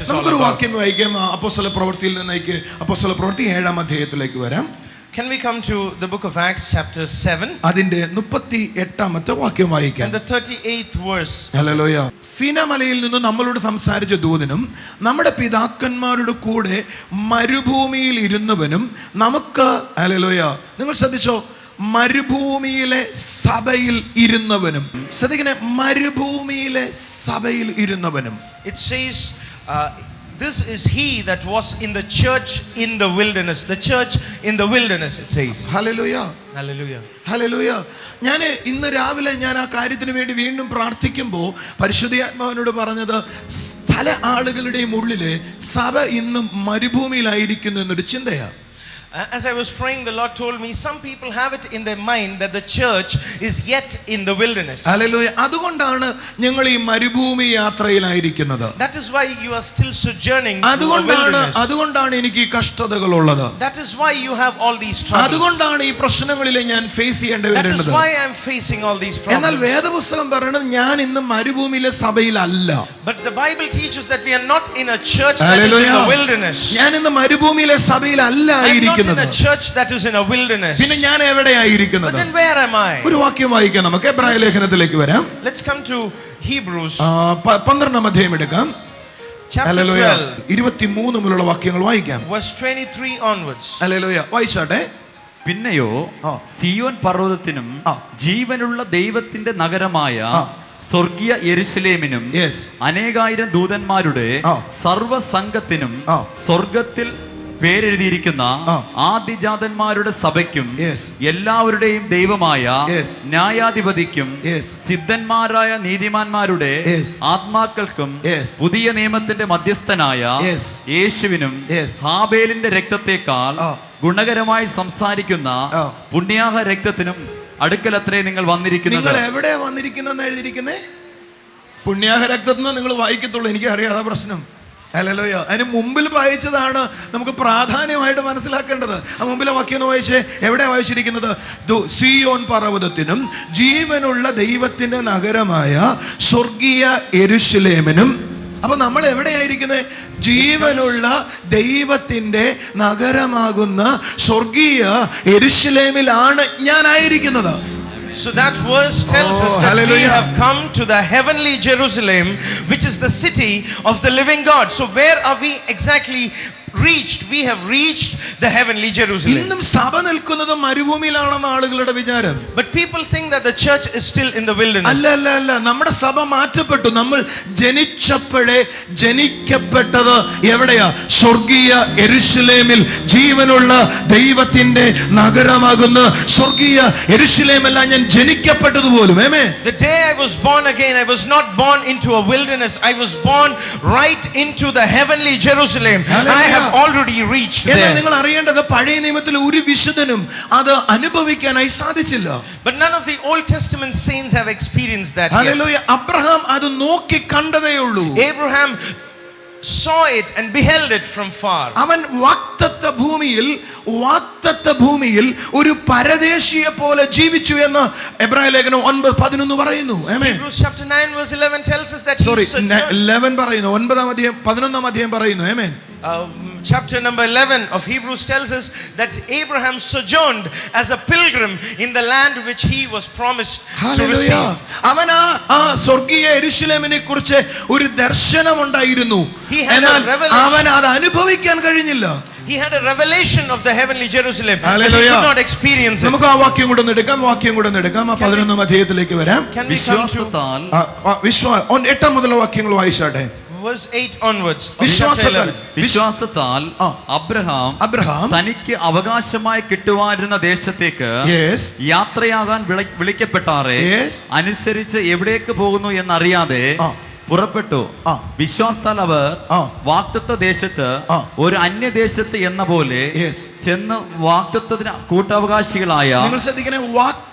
is all about. വാക്യം വായിക്കാം. അപ്പോസ്തല പ്രവൃത്തിയിൽ നിന്നേക്ക് അപ്പോസ്തല പ്രവൃത്തി 7-ാം അധ്യായത്തിലേക്ക് വരാം. Can we come to the book of Acts chapter 7? അതിന്റെ 38-ാമത്തെ വാക്യം വായിക്കാം. And the 38th verse. ഹല്ലേലൂയ. സീനാമലയിൽ നിന്ന് നമ്മളോട് സംസാരിച്ച ദൂതനും നമ്മുടെ പിതാക്കന്മാരുടെ കൂടെ മരുഭൂമിയിൽ ഇരുന്നവനും നമുക്ക്, ഹല്ലേലൂയ, നിങ്ങൾ ശ്രദ്ധിച്ചോ, മരുഭൂമിയിലെ സഭയിൽ ഇരുന്നവനും. ശ്രദ്ധിക്കണേ, മരുഭൂമിയിലെ സഭയിൽ ഇരുന്നവനും. It says this is he that was in the church in the wilderness. The church in the wilderness, it says. Hallelujah. Hallelujah. Hallelujah. ഞാൻ ഇന്ന് രാവിലെ ഞാൻ ആ കാര്യത്തിന് വേണ്ടി വീണ്ടും പ്രാർത്ഥിക്കുമ്പോൾ പരിശുദ്ധാത്മാവിനോട് പറഞ്ഞത്, സ്ഥല ആളുകളുടെയും ഉള്ളില് സഭ ഇന്നും മരുഭൂമിയിലായിരിക്കുന്നു എന്നൊരു ചിന്തയാണ്. As I was praying, the Lord told me some people have it in their mind that the church is yet in the wilderness. Hallelujah. അതുകൊണ്ടാണ് ഞങ്ങൾ ഈ മരുഭൂമി യാത്രയിലായിരിക്കുന്നത്. That is why you are still sojourning in the wilderness. അതുകൊണ്ടാണ് എനിക്ക് ഈ കഷ്ടതകൾ ഉള്ളത്. That is why you have all these troubles. അതുകൊണ്ടാണ് ഈ പ്രശ്നങ്ങളിൽ ഞാൻ ഫേസ് ചെയ്യേണ്ടി വരുന്നത്. That is why I am facing all these problems. എന്നാൽ വേദപുസ്തകം പറയുന്നത് ഞാൻ ഇന്ന് മരുഭൂമിയിലെ സഭയിലല്ല. But the Bible teaches that we are not in a church that is in the wilderness. ഞാൻ ഇന്ന് മരുഭൂമിയിലെ സഭയിലല്ല ആയിരിക്കുന്നത്. in a church that is in a wilderness. പിന്നെ ഞാൻ എവിടെയായിരിക്കുന്നത്? But then where am I? ഒരു വാക്യം വായിക്കാം നമുക്ക്. എബ്രായ ലേഖനത്തിലേക്ക് വരാം. Let's come to Hebrews. 12-ാം അധ്യായം എടുക്കാം. Chapter 12. 23 മുതലുള്ള വാക്യങ്ങൾ വായിക്കാം. Verse 23 onwards. ഹല്ലേലൂയ. വായിച്ചാട്ടെ. പിന്നെയോ സിയോൻ പർവ്വതത്തിനും ജീവനുള്ള ദൈവത്തിന്റെ നഗരമായ സ്വർഗീയ യെരുശലേമിനും അനേകായിരം ദൂതന്മാരുടെ സർവ്വസംഘത്തിനും സ്വർഗത്തിൽ പേരെഴുതിയിരിക്കുന്ന ആദിജാതന്മാരുടെ സഭയ്ക്കും എല്ലാവരുടെയും ദൈവമായ ന്യായാധിപതിക്കും സിദ്ധന്മാരായ നീതിമാന്മാരുടെ ആത്മാക്കൾക്കും പുതിയ നിയമത്തിന്റെ മധ്യസ്ഥനായ യേശുവിനും ഹാബേലിന്റെ രക്തത്തെക്കാൾ ഗുണകരമായി സംസാരിക്കുന്ന പുണ്യാഹ രക്തത്തിനും അടുക്കലത്രേ നിങ്ങൾ വന്നിരിക്കുന്നത്. നിങ്ങൾ എവിടെ വന്നിരിക്കുന്ന എഴുതിയിരിക്കുന്നേ? പുണ്യാഹ രക്തത്തിന് നിങ്ങൾ വായിക്കത്തുള്ളൂ. എനിക്ക് അറിയാതെ പ്രശ്നം. ഹല്ലേലൂയ. അതിന് മുമ്പിൽ വായിച്ചതാണ് നമുക്ക് പ്രാധാന്യമായിട്ട് മനസ്സിലാക്കേണ്ടത്. ആ മുമ്പിലെ വാക്യം ഒന്ന് വായിച്ചേ. എവിടെ വായിച്ചിരിക്കുന്നത്? സിയോൻ പർവ്വതത്തിനും ജീവനുള്ള ദൈവത്തിന്റെ നഗരമായ സ്വർഗീയ യെരുശലേമിനും. അപ്പൊ നമ്മൾ എവിടെയായിരിക്കുന്നത്? ജീവനുള്ള ദൈവത്തിന്റെ നഗരമാകുന്ന സ്വർഗീയ യെരുശലേമിലാണ് ഞാൻ ആയിരിക്കുന്നത്. So that verse tells us that we have come to the heavenly Jerusalem, which is the city of the living God. So where are we exactly reached? We have reached the heavenly Jerusalem. ഇന്നും സഭ നിൽക്കുന്നത് മരുഭൂമിയിലാണെന്ന് ആളുകളുടെ വിചാരം. But people think that the church is still in the wilderness. അല്ല അല്ല അല്ല. നമ്മുടെ സഭ മാറ്റപ്പെട്ടു. നമ്മൾ ജനിച്ചപ്പോഴേ ജനിക്കപ്പെട്ടത് എവിടെയാ? സ്വർഗീയ യെരുശലേമിൽ. ജീവനുള്ള ദൈവത്തിന്റെ നഗരമാകുന്ന സ്വർഗീയ യെരുശലേമല്ല ഞാൻ ജനിക്കപ്പെട്ടതുപോലും. ആമേൻ. The day I was born again, I was not born into a wilderness. I was born right into the heavenly Jerusalem. I have already reached there. നിങ്ങൾ അറിയേണ്ടത് പഴയ നിയമത്തിൽ ഒരു വിശുദ്ധനും അത് അനുഭവിക്കാനായി സാധിച്ചില്ല. But none of the Old Testament saints have experienced that. Hallelujah. Abraham അത് നോക്കി കണ്ടതേയുള്ളൂ. Abraham saw it and beheld it from far. അവൻ വാഗ്ദത്ത ഭൂമിയിൽ ഒരു പരദേശിയെ പോലെ ജീവിച്ചു എന്ന് എബ്രായ ലേഖനം 9:11 പറയുന്നു. ആമേൻ. Hebrews chapter 9 verse 11 tells us that 11 പറയുന്നു. 9-ാം അധ്യായം 11-ാം അധ്യായം പറയുന്നു. ആമേൻ. Chapter number 11 of Hebrews tells us that Abraham sojourned as a pilgrim in the land which he was promised to receive. അവൻ ആ സ്വർഗീയ യെരുശലേമിനെ കുറിച്ച് ഒരു ദർശനം ഉണ്ടായിരുന്നു. എന്നാൽ അവൻ അത് അനുഭവിക്കാൻ കഴിഞ്ഞില്ല. He had a revelation of the heavenly Jerusalem, but he could not experience it. നമുക്ക് ആ വാക്യം കൂടെ എടുക്കാം. 11-ാം അധ്യായത്തിലേക്ക് വരാം. വിശ്വാസത്താൽ 8 മുതലുള്ള വാക്യങ്ങൾ വായിച്ചാട്ടെ. Verse 8 onwards. വിശ്വാസത്താൽ അബ്രഹാം തനിക്ക് അവകാശമായി കിട്ടുവാനിരുന്ന ദേശത്തേക്ക് യാത്രയാകാൻ വിളിക്കപ്പെട്ടാറെ അനുസരിച്ച് എവിടേക്ക് പോകുന്നു എന്നറിയാതെ പുറപ്പെട്ടു. വിശ്വാസത്താൽ അവർ വാഗ്ദത്ത ദേശത്ത് ഒരു അന്യദേശത്ത് എന്ന പോലെ ചെന്ന് വാഗ്ദത്തത്തിന് കൂട്ടവകാശികളായ. നിങ്ങൾ ശ്രദ്ധിക്കണേ,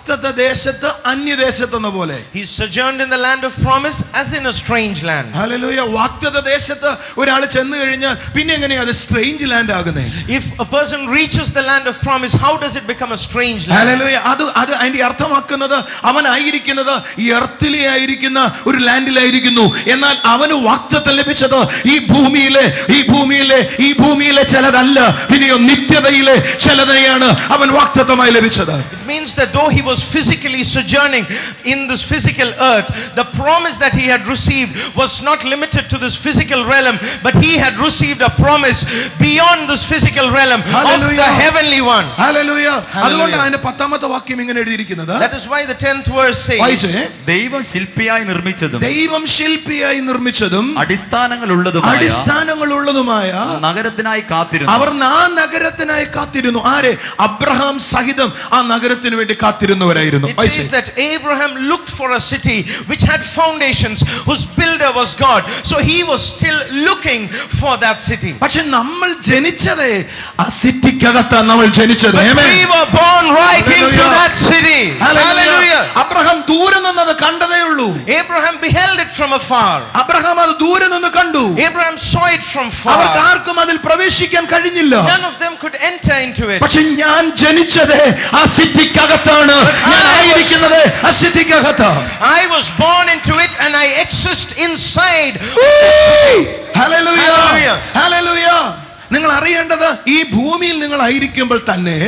വാഗ്ദത്ത ദേശത്ത് അന്യദേശത്തെന്ന പോലെ. He sojourned in the land of promise as in a strange land. Hallelujah. വാഗ്ദത്ത ദേശത്ത് ഒരാൾ ചെന്ന് കഴിഞ്ഞാൽ പിന്നെ എങ്ങനെയാ അത് സ്ട്രേഞ്ച് ലാൻഡ് ആകുന്നത്? If a person reaches the land of promise, how does it become a strange land? Hallelujah. അത് അതിന്റെ അർത്ഥമാക്കുന്നത് അവനായിരിക്കുന്നത് ഈ എർത്തിലെ ആയിരിക്കുന്ന ഒരു ലാൻഡിലായിരിക്കുന്നു. എന്നാൽ അവന് വാഗ്ദത്തം ലഭിച്ചത് ഈ ഭൂമിയിലെ ചിലതല്ല, പിന്നെയോ നിത്യതയിലെ ചിലതിനെയാണ് അവൻ വാഗ്ദത്തമായി ലഭിച്ചത്. It means that though he was physically sojourning in this physical earth, the promise that he had received was not limited to this physical realm, but he had received a promise beyond this physical realm of the heavenly one. Hallelujah. അതുകൊണ്ട് അതിന്റെ 10ാമത്തെ വാക്യം ഇങ്ങനെ എഴുതിയിരിക്കുന്നത്. That is why the 10th verse says, ദൈവം ശില്പിയായി നിർമ്മിച്ചതും അടിസ്ഥാനങ്ങളുള്ളതുമായ നഗരത്തിനായി കാത്തിരുന്നു. അവർ ആ നഗരത്തിനായി കാത്തിരുന്നു. ആരെ? അബ്രഹാം സഹിതം ആ നഗരത്തിന് വേണ്ടി കാത്തിരുന്നവരായിരുന്നു. It says that Abraham looked for a city which had foundations, whose builder was God. So he was still looking for that city. പക്ഷെ നമ്മൾ ജനിച്ചതേ ആ സിറ്റിക്കകത്താണ് നമ്മൾ ജനിച്ചത്. We were born right into that city. Hallelujah. Abraham ദൂരെ നിന്ന് അത് കണ്ടതേ ഉള്ളൂ. Abraham beheld it from afar. Abraham അത് ദൂരെ നിന്ന് കണ്ടു. Abraham saw it from far. അവർക്ക് ആർക്കും അതിൽ പ്രവേശിക്കാൻ കഴിഞ്ഞില്ല. None of them could enter into it. പക്ഷെ ഞാൻ ജനിച്ചത് ആ സിറ്റിക്കകത്താണ്. ഞാൻ ആയിരിക്കുന്നത് ആ സിറ്റിക്കകത്ത്. I was born into it and I exist inside. Hallelujah. Hallelujah. നിങ്ങൾ അറിയേണ്ടത് ഈ ഭൂമിയിൽ നിങ്ങൾ ആയിരിക്കുമ്പോൾ തന്നെ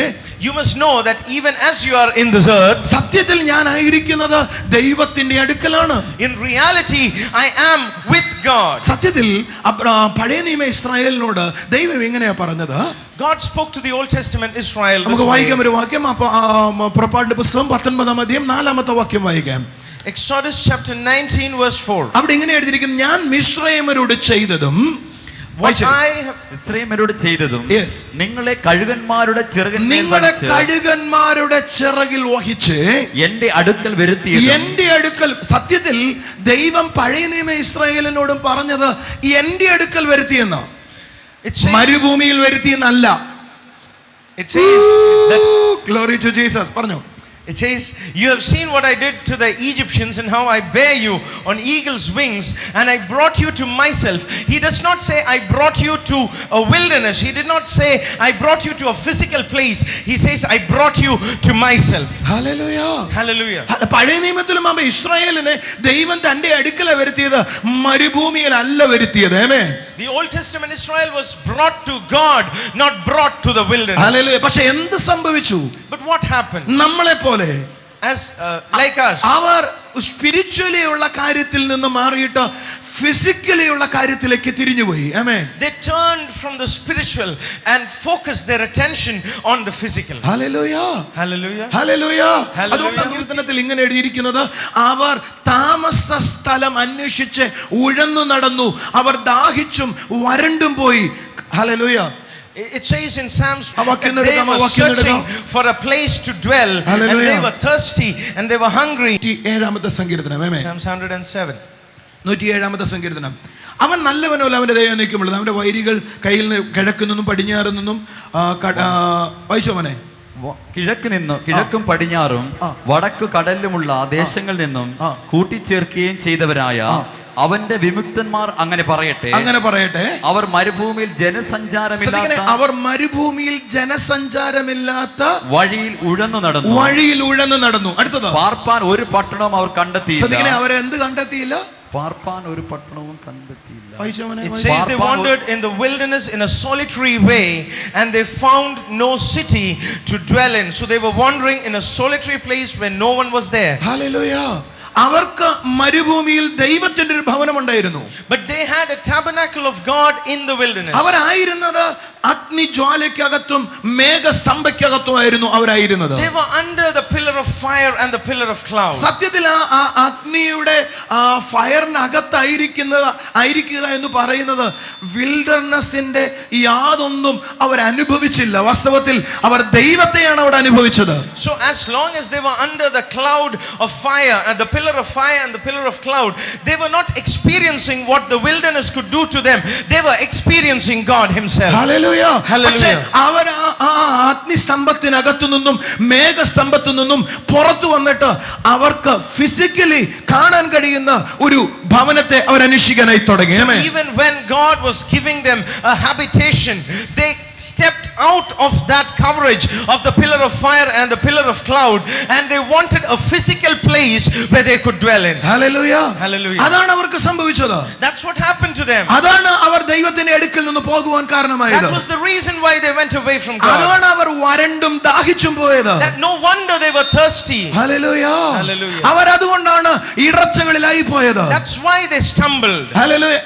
you must know that even as you are in this earth, സത്യത്തിൽ ഞാൻ ആയിരിക്കുന്നത് ദൈവത്തിന്റെ അടുക്കലാണ്. in reality I am with God. സത്യത്തിൽ പഴയ നിയമ ഇസ്രായേലിനോട് ദൈവം എങ്ങനെയാ പറഞ്ഞത്? God spoke to the Old Testament Israel. നമുക്ക് വായിക്കാം ഒരു വാക്യം. പുറപ്പാടിന്റെ പുസ്തകം 19-ാം അധ്യായം 4-ാമത്തെ വാക്യം വായിക്കാം. Exodus chapter 19 verse 4. അവിടെ ഇങ്ങനെ എഴുതിയിരിക്കുന്നു, ഞാൻ മിസ്രയീമ്യരോട് ചെയ്തതും നിങ്ങളെ കഴുകന്മാരുടെ ചിറകിൽ വഹിച്ച് എന്റെ അടുക്കൽ വരുത്തി. സത്യത്തിൽ ദൈവം പഴയ നിയമ ഇസ്രായേലിനോടും പറഞ്ഞത് എന്റെ അടുക്കൽ വരുത്തിയെന്ന്, മരുഭൂമിയിൽ വരുത്തിയെന്നല്ല. Glory to Jesus. പറഞ്ഞു. It says, you have seen what I did to the Egyptians and how I bear you on eagle's wings and I brought you to myself. He does not say I brought you to a wilderness. He did not say I brought you to a physical place. He says I brought you to myself. Hallelujah. Hallelujah. പഴയ നിയമത്തിലും ഇസ്രായേലിനെ ദൈവം തന്റെ അടുക്കൽ വരുത്തിയത് മരുഭൂമിയിലല്ല വരുത്തിയത്. ആമേൻ. The Old Testament Israel was brought to God, not brought to the wilderness. Hallelujah. പക്ഷെ എന്ത് സംഭവിച്ചു? But what happened? നമ്മളെ പോലെ as like us, അവർ സ്പിരിച്വലി ഉള്ള കാര്യത്തിൽ നിന്ന് മാറിയിട്ട് ഫിസിക്കലി ഉള്ള കാര്യത്തിലേക്ക് തിരിഞ്ഞുപോയി. ആമേൻ. They turned from the spiritual and focused their attention on the physical. Hallelujah. Hallelujah. Hallelujah. അതുകൊണ്ട് സങ്കീർത്തനത്തിൽ ഇങ്ങനെ എഴുതിയിരിക്കുന്നത്, അവർ താമസ സ്ഥലം അന്വേഷിച്ച് ഉഴന്നു നടന്നു, അവർ ദാഹിച്ചും വരണ്ടും പോയി. Hallelujah. It says in Psalms that they were searching for a place to dwell. Hallelujah. And they were thirsty and they were hungry. 7-ാമത്തെ സങ്കീർത്തനം. ആമേൻ. Psalms 107. 107-ാമത്തെ സങ്കീർത്തനം. അവൻ നല്ലവനല്ല, അവന്റെ ദയ നിൽക്കുമ്പോൾ അവന്റെ വൈരികൾ കയ്യിൽ നിന്ന് കിഴക്കുനിന്നും പടിഞ്ഞാറുനിന്നും വായിച്ചോമനെ കിഴക്കും പടിഞ്ഞാറും വടക്കു കടലിലുമുള്ള ദേശങ്ങളിൽ നിന്നും കൂട്ടിച്ചേർക്കുകയും ചെയ്തവരായ അവന്റെ വിമുക്തന്മാർ അങ്ങനെ പറയട്ടെ. അവർ മരുഭൂമിയിൽ ജനസഞ്ചാരമില്ലാത്ത വഴിയിൽ ഉഴന്നു നടന്നു. അടുത്തത്, പാർപ്പാൻ ഒരു പട്ടണവും അവർ കണ്ടെത്തിയില്ല. അവരെന്ത് കണ്ടെത്തിയില്ല? പാർപ്പാൻ ഒരു പട്ടണവും കണ്ടെത്തിയില്ല. It says they wandered in the wilderness in a solitary way and they found no city to dwell in. So they were wandering in a solitary place where no one was there. Hallelujah. അവർക്ക് മരുഭൂമിയിൽ ദൈവത്തിന്റെ ഒരു ഭവനം ഉണ്ടായിരുന്നു. But they had a tabernacle of God in the wilderness. അവരായിരുന്നത് അഗ്നിജ്വാലയ്ക്കകത്തും മേഘസ്തംഭയ്ക്കകത്തുമായിരുന്നു അവരായിരുന്നത്. They were under the pillar of fire and the pillar of cloud. സത്യത്തിൽ ആ അഗ്നിയുടെ ഫയറിനകത്തായിരിക്കുക എന്ന് പറയുന്നത് വിൽഡർനെസിന്റെ യാതൊന്നും അവർ അനുഭവിച്ചില്ല. വാസ്തവത്തിൽ അവർ ദൈവത്തെയാണ് അവിടെ അനുഭവിച്ചത്. So as long as they were under the cloud of fire and the pillar of fire and the pillar of cloud, they were not experiencing what the wilderness could do to them. They were experiencing God himself. Hallelujah. Hallelujah. അവർ ആ അഗ്നിസ്തംഭത്തിനകത്തു നിന്നും മേഘസ്തംഭത്തു നിന്നും പുറത്തു വന്നിട്ട് അവർക്ക് physically കാണാൻ കഴിയുന്ന ഒരു ഭവനത്തെ അവർ അന്വേഷിക്കാനായി തുടങ്ങി. Even when God was giving them a habitation, they stepped out of that coverage of the pillar of fire and the pillar of cloud, and they wanted a physical place where they could dwell in. Hallelujah. Hallelujah. അതാണ് അവർക്ക് സംഭവിച്ചത്. That's what happened to them. അതാണ് അവർ ദൈവത്തിന്റെ അടുക്കൽ നിന്ന് പോകുവാൻ കാരണമായത്. That was the reason why they went away from God. അതാണ് അവർ വരണ്ടും ദാഹിച്ചും പോയത്. That no wonder they were thirsty. Hallelujah. Hallelujah. അവർ അതുകൊണ്ടാണ് ഇടർച്ചകളിലായി പോയത്. That's why they stumbled. Hallelujah.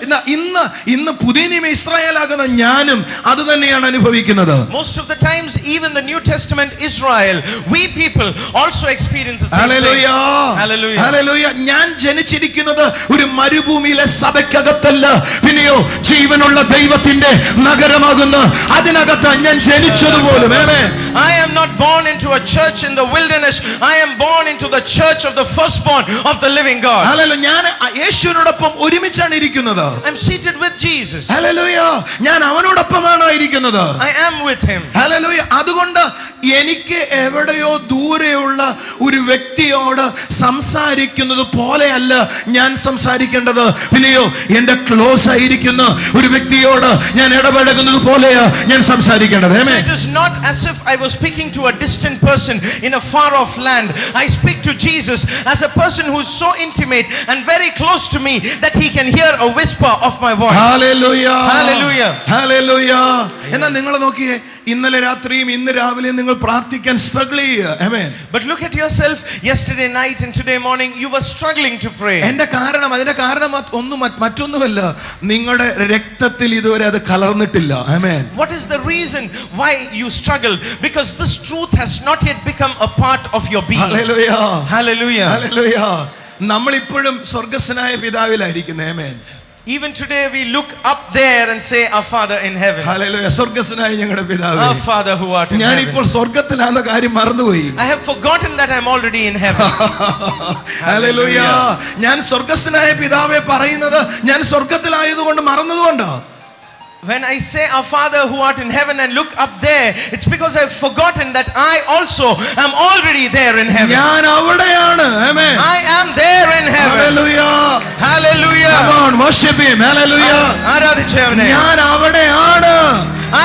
ഇന്ന് പുതിയ നിയമ ഇസ്രായേലാകുന്ന ഞാനും അത് തന്നെയാണ് അനുഭവിക്കുന്നത്. Most of the times, even the New Testament Israel, we people also experience the same Hallelujah. thing. Hallelujah. Hallelujah. ഞാൻ ജനിച്ചിരിക്കുന്നത് ഒരു മരുഭൂമിയിലെ സഭയ്ക്കകത്തല്ല, പിന്നെയോ ജീവനുള്ള ദൈവത്തിന്റെ നഗരമാകുന്ന അതിനകത്ത് ഞാൻ ജനിച്ചതുപോലും. I am not born into a church in the wilderness. I am born into the church of the firstborn of the living God. Hallelujah. ഞാൻ യേശുവിനോടൊപ്പം ഒരുമിച്ചാണ് ഇരിക്കുന്നത്. I'm seated with Jesus. Hallelujah. ഞാൻ അവനോടൊപ്പമാണ് ഇരിക്കുന്നത്. I am with him. Hallelujah. അതുകൊണ്ട് എനിക്ക് എവിടെയോ ദൂരെയുള്ള ഒരു വ്യക്തിയോട് സംസാരിക്കുന്നത് പോലെയല്ല ഞാൻ സംസാരിക്കേണ്ടത്, പിന്നെയോ എന്റെ ക്ലോസ് ആയിരിക്കുന്ന ഒരു വ്യക്തിയോട് ഞാൻ ഇടപഴകുന്നത് പോലെയാ ഞാൻ സംസാരിക്കേണ്ടത്. It is not as if I was speaking to a distant person in a far off land. I speak to Jesus as a person who is so intimate and very close to me that he can hear a whisper of my voice. Hallelujah. Hallelujah. Hallelujah. എന്നാൽ നിങ്ങൾ നോക്കിയേ, ഇന്നലെ രാത്രിയും ഇന്ന് രാവിലെയും നിങ്ങൾ പ്രാർത്ഥിക്കാൻ struggle ചെയ്യുക. ആമേൻ. But look at yourself. Yesterday night and today morning you were struggling to pray. അതിന്റെ കാരണം മറ്റൊന്നുമല്ല, നിങ്ങളുടെ രക്തത്തിൽ ഇതുവരെ അത് കലർന്നിട്ടില്ല. ആമേൻ. What is the reason why you struggled? Because this truth has not yet become a part of your being. Hallelujah. Hallelujah. Hallelujah. നമ്മൾ ഇപ്പോഴും സ്വർഗ്ഗസ്ഥനായ പിതാവിലായിരിക്കുന്നത്. ആമേൻ. Even today we look up there and say, our Father in heaven. Hallelujah. സ്വർഗ്ഗസ്ഥനായ ഞങ്ങളുടെ പിതാവേ. Our Father who art in heaven. ഞാൻ ഇപ്പോൾ സ്വർഗ്ഗത്തിലാണെന്ന കാര്യം മറന്നുപോയി. I have forgotten that I am already in heaven. Hallelujah. ഞാൻ സ്വർഗ്ഗസ്ഥനായ പിതാവേ പറയുന്നത് ഞാൻ സ്വർഗ്ഗത്തിലായതുകൊണ്ട് മറന്നതുകൊണ്ടാ. When I say our Father who art in heaven and look up there, it's because I've forgotten that I also am already there in heaven. ഞാൻ അവിടെയാണ്. Amen. I am there in heaven. Hallelujah. Hallelujah. Come on, worship him. Hallelujah. ആരാധിച്ചവനെ. ഞാൻ അവിടെയാണ്.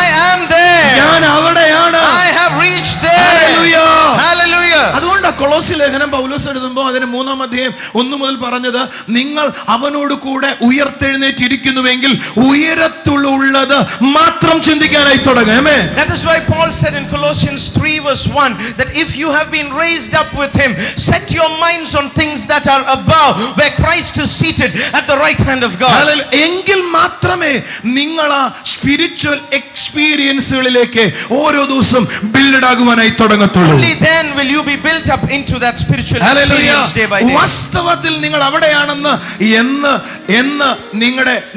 I am there. ഞാൻ അവിടെയാണ്. I have reached there. Hallelujah. Hallelujah. അതുകൊണ്ട് കൊളോസ്യ ലേഖനം പൗലോസ് എഴുതുമ്പോൾ അതിന് 3-ാം അധ്യായം 1 മുതൽ പറഞ്ഞത്, നിങ്ങൾ അവനോട് കൂടെ ഉയർത്തെഴുന്നേറ്റിരിക്കുന്നുവെങ്കിൽ ഉയരത്തിലുള്ളത് മാത്രം ചിന്തിക്കാനായി തുടങ്ങും. That is why Paul said in Colossians 3 verse 1 that if you have been raised up with him, set your minds on things that are above, where Christ is seated at the right hand of God. എങ്കിൽ മാത്രമേ നിങ്ങൾ ആ spiritual എക്സ്പീരിയൻസുകളിലേക്ക് ഓരോ ദിവസം build ആകുവാനായി തുടങ്ങത്തുള്ളൂ. Only then will you be built up into that spiritual experience day by day. വാസ്തവത്തിൽ നിങ്ങൾ അവിടെയാണെന്ന് എന്ന്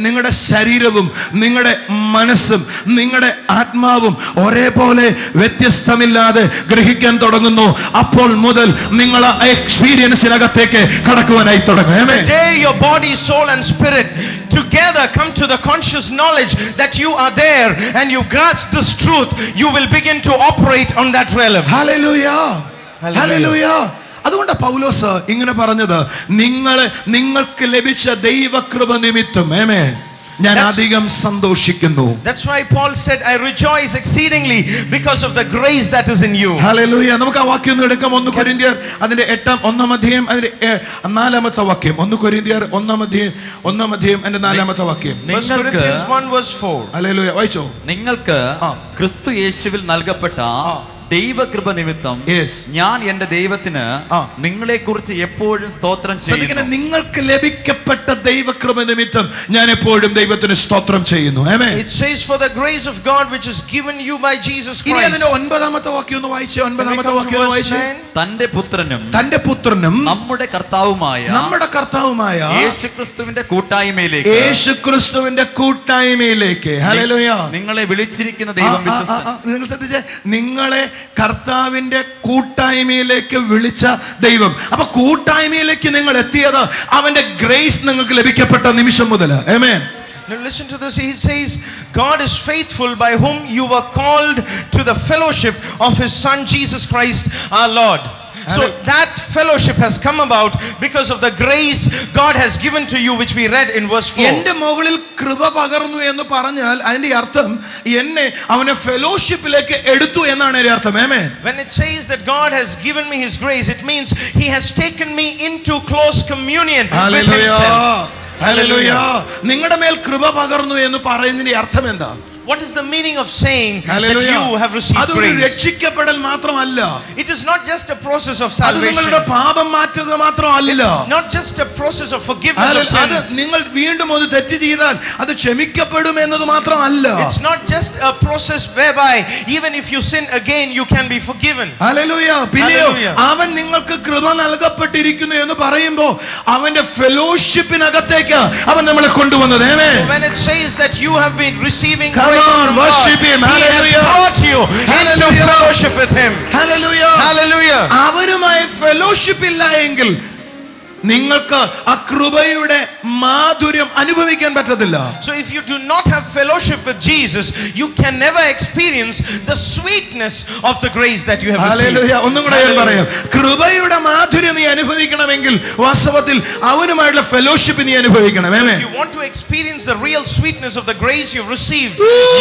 നിങ്ങളുടെ ശരീരവും നിങ്ങളുടെ മനസ്സും നിങ്ങളുടെ ആത്മാവും ഒരേപോലെ വ്യത്യസ്തമില്ലാതെ ഗ്രഹിക്കാൻ തുടങ്ങുന്നു, അപ്പോൾ മുതൽ നിങ്ങൾ ആ എക്സ്പീരിയൻസിനകത്തേക്ക് കടക്കുവാനായി തുടങ്ങും. The day your body, soul and spirit together come to the conscious knowledge that you are there and you grasp this truth, you will begin to operate on that realm. Hallelujah. Hallelujah. അതുകൊണ്ട് പൗലോസ് ഇങ്ങനെ പറഞ്ഞത്, നിങ്ങൾക്ക് ലഭിച്ച ദൈവകൃപ നിമിത്തം ആമേൻ ഞാൻ അധികം സന്തോഷിക്കുന്നു. That's why Paul said, I rejoice exceedingly because of the grace that is in you. Hallelujah. നമുക്ക് ആ വാക്യം ഒന്ന് എടുക്കാം. 1 കൊരിന്ത്യർ അതിന്റെ 1-ാം അധ്യായം അതിന്റെ 4-ാമത്തെ വാക്യം. 1 കൊരിന്ത്യർ 1-ാം അധ്യായം അതിന്റെ 4-ാമത്തെ വാക്യം. 1 Corinthians 1 verse 4. ഹല്ലേലൂയ. വായിച്ചോ. നിങ്ങൾക്ക് ക്രിസ്തു യേശുവിൽ നൽകപ്പെട്ട ദൈവകൃപ നിമിത്തം ഞാൻ എന്റെ ദൈവത്തിന് നിങ്ങളെ കുറിച്ച് എപ്പോഴും സ്തോത്രം ചെയ്യുന്നു. നിങ്ങൾക്ക് ലഭിക്കപ്പെട്ട ദൈവകൃപ നിമിത്തം ഞാൻ എപ്പോഴും ദൈവത്തിന് സ്തോത്രം ചെയ്യുന്നു. It says for the grace of God which is given you by Jesus Christ. ഇനി അതിന്റെ 9-ാമത്തെ വാക്യം ഒന്ന് വായിച്ചേ. 9-ാമത്തെ വാക്യം ഒന്ന് വായിച്ചേ. തന്റെ പുത്രനും നമ്മുടെ കർത്താവുമായ യേശുക്രിസ്തുവിന്റെ കൂട്ടായ്മയിലേക്ക് ഹല്ലേലൂയ നിങ്ങളെ വിളിച്ചിരിക്കുന്ന ദൈവം വിശ്വസ്തൻ. നിങ്ങൾ ശ്രദ്ധിച്ചേ, നിങ്ങളെ കർത്താവിന്റെ കൂട്ടായ്മയിലേക്ക് വിളിച്ച ദൈവം. അപ്പൊ കൂട്ടായ്മയിലേക്ക് നിങ്ങൾ എത്തിയത് അവന്റെ ഗ്രേസ് നിങ്ങൾക്ക് ലഭിക്കപ്പെട്ട നിമിഷം മുതൽ. ആമേൻ. Now listen to this. He says, God is faithful, by whom you were called to the fellowship of his Son Jesus Christ our Lord. So that fellowship has come about because of the grace God has given to you, which we read in verse 4. എന്റെ മുകളിൽ കൃപ പകർന്നു എന്ന് പറഞ്ഞാൽ അതിന്റെ അർത്ഥം എന്നെ അവനെ ഫെലോഷിപ്പിലേക്ക് എടുത്തു എന്നാണ് അതിന്റെ അർത്ഥം. ആമേൻ. When it says that God has given me his grace, it means he has taken me into close communion with himself. Hallelujah. നിങ്ങളുടെ മേൽ കൃപ പകർന്നു എന്ന് പറയുന്നതിന്റെ അർത്ഥം എന്താ? What is the meaning of saying that you have received അതൊരു grace? രക്ഷിക്കപ്പെടൽ മാത്രമല്ല. It is not just a process of അത് salvation. നിങ്ങളുടെ പാപം മാറ്റുക മാത്രമല്ല. It's not just a process of forgiveness of അത് sins. നിങ്ങൾ വീണ്ടും ഒരു തെറ്റ് ചെയ്താൽ അത് ക്ഷമിക്കപ്പെടും എന്നത് മാത്രമല്ല. It's not just a process whereby even if you sin again you can be forgiven. Hallelujah. പിന്നെയോ അവൻ നിങ്ങൾക്ക് കൃപ നൽകപ്പെട്ടിരിക്കുന്നു എന്ന് പറയുമ്പോൾ അവന്റെ ഫെലോഷിപ്പിനകത്തേക്ക് അവൻ നമ്മളെ കൊണ്ടുവന്നത്. ആമേൻ. When it says that you have been receiving Come grace on, from worship God, him. he Hallelujah. has brought you into Hallelujah. fellowship with him. Hallelujah. Hallelujah. അവനുമായി ഫെലോഷിപ്പ് ഇല്ല എങ്കിൽ നിങ്ങൾക്ക് ആ കൃപയുടെ മാധുര്യം അനുഭവിക്കാൻ പറ്റത്തില്ല. So if you do not have fellowship with Jesus, you can never experience the sweetness of the grace that you have received. Hallelujah. ഒന്നും കൂടെ ഞാൻ പറയാം. കൃപയുടെ മാധുര്യം നീ അനുഭവിക്കണമെങ്കിൽ വാസ്തവത്തിൽ അവനുമായുള്ള ഫെലോഷിപ്പ് നീ അനുഭവിക്കണം. ആമേൻ. If you want to experience the real sweetness of the grace you've received,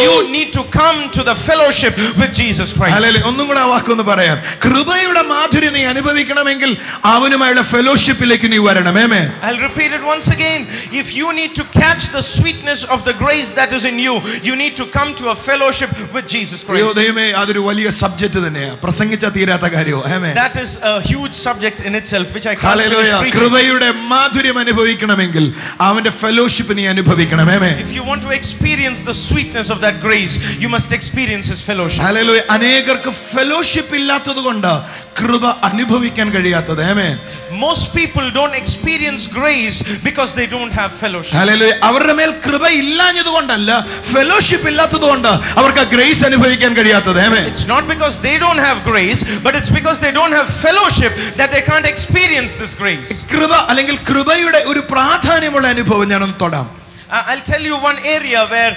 you need to come to the fellowship with Jesus Christ. Hallelujah. ഒന്നും കൂടെ ആ വാക്കൊന്ന് പറയാം. കൃപയുടെ മാധുര്യം നീ അനുഭവിക്കണമെങ്കിൽ അവനുമായുള്ള ഫെലോഷിപ്പിലേക്ക് നീ വരണം. ആമേൻ. I'll repeat it once again. If you need to catch the sweetness of the grace that is in you, you need to come to a fellowship with Jesus Christ. ദൈവമേ, അതൊരു വലിയ സബ്ജക്റ്റ് തന്നെയാണ്. പ്രസംഗിച്ച തീരാത്ത കാര്യമോ. ആമേൻ. That is a huge subject in itself which I can't hallelujah. finish preaching. കൃപയുടെ മാധുര്യം അനുഭവിക്കണമെങ്കിൽ അവന്റെ ഫെലോഷിപ്പ് നീ അനുഭവിക്കണം. ആമേൻ. If you want to experience the sweetness of that grace, you must experience his fellowship. Hallelujah. അനേകർക്ക് ഫെലോഷിപ്പ് ഇല്ലാത്തതുകൊണ്ട് കൃപ അനുഭവിക്കാൻ കഴിയാത്തത്. ആമേൻ. Most people don't experience grace because they don't have fellowship. Hallelujah. അവരുടെ മേൽ കൃപ ഇല്ലാഞ്ഞതുകൊണ്ടല്ല, ഫെലോഷിപ്പ് ഇല്ലാത്തതുകൊണ്ട് അവർക്ക് ഗ്രേസ് അനുഭവിക്കാൻ കഴിയാത്തത്. ആമേൻ. It's not because they don't have grace, but it's because they don't have fellowship that they can't experience this grace. കൃപ അല്ലെങ്കിൽ കൃപയുടെ ഒരു പ്രാധാന്യമുള്ള അനുഭവം ഞാനൊന്ന് തൊടാം. I'll tell you one area where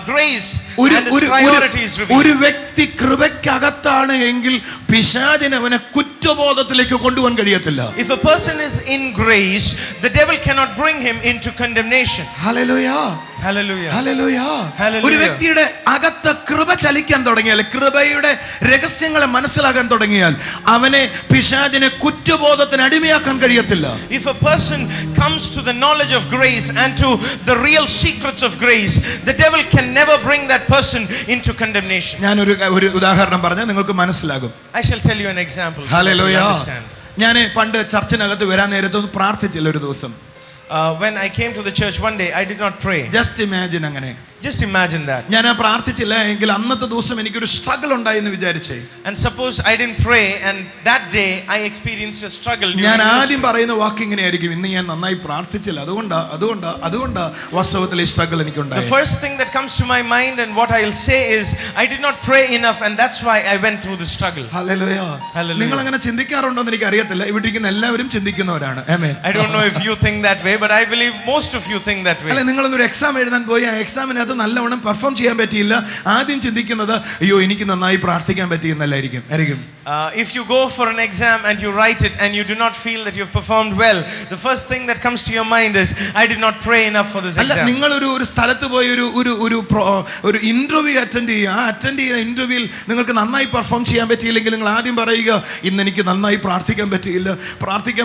grace and its priority is revealed. ഒരു വ്യക്തി കൃപയ്ക്കകത്താണ് എങ്കിൽ പിശാചിനെ അവനെ കുറ്റബോധത്തിലേക്ക് കൊണ്ടുപോകാൻ കഴിയത്തില്ല. If a person is in grace, the devil cannot bring him into condemnation. Hallelujah. Hallelujah. ഹല്ലേലൂയ. Hallelujah. ഒരു വ്യക്തിയുടെ അകത്ത് കൃപ ചലിക്കാൻ തുടങ്ങിയാൽ, കൃപയുടെ രഹസ്യങ്ങളെ മനസ്സിലാക്കാൻ തുടങ്ങിയാൽ അവനെ പിശാചിനെ കുറ്റബോധത്തിന് അടിമയാക്കാൻ കഴിയത്തില്ല. If a person comes to the knowledge of grace and to the real secrets of grace, the devil can never bring that person into condemnation. ഞാൻ ഒരു ഉദാഹരണം പറഞ്ഞാൽ നിങ്ങൾക്ക് മനസ്സിലാകും. I shall tell you an example. Hallelujah. So that you understand. ഞാൻ പണ്ട് ചർച്ചിനകത്ത് വരാൻ നേരത്ത് പ്രാർത്ഥിച്ചില്ല ഒരു ദിവസം. When I came to the church one day, I did not pray. Just imagine അങ്ങനെ. Just imagine that. ഞാൻ പ്രാർത്ഥിച്ചില്ല എങ്കിൽ അന്നത്തെ ദിവസം എനിക്കൊരു സ്ട്രഗിൾ ഉണ്ടായി എന്ന് വിചാരിച്ചേ. And suppose I didn't pray and that day I experienced a struggle. ഞാൻ ആദ്യം പറയുന്ന വാക്ക് ഇങ്ങനെയായിരിക്കും, ഇന്ന് ഞാൻ നന്നായി പ്രാർത്ഥിച്ചില്ല, അതുകൊണ്ട് വാസ്തവത്തിൽ ഈ struggle എനിക്കുണ്ടായി. The first thing that comes to my mind and what I'll say is I did not pray enough and that's why I went through the struggle. Hallelujah. നിങ്ങൾ അങ്ങനെ ചിന്തിക്കാറുണ്ടോ എന്ന് എനിക്ക് അറിയത്തില്ല. ഇവിടെ ഇരിക്കുന്ന എല്ലാവരും ചിന്തിക്കുന്നവരാണ്. ആമേൻ. I don't know if you think that way, but I believe most of you think that way. അല്ല, നിങ്ങളൊരു എക്സാം എഴുതാൻ പോയി ആ എക്സാമിനകത്ത് നല്ലവണ്ണം പെർഫോം ചെയ്യാൻ പറ്റിയില്ല, ആദ്യം ചിന്തിക്കുന്നത് അയ്യോ എനിക്ക് നന്നായി പ്രാർത്ഥിക്കാൻ പറ്റിയെന്നല്ലായിരിക്കും. If you go for an exam and you write it and you do not feel that you have performed well, the first thing that comes to your mind is I did not pray enough for this അല്ല, exam. നിങ്ങൾ ഒരു സ്ഥലത്ത് പോയി ഒരു interview attend ചെയ്യുക. ആ attend ചെയ്ത ഇന്റർവ്യൂവിൽ നിങ്ങൾക്ക് നന്നായി പെർഫോം ചെയ്യാൻ പറ്റിയില്ലെങ്കിൽ നിങ്ങൾ ആദ്യം പറയുക ഇന്ന് എനിക്ക് നന്നായി പ്രാർത്ഥിക്കാൻ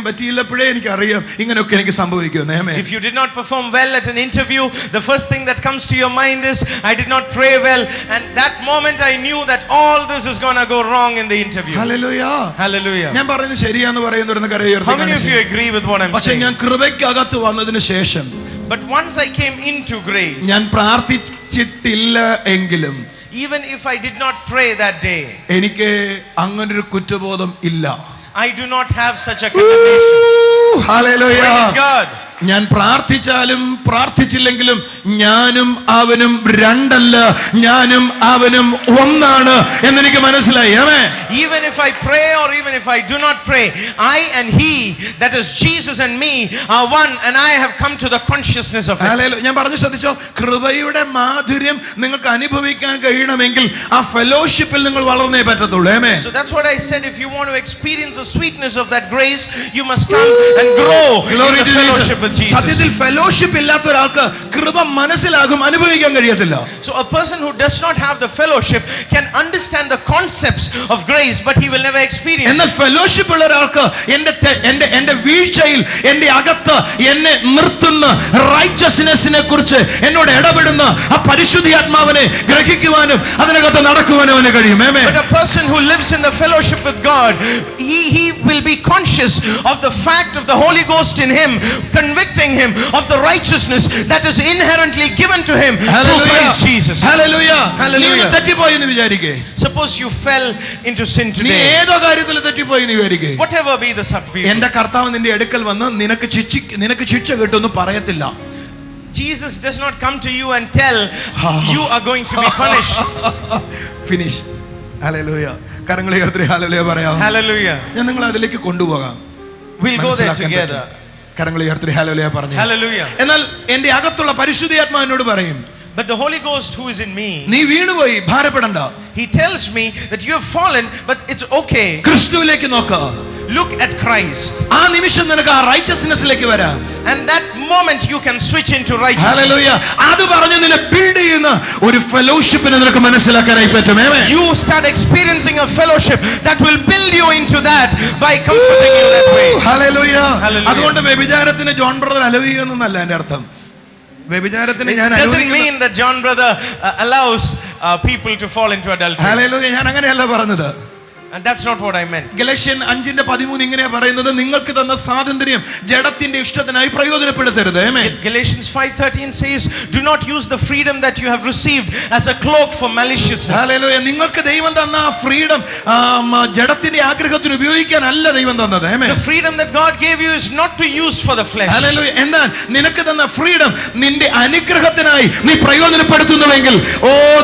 പറ്റിയില്ലപ്പോഴേ എനിക്കറിയാം ഇങ്ങനെയൊക്കെ എനിക്ക് സംഭവിക്കുമെന്ന്. If you did not perform well at an interview, the first thing that comes to your mind is I did not pray well, and that moment I knew that all this is going to go wrong in the interview. Hallelujah. Hallelujah. ഞാൻ പറയുന്നത് ശരിയാന്ന് പറയുന്നവരൊന്ന് കരയുയർത്തി. How many of you agree with what I'm പക്ഷേ saying? ഞാൻ കൃപയ്ക്കകത്ത് വന്നതിന് ശേഷം, But once I came into grace, ഞാൻ പ്രാർത്ഥിച്ചിട്ടില്ല എങ്കിലും even if I did not pray that day, എനിക്ക് അങ്ങനൊരു കുറ്റബോധം ഇല്ല. I do not have such a condemnation. Hallelujah. Praise God. ഞാൻ പ്രാർത്ഥിച്ചാലും പ്രാർത്ഥിച്ചില്ലെങ്കിലും ഞാനും അവനും രണ്ടല്ല, ഞാനും അവനും ഒന്നാണ് എന്നെനിക്ക് മനസ്സിലായി. ആമേൻ. Even if I pray or even if I do not pray, I and he, that is Jesus and me, are one, and I have come to the consciousness of it. Hallelujah. ഞാൻ പറഞ്ഞു ശ്രദ്ധിച്ചോ, കൃപയുടെ മാധുര്യം നിങ്ങൾക്ക് അനുഭവിക്കാൻ കഴിയണമെങ്കിൽ ആ ഫെലോഷിപ്പിൽ നിങ്ങൾ വളർന്നേ പറ്റത്തുള്ളൂ. ആമേൻ. So that's what I said, if you want to experience the sweetness of that grace, you must come and grow in the fellowship with Jesus. സത്യത്തിൽ ഫെലോഷിപ്പ് ഇല്ലാത്ത ഒരാൾക്ക് കൃപ മനസ്സിലാകും, അനുഭവിക്കാൻ കഴിയത്തില്ല. So a person who does not have the fellowship can understand the concepts of grace, but he will never experience. എന്നാൽ fellowship ഉള്ള ഒരാൾക്ക് എന്റെ വീഴ്ചയിൽ എന്റെ അകത്ത് എന്നെ നിർത്തുന്ന റൈച്ചസ്നെസ്സിനെ കുറിച്ച് എന്നോട് ഇടപെടുന്ന ആ പരിശുദ്ധാത്മാവിനെ ഗ്രഹിക്കുവാനും അതിനകത്ത് നടക്കുവാനും അവന് കഴിയും. But a person who lives in the fellowship with God, he will be conscious of the fact of the Holy Ghost in him, convicting him of the righteousness that is inherently given to him through Christ Jesus. Hallelujah. Hallelujah. തെറ്റിപ്പോയി എന്ന് വിചാരിക്കേ. Suppose you fell into sin നീ today. ഏതോ കാര്യത്തിൽ തെറ്റിപ്പോയി എന്ന് വിചാരിക്കേ. Whatever be the subject. എന്റെ കർത്താവ് നിന്റെ അടുക്കൽ വന്ന് നിനക്ക് ശിക്ഷ കിട്ടുമെന്ന് പറയത്തില്ല. Jesus does not come to you and tell you are going to be punished. Finish. Hallelujah. കരങ്ങളെ ഉയർത്തി ഹല്ലേലൂയ പറയാം. Hallelujah. ഞാൻ നിങ്ങളെ അതിലേക്ക് കൊണ്ടുപോകാം. We'll go there together. കരങ്ങളെ ഉയർത്തി ഹല്ലേലൂയ പറഞ്ഞു. Hallelujah. എന്നാൽ എന്റെ അകത്തുള്ള പരിശുദ്ധാത്മാവ് എന്നോട് പറയും, but the Holy Ghost who is in me, നീ വീണുപോയി, ഭാരപ്പെടണ്ട. he tells me that you have fallen, but it's okay. ക്രിസ്തുവിലേക്ക് നോക്ക്. Look at Christ. ആ നിമിഷം നിനക്ക് ആ റൈച്ചസ്നെസ്സിലേക്ക് വരാം. And that moment you can switch into righteousness. Hallelujah. അത് പറഞ്ഞു നിന്നെ ബിൽഡ് ചെയ്യുന്ന ഒരു ഫെലോഷിപ്പിനെ നിനക്ക് മനസ്സിലാക്കാനായി പറ്റും. You start experiencing a fellowship that will build you into that by comforting you that way. Hallelujah. Hallelujah. അതുകൊണ്ട് വ്യഭിചാരത്തിന് ജോൺ ബ്രദർ അലവിയെന്നല്ല എൻ്റെ അർത്ഥം. വ്യഭിചാരത്തിന് ഞാൻ doesn't mean that John brother allows people to fall into adultery. Hallelujah. ഞാൻ അങ്ങനെയല്ല പറഞ്ഞത്. And that's not what I meant. ഗലാത്യർ 5:13 ഇങ്ങനെയാ പറയുന്നത്, നിങ്ങൾക്ക് തന്ന സ്വാതന്ത്ര്യം ജഡത്തിന്റെ ഇഷ്ടത്തിനായി പ്രയോജനപ്പെടുത്തരുത്. Galatians 5:13 says, do not use the freedom that you have received as a cloak for maliciousness. Hallelujah. നിങ്ങൾക്ക് ദൈവം തന്ന ആ ഫ്രീഡം ജഡത്തിന്റെ ആഗ്രഹത്തിന് ഉപയോഗിക്കാനല്ല ദൈവം തന്നത്. The freedom that God gave you is not to use for the flesh. Hallelujah. എന്നാൽ നിനക്ക് തന്ന ഫ്രീഡം നിന്റെ അനുഗ്രഹത്തിനായി നീ പ്രയോജനപ്പെടുത്തുന്നുവെങ്കിൽ,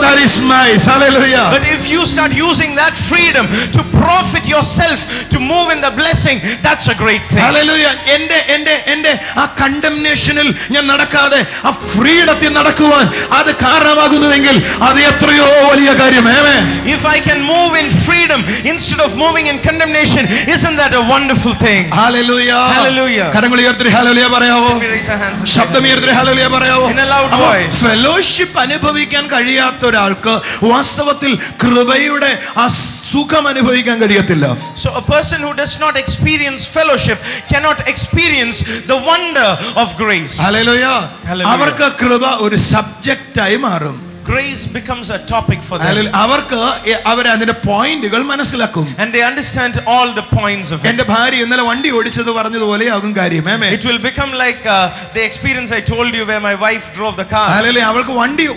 that is nice. Hallelujah. But if you start using that freedom to profit yourself, to move in the blessing, that's a great thing. Hallelujah. എന്റെ ആ കണ്ടംനേഷനിൽ ഞാൻ നടക്കാതെ ആ ഫ്രീഡത്തിൽ നടക്കുവാൻ അത് കാരണമാകുന്നുവെങ്കിൽ അത് എത്രയോ വലിയ കാര്യം. If I can move in freedom instead of moving in condemnation, isn't that a wonderful thing? Hallelujah. Hallelujah. കരങ്ങൾ ഉയർത്തി ഹല്ലേലൂയ പറയാവോ? Let me raise our hands. ശബ്ദം ഉയർത്തി ഹല്ലേലൂയ പറയാവോ? In a loud voice. Fellowship അനുഭവിക്കാൻ കഴിയാത്ത ഒരാൾക്ക് വാസ്തവത്തിൽ കൃപയുടെ ആ സുഖം അനുഭവിക്കാൻ കഴിയത്തില്ല. So a person who does not experience fellowship cannot experience the wonder of grace. Hallelujah. Hallelujah. അവർക്ക് കൃപ ഒരു സബ്ജക്റ്റായി മാറും. Grace becomes a topic for them. അവർക്ക് അതിന്റെ പോയിന്റുകൾ മനസ്സിലാക്കും. And they understand all the points of it. എന്റെ ഭാര്യ ഇന്നലെ വണ്ടി ഓടിച്ചത് പറഞ്ഞതുപോലെ ആകും കാര്യം. It will become like the experience I told you where my wife drove the car. Hallelujah. അവൾക്ക്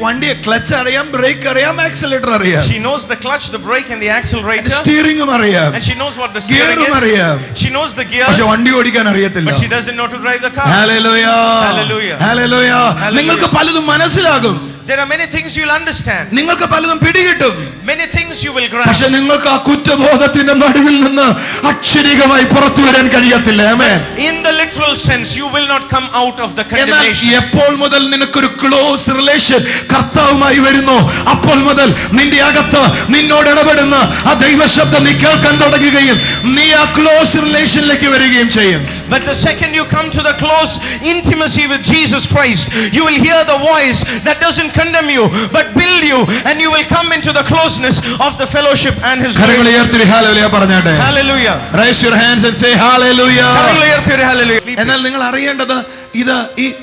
വണ്ടി ക്ലച്ച് അറിയാം, ബ്രേക്ക് അറിയാം, ആക്സിലറേറ്റർ അറിയാം. She knows the clutch, the brake and the accelerator. സ്റ്റിയറിംഗും അറിയാം. And she knows what the steering ഗിയറും അറിയാം. is. She knows the gears. പക്ഷെ വണ്ടി ഓടിക്കാൻ അറിയത്തില്ല. But she doesn't know to drive the car. Hallelujah. Hallelujah. Hallelujah. നിങ്ങൾക്ക് പലതും മനസ്സിലാകും. There are many things you'll understand. നിങ്ങൾക്ക് പലതും പിടികിട്ടും. Many things you will grasp. പക്ഷെ നിങ്ങൾക്ക് ആ കുറ്റബോധത്തിന്റെ നടുവിൽ നിന്ന് അക്ഷരികമായി പുറത്തു വരാൻ കഴിയത്തില്ല. ആമേൻ. In the literal sense, you will not come out of the condemnation. എപ്പോൾ മുതൽ നിനക്കൊരു ക്ലോസ് റിലേഷൻ കർത്താവുമായി വരുന്നു, അപ്പോൾ മുതൽ നിന്റെ അകത്ത് നിന്നോട് ഇടപെടുന്ന ആ ദൈവശബ്ദം നീ കേൾക്കാൻ തുടങ്ങുകയും നീ ആ ക്ലോസ് റിലേഷനിലേക്ക് വരികയും ചെയ്യും. But the second you come to the close intimacy with Jesus Christ, you will hear the voice that doesn't condemn you but build you, and you will come into the closeness of the fellowship and his കരങ്ങൾ grace. ഉയർത്തി hallelujah പറഞ്ഞാട്ടെ. Hallelujah. Raise your hands and say hallelujah. കരങ്ങൾ ഉയർത്തി ഒരു hallelujah. എന്നാൽ നിങ്ങൾ അറിയേണ്ടത് ഇത്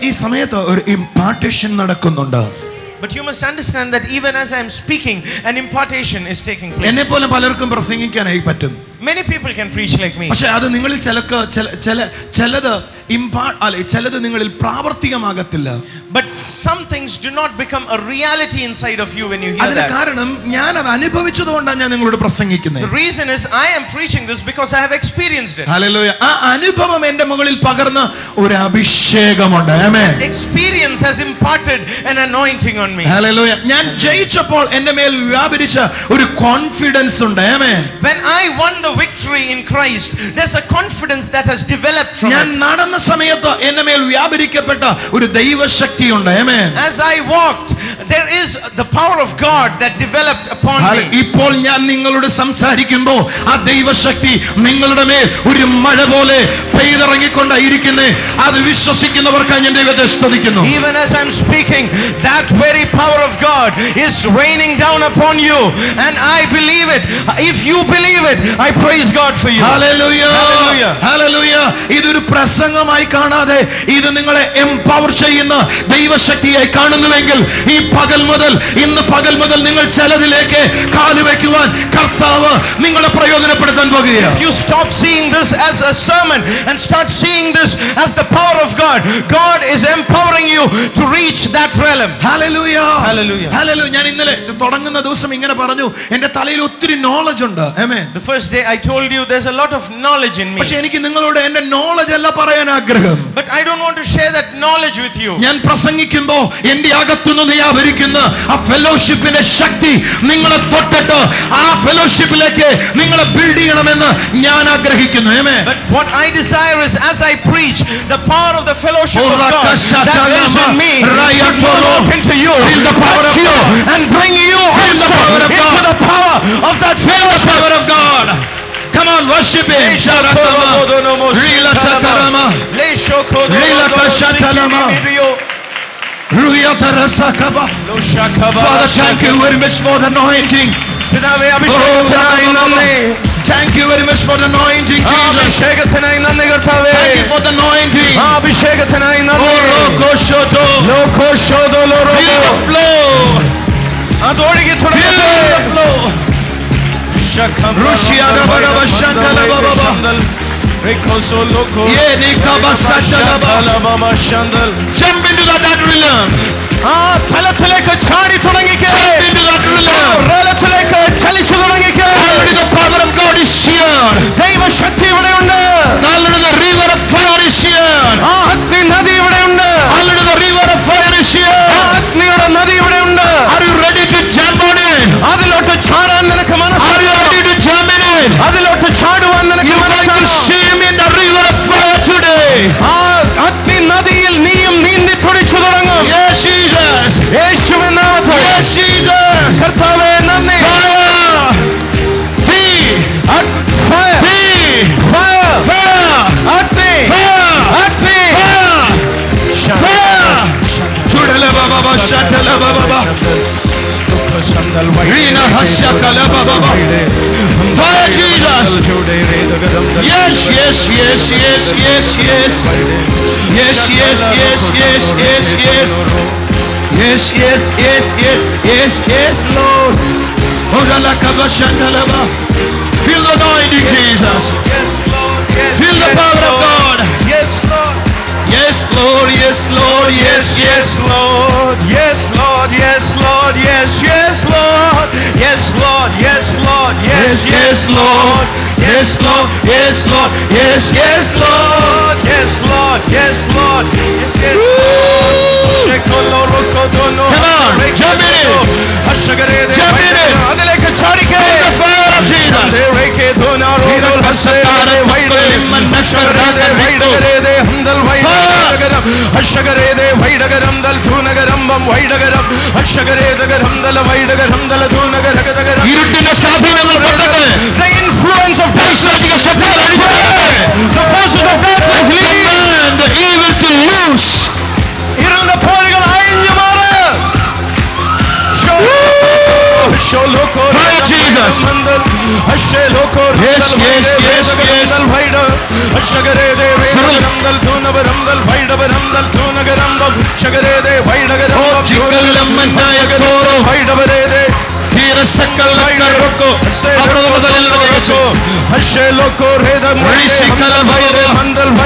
ഈ സമയത്ത് ഒരു ഇംപാർട്ടേഷൻ നടക്കുന്നുണ്ട്. But you must understand that even as I am speaking, an impartation is taking place. എന്നെ പോലെ പലർക്കും പ്രസംഗിക്കാനായി പറ്റും. Many people can preach like me. പക്ഷെ അത് നിങ്ങളിൽ ചിലത് ചിലത് നിങ്ങളിൽ പ്രാവർത്തികമാകത്തില്ല. But some things do not become a reality inside of you when you hear അതിന് that. കാരണം ഞാൻ അത് അനുഭവിച്ചതുകൊണ്ടാണ് ഞാൻ നിങ്ങളോട് പ്രസംഗിക്കുന്നത്. The reason is I am preaching this because I have experienced it. Hallelujah. ആ അനുഭവം എൻ്റെ മുകളിൽ പകർന്ന ഒരു അഭിഷേകമുണ്ട്. ആമേൻ. Experience has imparted an anointing on me. Hallelujah. ഞാൻ ജയിച്ചപ്പോൾ എൻ്റെ മേൽ വ്യാപരിച്ച ഒരു കോൺഫിഡൻസ് ഉണ്ട്. ആമേൻ. When I won the victory in Christ, there's a confidence that has developed from ഞാൻ it. നടന്ന സമയത്ത് എൻ്റെ മേൽ വ്യാപരിക്കപ്പെട്ട ഒരു ദൈവശക്തി ഉണ്ട്. ആമേൻ. As I walked, there is the power of God that developed upon me. ഇപ്പോൾ ഞാൻ നിങ്ങളോട് സംസാരിക്കുമ്പോൾ ആ ദൈവശക്തി നിങ്ങളുടെ മേൽ ഒരു മഴ പോലെ പെയ്തിറങ്ങിക്കൊണ്ടായിരിക്കുന്നേ. അത് വിശ്വസിക്കുന്നവർക്കായി ഞാൻ ദൈവത്തെ സ്തുതിക്കുന്നു. Even as I'm speaking, that very power of God is raining down upon you, and I believe it. If you believe it, I praise God for you. Hallelujah. Hallelujah. Hallelujah. ഇതൊരു പ്രസംഗമായി കാണാതെ ഇത് നിങ്ങളെ എംപവർ ചെയ്യുന്ന ദൈവശക്തിയായി കാണുന്നുവെങ്കിൽ ഇന്ന് പകൽ മുതൽ നിങ്ങൾ ചിലതിലേക്ക് കാലുവെക്കുവാൻ കർത്താവ് നിങ്ങളെ പ്രയോജനപ്പെടുത്താൻ പോകുകയാണ്. If you stop seeing this as a sermon and start seeing this as the power of God, God is empowering you to reach that realm. Hallelujah. Hallelujah. Hallelujah. ഞാൻ ഇന്നലെ തുടങ്ങുന്ന ദിവസം ഇങ്ങനെ പറഞ്ഞു, എൻ്റെ തലയിൽ ഒത്തിരി നോളജ് ഉണ്ട്. ആമേൻ. The first day I told you there's a lot of knowledge in me. പക്ഷേ എനിക്ക് നിങ്ങളോട് എൻ്റെ നോളജ് അല്ല പറയാൻ ആഗ്രഹം. But I don't want to share that knowledge with you. ഞാൻ പ്രസംഗിക്കുമ്പോൾ എൻ്റെ അകത്തുനിന്ന് വ്യാപരിക്കുന്ന ആ ഫെലോഷിപ്പിന്റെ ശക്തി നിങ്ങളെ തൊട്ടിട്ട് ആ ഫെലോഷിപ്പിലേക്ക് നിങ്ങളെ ബിൽഡ് ചെയ്യണമെന്ന് ഞാൻ ആഗ്രഹിക്കുന്നു. ആമേൻ. But what I desire is, as I preach, the power of the fellowship of God that is in me should walk into you, touch you, and bring you also into the power of that fellowship. Power of God. Come on, worship Him. Sharakama. Rila Chakarama. Rila Kashatalama. Ruyatarasakaba. Father, thank you very much for the anointing. Thank you very much for the anointing, Jesus. Thank you for the anointing. Oh, Lokoshodo. Feel the flow. Feel the flow. Rushiada Baraba Shandala Baba. Jump into that realm. തലത്തിലേക്ക് ചാടി തുടങ്ങിക്കേ. Jump into that realm. റലത്തിലേക്ക് ചലിച്ചു തുടങ്ങിക്കേ. Already the power of God is here. ദൈവശക്തി ഇവിടെയുണ്ട്. Already the river of fire is here. അഗ്നി നദി ഇവിടെയുണ്ട്. Already the river of fire is here. അഗ്നിയുടെ നദി ഇവിടെയുണ്ട്. Are you ready to jump on it? അതിലോട്ട് ചാടാൻ നിനക്ക് Are you മനസ്സുണ്ടോ? ready to jump in it? അതിലോട്ട് ചാടുവാൻ നിനക്ക് You're going to മനസ്സുണ്ടോ? swim in the river of fire today. ആ അഗ്നി നദിയിൽ നീയും നീന്തി തുടിച്ചു തുടങ്ങും. Yes, Jesus. യേശുവിൻ നാമത്തിൽ. Yes, Jesus. കർത്താവേ നന്ദി. Fire. Fire. Fire. Fire. അഗ്നി. Fire. അഗ്നി. Fire. Chudala Baba Shatala Baba. Rina Hashakala Baba. Fire, Jesus. Yes, yes, yes, yes, yes, yes. Yes, yes, yes, yes, yes, yes. Yes, yes, yes, yes, yes, yes, Lord. Odala Kabashandalaba. Feel the anointing, Jesus. Feel the power of God. Yes, Lord. Yes, Lord, yes, Lord, yes, yes, Lord. Yes, Lord. Yes, Lord. Yes, yes, Lord. Yes, Lord. Yes, Lord. yes, yes, Lord. Yes, Lord, yes, Lord, yes, yes, Lord. Yes, Lord. Yes, Lord. Yes, yes. Come on, jump in it. Jump in it. അതിലേക്ക് ചാടിക്കേ. Feel the fire of Jesus. ഇരുട്ടിന്റെ സ്വാധീനങ്ങൾ പൊട്ടട്ടെ. The influence of പൈശാചിക ശക്തികൾ അടിപൊളിയാകട്ടെ. the forces of darkness leave. Command the evil to loose. ഇരുണ്ട പോരുകൾ അഴിഞ്ഞു മാറ്. Fire, Jesus. Yes, yes, yes, yes.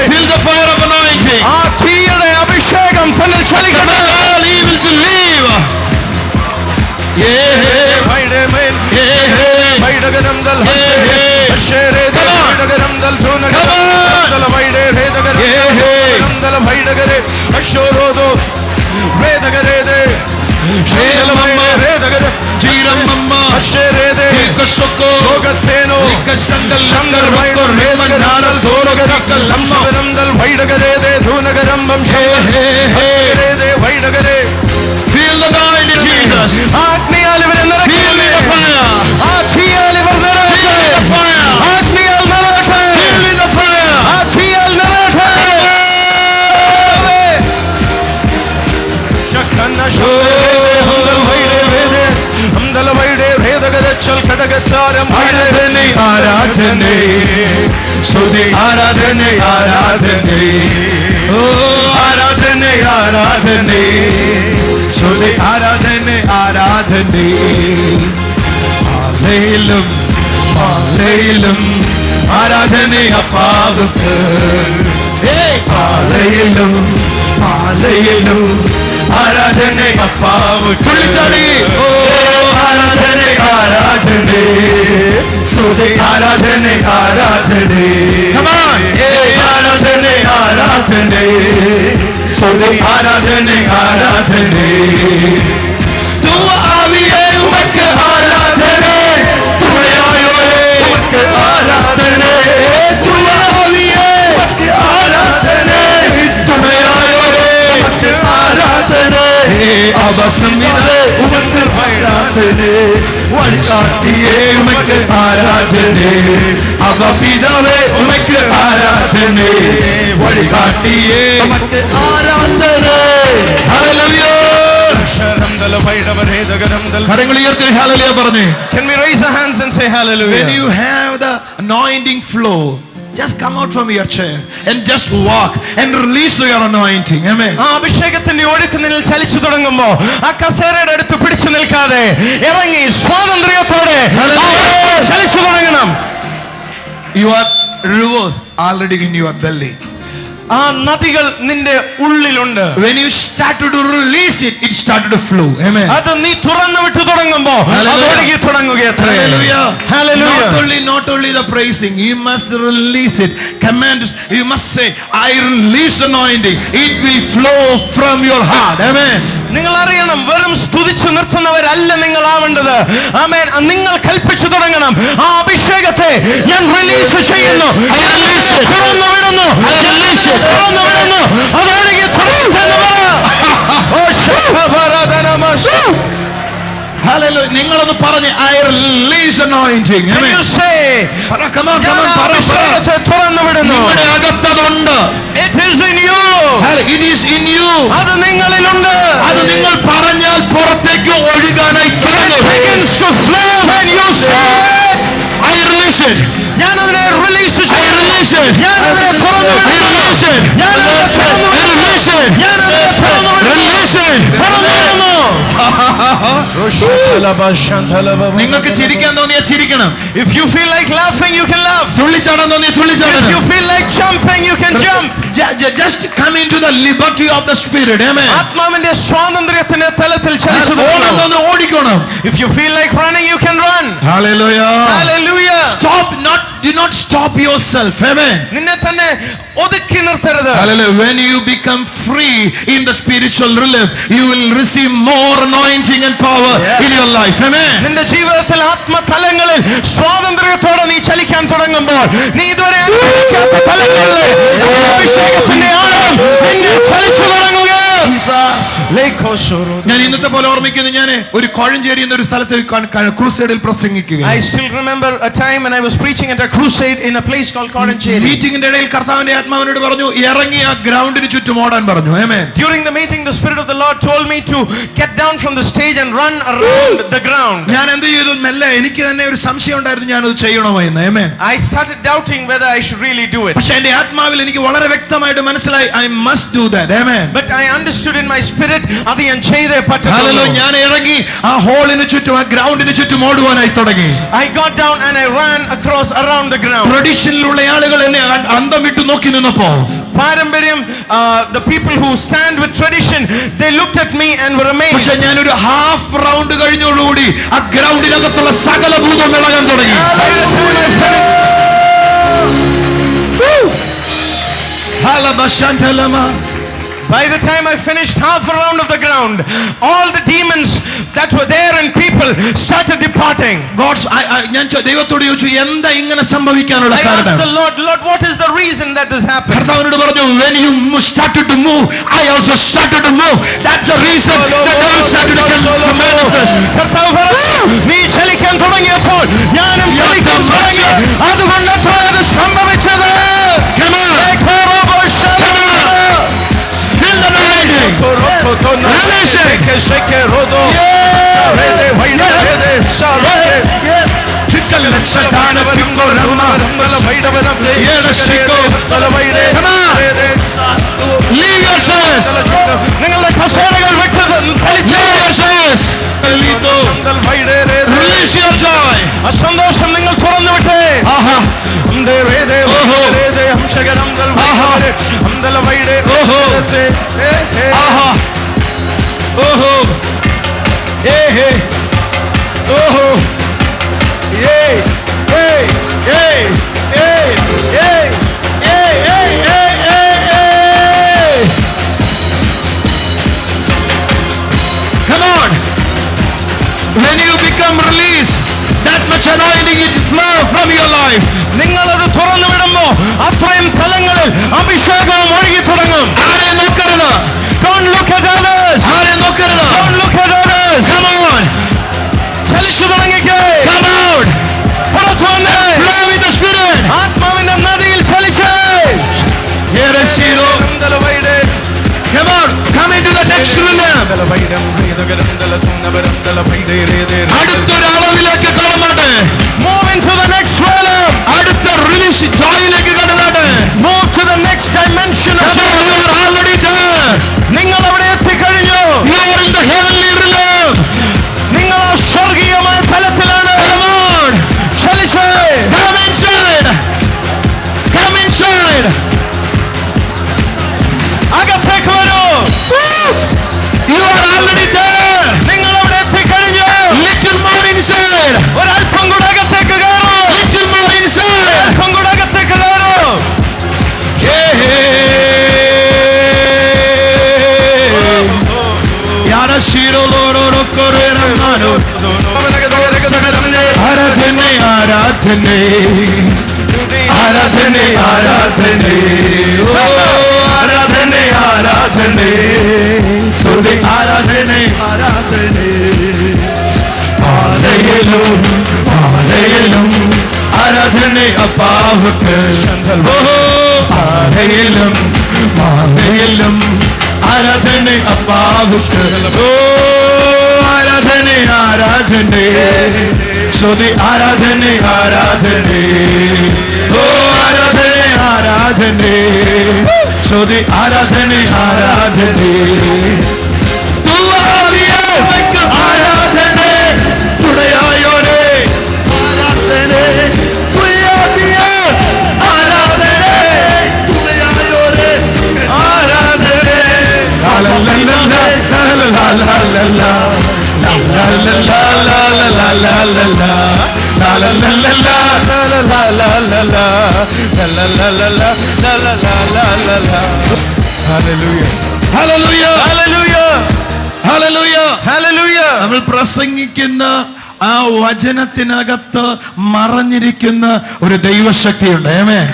Feel the fire of anointing. ആ തീയുടെ അഭിഷേകം തന്നിൽ ചലിക്കട്ടെ. He will believe. Feel the anointing, Jesus. ആത്മീയാൽ ഇവരെ നിറയ്ക്കണമേ. ആത്മീയാൽ ഇവർ നിറയട്ടെ. ആത്മീയാൽ നിറയട്ടെ. ആത്മീയാൽ നിറയട്ടെ. ആരാധന ആരാധന സ്തുതി ആരാധന ആരാധന ഓ ആരാധന ആരാധന സ്തുതി ആരാധന ആരാധന ആലയിലും ആലയിലും ആരാധന അപ്പാവുക്ക് ആലയിലും ആലയിലും ആരാധന അപ്പാവുക്ക് തുള്ളിച്ചാടി ഓ ആരാധന ആരാധന സ്തുതി ആരാധന ആരാധന ആരാധന ആരാധന സ്തുതി ആരാധന ആരാധന ആവിയെ ഉമക്ക് ആരാധന തുണയായോരേ ഉമക്ക് ആരാധന ആവിയെ ഉമക്ക് ആരാധന തുണയായോരേ ഉമക്ക് ആരാധന അവസമിതേ ഉമക്ക് ആരാധന വഴികാട്ടിയേ ഉമക്ക് ആരാധന അവപിതാവേ ഉമക്ക് ആരാധന വഴികാട്ടിയേ ഉമക്ക് ആരാധന ഹല്ലേലൂയ. കരങ്ങൾ ഉയർത്തി ഹല്ലേലൂയ പറഞ്ഞേ. Can we raise our hands and say hallelujah? When you have the anointing flow, just come out from your chair and just walk and release your anointing. Amen. ആ അഭിഷേകത്തിന്റെ ഒഴുക്ക് നിന്നിൽ ചലിച്ചു തുടങ്ങുമ്പോ ആ കസേരയുടെ അടുത്ത് പിടിച്ചു നിൽക്കാതെ ഇറങ്ങി സ്വാതന്ത്ര്യത്തോടെ ചലിച്ചു തുടങ്ങണം. Your rivers already in your belly. ആ നദികൾ നിന്റെ ഉള്ളിലുണ്ട്. When you started to release it, it started to flow. Amen. അത് നീ തുറന്നു വിട്ടു തുടങ്ങുമ്പോ അത് ഒഴുകി തുടങ്ങുകയത്രേ. Hallelujah. Hallelujah. Not only the praising, you must release it. Command, you must say, I release anointing. It will flow from your heart. Amen. നിങ്ങൾ അറിയണം, വെറും സ്തുതിച്ചു നിർത്തുന്നവരല്ല നിങ്ങൾ ആവേണ്ടത്. ആമേൻ. നിങ്ങൾ കൽപ്പിച്ചു തുടങ്ങണം, ആ അഭിഷേകത്തെ ഞാൻ റിലീസ് ചെയ്യുന്നു, തുറന്നു വിടുന്നു, തുറന്നു വിടുന്നു, അതൊഴുകി തുടങ്ങുന്നു. Hallelujah. നിങ്ങളൊന്ന് പറഞ്ഞ് I release anointing. Amen. You say, come on, അഭിഷേകത്തെ തുറന്നു വിടുന്നു. നിങ്ങളുടെ അകത്തതുണ്ട്. It is in you. It is in you. അത് നിങ്ങളിലുണ്ട്. അത് നിങ്ങൾ പറഞ്ഞാൽ പുറത്തേക്ക് ഒഴുകാനായി തുടങ്ങും. It begins to flow when you say, I release it. ഞാൻ അതിനെ റിലീസ് ചെയ്യുന്നു. ഞാൻ അതിനെ തുറന്നു വിടുന്നു. ഞാൻ അതിനെ തുറന്നു വിടുന്നു. ഞാൻ അതിനെ തുറന്നു വിടുന്നു. നിങ്ങൾക്ക് ചിരിക്കാൻ തോന്നിയാൽ ചിരിക്കണം. If you feel like laughing, you can laugh. തുള്ളിച്ചാടാൻ തോന്നിയാൽ If തുള്ളിച്ചാടണം. you feel like jumping, you can jump. Just come into the liberty of the spirit. Amen. ആത്മാവിന്റെ സ്വാതന്ത്ര്യത്തിന്റെ തലത്തിൽ ചലിച്ചു ഓടാൻ തോന്നി ഓടിക്കണം. If you feel like running, you can run. Hallelujah. Hallelujah. Do not stop yourself. Amen. നിന്നെ തന്നെ ഒതുക്കി നിർത്തരുത്. Hallelujah. When you become free in the spiritual realm, you will receive more anointing and power in your life. Amen. നിന്റെ ജീവിതത്തിൽ ആത്മതലങ്ങളിൽ സ്വാതന്ത്ര്യത്തോടെ നീ ചലിക്കാൻ തുടങ്ങുമ്പോൾ നീ ഇതുവരെ അനുഭവിക്കാത്ത തലങ്ങളിൽ അഭിഷേകത്തിന്റെ ആഴം നിന്നെ ചലിച്ചു തുടങ്ങുക. ഞാൻ ഇന്നത്തെ പോലെ ഓർമ്മിക്കുന്നു, ഞാൻ ഒരു കോഴഞ്ചേരി എന്ന ഒരു സ്ഥലത്ത് ക്രൂസൈഡിൽ പ്രസംഗിക്കുക. I still remember a time when I was preaching at a crusade in a place called Korancheri. മീറ്റിംഗിന്റെ ഇടയിൽ കർത്താവിന്റെ ആത്മാവിനോട് പറഞ്ഞു, ഇറങ്ങി ആ ഗ്രൗണ്ടിന് ചുറ്റും ഓടാൻ പറഞ്ഞു. Amen. During the meeting, the Spirit of the Lord told me to get down from the stage and run around the ground. ഞാൻ എന്ത് ചെയ്തു? മെല്ലെ എനിക്ക് തന്നെ ഒരു സംശയം ഉണ്ടായിരുന്നു, ഞാൻ അത് ചെയ്യണമോ എന്ന്. Amen. I started doubting whether I should really do it. പക്ഷേ എന്റെ ആത്മാവിൽ എനിക്ക് വളരെ വ്യക്തമായിട്ട് മനസ്സിലായി, I must do that. Amen. But I understood in my spirit it, അത് ഞാൻ ചെയ്തേ പറ്റത്തുള്ളൂ. ഞാൻ ഇറങ്ങി ആ ഹോളിന് ചുറ്റും ആ ഗ്രൗണ്ടിന് ചുറ്റും ഓടുവാനായി തുടങ്ങി. I got down and I ran across around the ground. ട്രഡീഷനിലുള്ള ആളുകൾ എന്നെ അന്തം വിട്ടു നോക്കി നിന്നപ്പോ, പാരമ്പര്യം, the people who stand with tradition, they looked at me and were amazed. പക്ഷേ ഞാൻ ഒരു ഹാഫ് റൗണ്ട് കഴിഞ്ഞോടുകൂടി ആ ഗ്രൗണ്ടിനകത്തുള്ള സകല ഭൂതം ഇളകാൻ തുടങ്ങി. By the time I finished half a round of the ground, all the demons that were there and people started departing. ഞാൻ ദൈവത്തോട് ചോദിച്ചു, എന്താ ഇങ്ങനെ സംഭവിക്കാനുള്ള I asked കാരണം? the Lord, what is the reason that this happened? കർത്താവിനോട് പറഞ്ഞു, when you started to move, I also started to move. That's the reason the devil started to manifest. കർത്താവ് പറഞ്ഞു, നീ ചലിക്കാൻ തുടങ്ങിയപ്പോൾ ഞാനും ചലിക്കാൻ തുടങ്ങി. അതുകൊണ്ടത്രേ അത് സംഭവിച്ചത്. Come on. Feel the anointing. Release it. Come on. Leave your chairs. നിങ്ങളുടെ കസേരകൾ വിട്ട് Leave your chairs. Release your joy. ആ സന്തോഷം നിങ്ങൾ തുറന്നു വിട്ടേ. Aha. Come on. When you become released, that much anointing it flow from your life. നിങ്ങളത് തുറന്നു വിടുമ്പോ അത്രയും തലങ്ങളിൽ അഭിഷേകം ഒഴുകി തുടങ്ങും. ആരെ നോക്കരുത്. Don't look at others. ആരെ നോക്കരുത്. Don't look at others. Come on. ചലിച്ചു തുടങ്ങിക്കേ. Come out. പുറത്തു വന്നേ. Flow with the Spirit. ആത്മാവിന്റെ നദിയിൽ ചലിച്ചേ. Here is Shiro. Come on. Come into the next realm. അടുത്തൊരു അളവിലേക്ക് കടന്നാട്ടെ. Move into the next realm. അടുത്ത release ജോയിലേക്ക് കടന്നാട്ടെ. Move to the next dimension of Come on, you are already there. നിങ്ങൾ അവിടെ എത്തിക്കഴിഞ്ഞു. You are in the heavenly realm. നിങ്ങൾ ആ സ്വർഗീയമായ തലത്തിലാണ്. Come on. ചലിച്ചേ. Come inside. Come inside. അകത്തേക്ക് വരൂ. You are already there. നിങ്ങൾ അവിടെ എത്തിക്കഴിഞ്ഞു. Little more inside. ഒരല്പം കൂടെ അകത്തേക്ക് കയറൂ. Little more inside. അല്പം കൂടെ അകത്തേക്ക് കയറൂ. Yara Shiro Loro Correra Mano. Aradhane, Aradhane. Aradhane, Aradhane. Oh, Aradhane, Aradhane. So the Aradhane, Aradhane. Alayelum, Alayelum. Aradhane Apavaka. Oh, Alayelum, Alayelum. Aradhane Apavaka. Oh, Aradhane, Aradhane. So the Aradhane, Aradhane. Oh, Aradhane, Aradhane. So the Aradhane, Aradhane. Tu aviya Aradhane. Tudayayore Aradhane. Tu aviya Aradhane. Tudayayore Aradhane. La la la la la la la la la la. La la la la la la la la la. La la la la la la la la la la. La la la la la la la la la la. Hallelujah. Hallelujah. Hallelujah. Hallelujah. Hallelujah. നമ്മൾ പ്രസംഗിക്കുന്ന ആ വചനത്തിനകത്ത് മറഞ്ഞിരിക്കുന്ന ഒരു ദൈവശക്തിയുണ്ട്. ആമേൻ.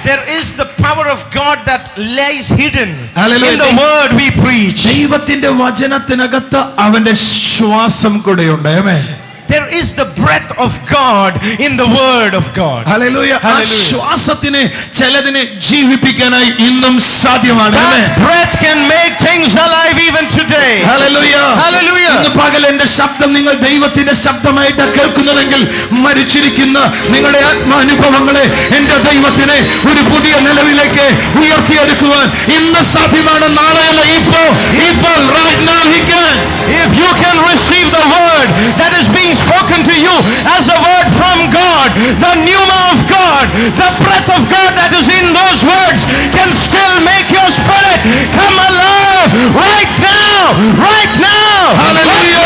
There is the power of God that lies hidden Hallelujah. in the word we preach. ദൈവത്തിന്റെ വചനത്തിനകത്ത് അവന്റെ ശ്വാസം കൂടെയുണ്ട്. ആമേൻ. there is the breath of God in the word of God. Hallelujah. ആ ശ്വാസത്തിനെ ചിലതിനെ ജീവിപ്പിക്കാനായി ഇന്നും സാധ്യമാണ്. That breath can make things alive even today. Hallelujah. Hallelujah. ഇന്ന് പകൽ എന്റെ ശബ്ദം നിങ്ങൾ ദൈവത്തിന്റെ ശബ്ദമായിട്ട് കേൾക്കുന്നതെങ്കിൽ മരിച്ചിരിക്കുന്ന നിങ്ങളുടെ ആത്മാനുഭവങ്ങളെ എന്റെ ദൈവത്തിനെ ഒരു പുതിയ നിലവിലേക്ക് ഉയർത്തിയെടുക്കുവാൻ ഇന്ന് സാധ്യമാണ്. നാളെയല്ല, ഇപ്പോൾ right now he can. If you can receive the word that is being spoken to you as a word from God, the pneuma of God, the breath of God that is in those words can still make your spirit come alive right now, right now. Hallelujah.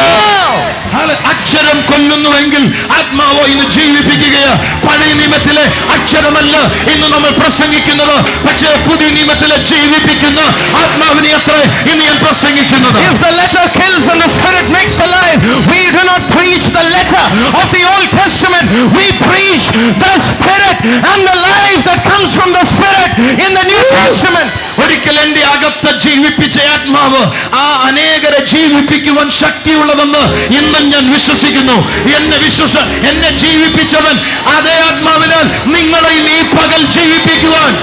അക്ഷരം കൊല്ലുന്നുവെങ്കിൽ ആത്മാവോ ഇന്ന് ജീവിപ്പിക്കുകയാ. പഴയ നിയമത്തിലെ അക്ഷരമല്ല ഇന്ന് നമ്മൾ പ്രസംഗിക്കുന്നത്, പക്ഷേ പുതിയ നിയമത്തിലെ ജീവിപ്പിക്കുന്ന ആത്മാവിനെ അത്ര ഇന്ന് ഞാൻ പ്രസംഗിക്കുന്നത്. If the letter kills and the spirit makes alive, we do not preach the letter of the Old Testament. We preach the spirit and the life that comes from the spirit in the New Testament. ഒരിക്കൽ എന്റെ അകത്ത് ജീവിപ്പിച്ച ആത്മാവ് ആ അനേകരെ ജീവിപ്പിക്കുവാൻ ശക്തിയുള്ളതെന്ന് ഇന്നും ഞാൻ വിശ്വസിക്കുന്നു. എന്നെ ജീവിപ്പിച്ചവൻ അതേ ആത്മാവിനാൽ നിങ്ങളെ ഈ പകൽ ജീവിപ്പിക്കുവാൻ.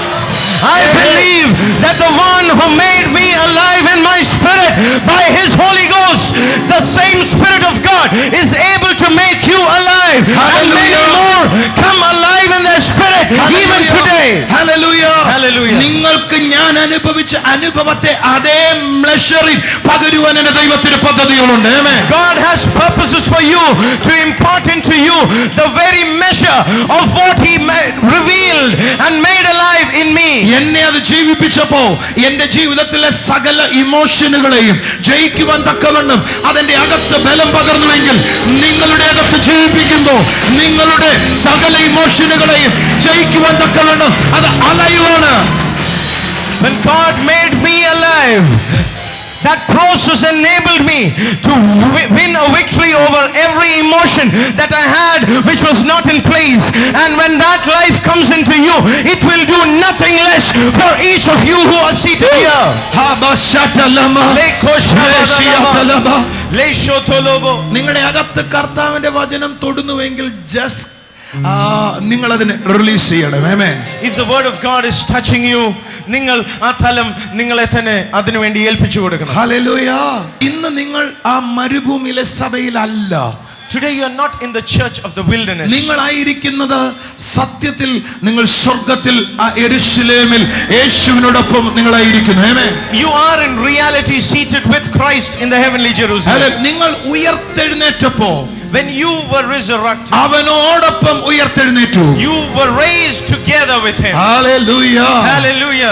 I believe that the one who made me alive in my spirit by his Holy Ghost, the same Spirit of God is able to make you alive. Hallelujah. And many more come alive in their spirit. Hallelujah. Even today. Hallelujah. Hallelujah. നിങ്ങൾക്ക് ഞാൻ അനുഭവിച്ച അനുഭവത്തെ അതേ മെഷറിൽ പകരുവാൻ എന്റെ ദൈവത്തിന് പദ്ധതികളുണ്ട്. God has purposes for you to impart into you the very measure of what he revealed and made alive in me. എന്നെ അത് ജീവിപ്പിച്ചപ്പോ എന്റെ ജീവിതത്തിലെ സകല ഇമോഷനുകളെയും ജയിക്കുവാൻ തക്കവണ്ണം അതെന്റെ അകത്ത് ബലം പകർന്നുവെങ്കിൽ നിങ്ങളുടെ അകത്ത് ജീവിപ്പിക്കുമ്പോ നിങ്ങളുടെ സകല ഇമോഷനുകളെയും ജയിക്കുവാൻ തക്കവണ്ണം അത് അലയുവാണ്. When God made me alive, that process enabled me to win a victory over every emotion that I had which was not in place. And when that life comes into you, it will do nothing less for each of you who are seated here. നിങ്ങളുടെ അകത്ത് കർത്താവിന്റെ വചനം തൊടുന്നുവെങ്കിൽ just നിങ്ങൾ അതിനെ release ചെയ്യണം. If the word of God is touching you, നിങ്ങൾ ആ തലം നിങ്ങളെ തന്നെ അതിനു വേണ്ടി ഏൽപ്പിച്ചു കൊടുക്കണം. ഹല്ലേലൂയ. ഇന്ന് നിങ്ങൾ ആ മരുഭൂമിയിലെ സഭയിലല്ല. Today you are not in the church of the wilderness. നിങ്ങളായിരിക്കുന്നത് സത്യത്തിൽ നിങ്ങൾ സ്വർഗ്ഗത്തിൽ ആ യെരൂശലേമിൽ യേശുവിനോടൊപ്പം നിങ്ങളായിരിക്കുന്നു. ആമേൻ. You are in reality seated with Christ in the heavenly Jerusalem. നിങ്ങൾ ഉയർത്തെഴുന്നേറ്റപ്പോ, when you were resurrected, അവനോടൊപ്പം ഉയർത്തെഴുന്നേറ്റു. you were raised together with him. Hallelujah. Hallelujah.